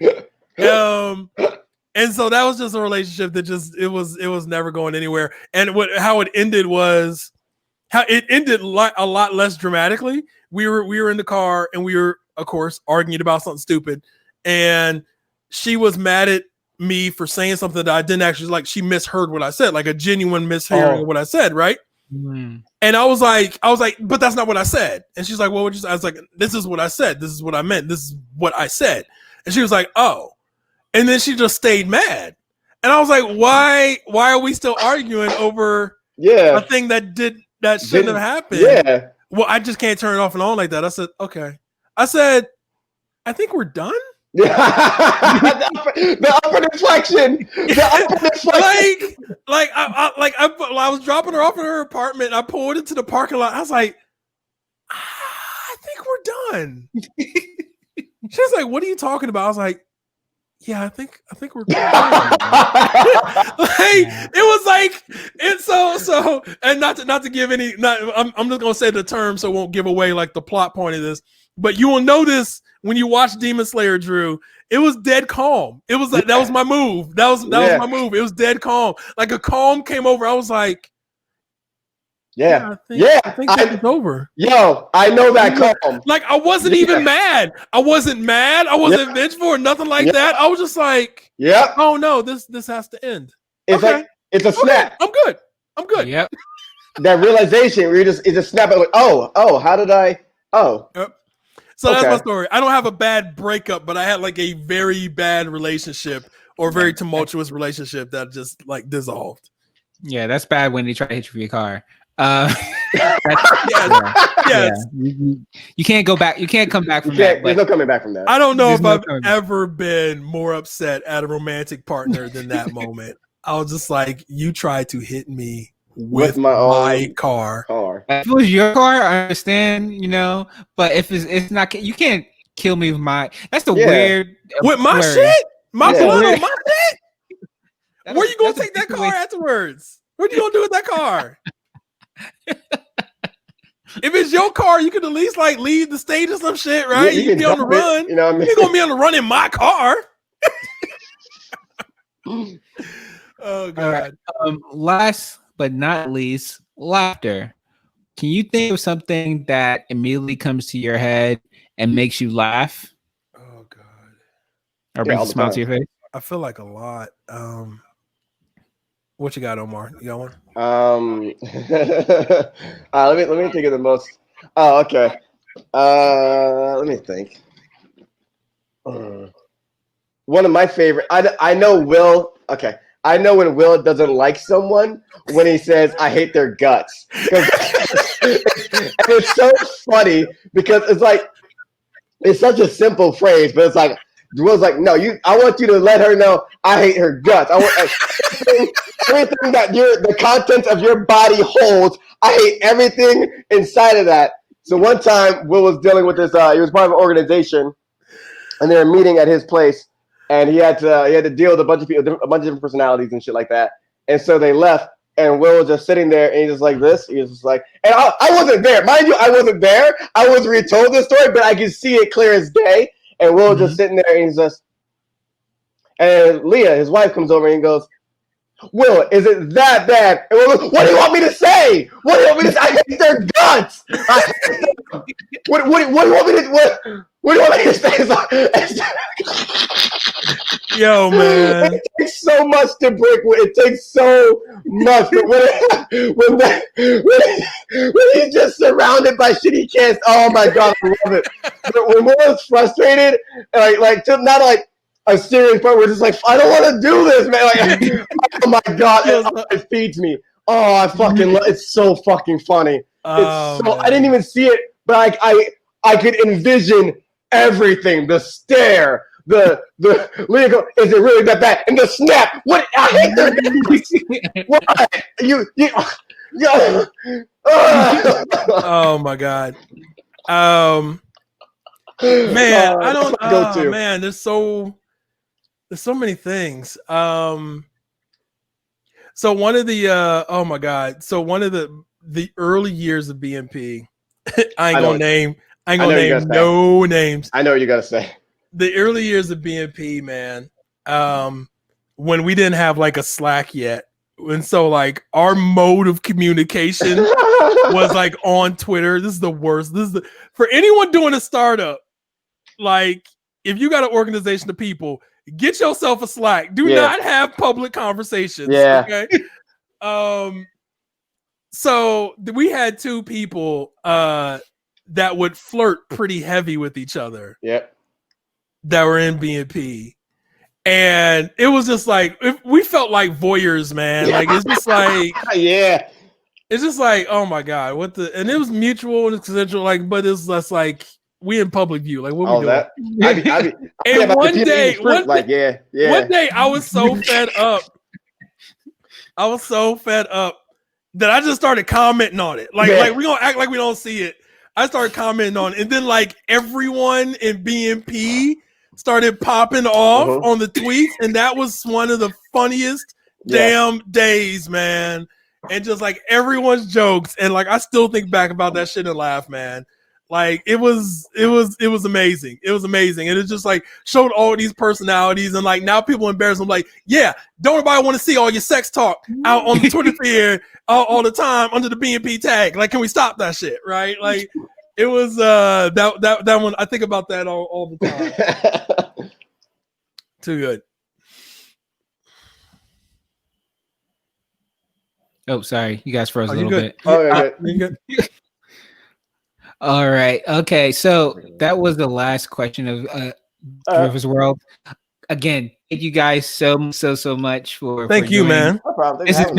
And so that was just a relationship that it was never going anywhere. And how it ended was a lot less dramatically. We were in the car, and we were, of course, arguing about something stupid. And she was mad at me for saying something that I didn't actually like. She misheard what I said, like a genuine mishearing of what I said, right? And I was like, but that's not what I said. And she's like, well, what you say? I was like, this is what I said. This is what I meant. This is what I said. And she was like, oh. And then she just stayed mad. And I was like, why are we still arguing over a thing that shouldn't have happened? Yeah. Well, I just can't turn it off and on like that. I said, okay. I said, I think we're done. The upper deflection. I was dropping her off at her apartment. And I pulled into the parking lot. I was like, I think we're done. She was like, what are you talking about? I was like, yeah, I think we're done. It was like, and so, and not to give any, I'm just gonna say the term so it won't give away like the plot point of this. But you will notice when you watch Demon Slayer, Drew, it was dead calm. It was like that was my move. That was my move. It was dead calm. Like a calm came over. I was like, I think it's over. Yo, I know that calm. Like I wasn't even mad. I wasn't mad. I wasn't vengeful or nothing like that. I was just like, oh no, this has to end. It's like it's a snap. I'm good. Yep. That realization where it's a snap. Like, oh, how did I? Oh. Yep. So that's my story. I don't have a bad breakup, but I had like a very bad relationship or very tumultuous relationship that just like dissolved. Yeah, that's bad when they try to hit you with your car. That's, Yes. You can't go back. You can't come back from There's that. no coming back from that. I don't know There's if no I've coming back. ever been more upset at a romantic partner than that moment. I was just like, you tried to hit me with my own car. If it was your car, I understand, but if it's not, you can't kill me with my. That's the weird. With my flurry. shit, my That's blood weird. on my shit. Where you gonna take that car afterwards? What you gonna do with that car? If it's your car, you could at least like leave the stage or some shit, right? You You can be on the dump it, run. you know what I mean? You're gonna be on the run in my car. Oh god. All right. Last but not least, laughter. Can you think of something that immediately comes to your head and makes you laugh Oh god. or brings a smile to your face? I feel like a lot. What you got, Omar? You got one? Let me think of the most. Oh, okay. Let me think. One of my favorite. I know Will. Okay, I know when Will doesn't like someone when he says, "I hate their guts," and it's so funny because it's such a simple phrase, but it's like Will's like, "No, I want you to let her know I hate her guts. I want everything that the contents of your body holds. I hate everything inside of that." So one time, Will was dealing with this. He was part of an organization, and they were meeting at his place, and he had to deal with a bunch of people, a bunch of different personalities and shit like that. And so they left, and Will was just sitting there, and he's just like this. He was just like, and I wasn't there, mind you, I wasn't there. I was retold this story, but I can see it clear as day. And Will was just sitting there, and he's just, and Leah, his wife, comes over and goes, "Will, is it that bad?" And Will goes, "What do you want me to say? What do you want me to say? I hate their guts. What do you want me to? What do you want me to say?" Yo, man. It takes so much to break. It takes so much. But when he's just surrounded by shit he can't. Oh my god, I love it. But when Will's frustrated, not like a serious part where it's just like, I don't want to do this, man. Like, oh my god, it feeds me. Oh, I fucking love. It's so fucking funny. I didn't even see it, but I could envision everything. The stare. The Leah go, "Is it really that bad?" And the snap. What? I hate that. What? You. Oh my god. Man, I don't. Oh man, there's so many things. So one of the oh my god. So one of the early years of BMP. I ain't gonna name no names. I know what you gotta say. The early years of BMP, man, when we didn't have like a Slack yet. And so like our mode of communication was like on Twitter. This is the worst. For anyone doing a startup, like if you got an organization of people, get yourself a Slack. Do not have public conversations. Yeah. Okay. So we had two people that would flirt pretty heavy with each other. Yep. That were in BNP, and it was just like we felt like voyeurs, man. Like it's just like yeah, it's just like, oh my god, and it was mutual and consensual, like, but it's less like we in public view, like what we doing? And one day I was so fed up. I was so fed up that I just started commenting on it. Like we gonna act like we don't see it. I started commenting on it, and then like everyone in BNP started popping off on the tweets, and that was one of the funniest damn days, man. And just like everyone's jokes, and like I still think back about that shit and laugh, man. Like it was amazing. It was amazing, and it just like showed all these personalities, and like now people embarrass them. Like, yeah, don't nobody want to see all your sex talk out on the Twitter feed all the time under the BNP tag. Like, can we stop that shit, right? Like. It was that one. I think about that all the time. Too good. Oh, sorry, you guys froze a little good? bit. Oh, you good. All right. Okay. So that was the last question of Rivers World. again, thank you guys so much for. Thank you, joining. man. No problem. This has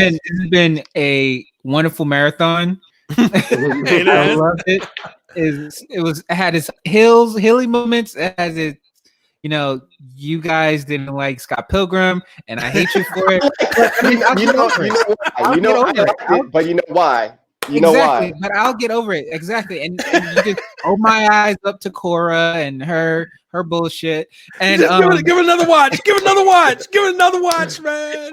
been a wonderful marathon. I loved it. It had its hilly moments. It has its, you guys didn't like Scott Pilgrim, and I hate you for it. But you know why? You exactly, know why? but I'll get over it. Exactly. And you just hold my eyes up to Cora and her bullshit. And give it another watch. Give it another watch. Give it another watch, man.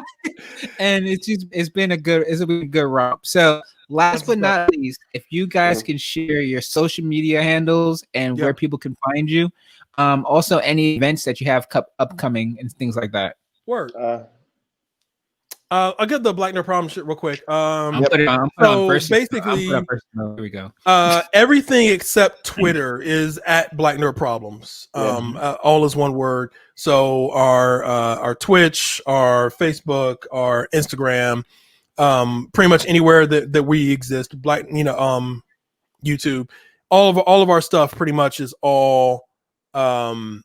And it's been a good romp. So last but not least, if you guys can share your social media handles and where people can find you, also any events that you have upcoming and things like that. Word. I'll get the Black Nerd Problem shit real quick. I'm putting on first. Basically, here we go. Everything except Twitter is at Black Nerd Problems. All is one word. So our Twitch, our Facebook, our Instagram, pretty much anywhere that we exist. YouTube, all of our stuff pretty much is all via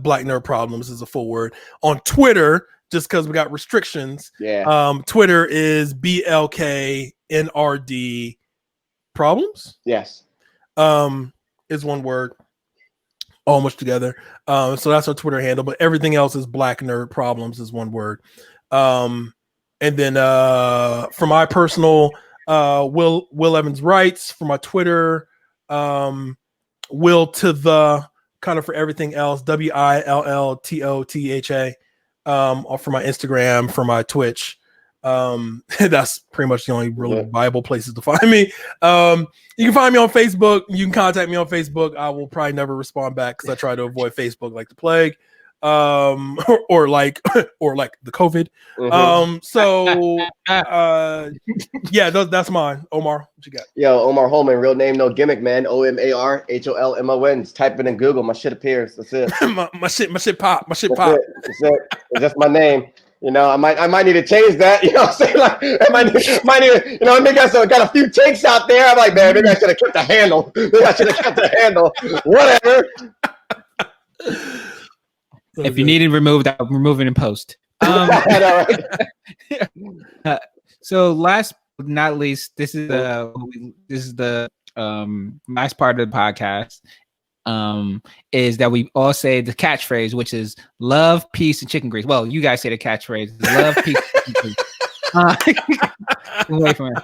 Black Nerd Problems is a full word. On Twitter, just because we got restrictions. Twitter is BLKNRD Problems. Yes. Is one word. All much together. So that's our Twitter handle, but everything else is Black Nerd Problems is one word. And then for my personal Will Evans Writes, for my Twitter, Will to the kind of for everything else, WILLTOTHA. Or for my Instagram, for my Twitch. That's pretty much the only really viable places to find me. You can find me on Facebook. You can contact me on Facebook. I will probably never respond back because I try to avoid Facebook like the plague. Or like the COVID. That's mine. Omar, what you got? Yo, Omar Holmon, real name, no gimmick, man. OmarHolmon. Type it in Google, my shit appears. That's it. my shit pop. That's it. It's just my name. I might need to change that. You know what I'm saying? Like, I might need to, maybe I got a few takes out there. I'm like, man, maybe I should have kept the handle. Whatever. If you need it removed, I'll remove it in post. So last but not least, this is the last part of the podcast. Is that we all say the catchphrase, which is love, peace, and chicken grease. Well, you guys say the catchphrase, love, peace, and chicken grease. Away from it.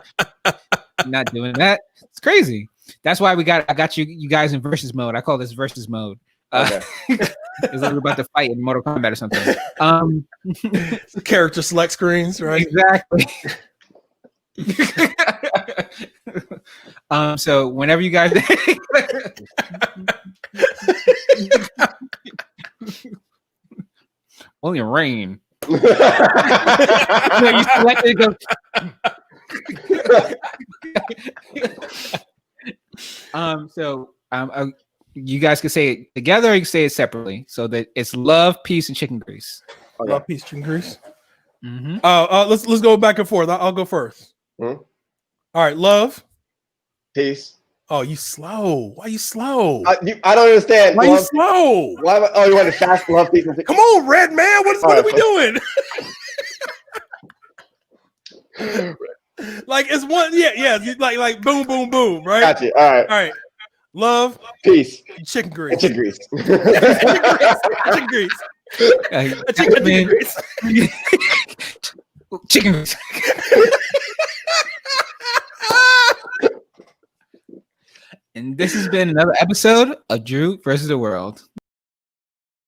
Not doing that. It's crazy. That's why I got you guys in versus mode. I call this versus mode. Okay. It's like we're about to fight in Mortal Kombat or something. Character select screens, right? Exactly. So whenever you guys only rain. You select it, go. You guys can say it together or you can say it separately. So that it's love, peace, and chicken grease. Okay. Love, peace, chicken grease. Mm-hmm. Let's go back and forth. I'll go first. Mm-hmm. All right, love. Peace. Oh, you slow. Why you slow? I don't understand. Why you slow? Why? You want to fast love, peace, and Come on, Red Man. What are we doing? Like it's one, yeah. Like boom, boom, boom, right? Gotcha. All right. Love, peace, chicken grease. Chicken grease. Chicken grease. Chicken grease. Chicken grease. And this has been another episode of Drew versus the World.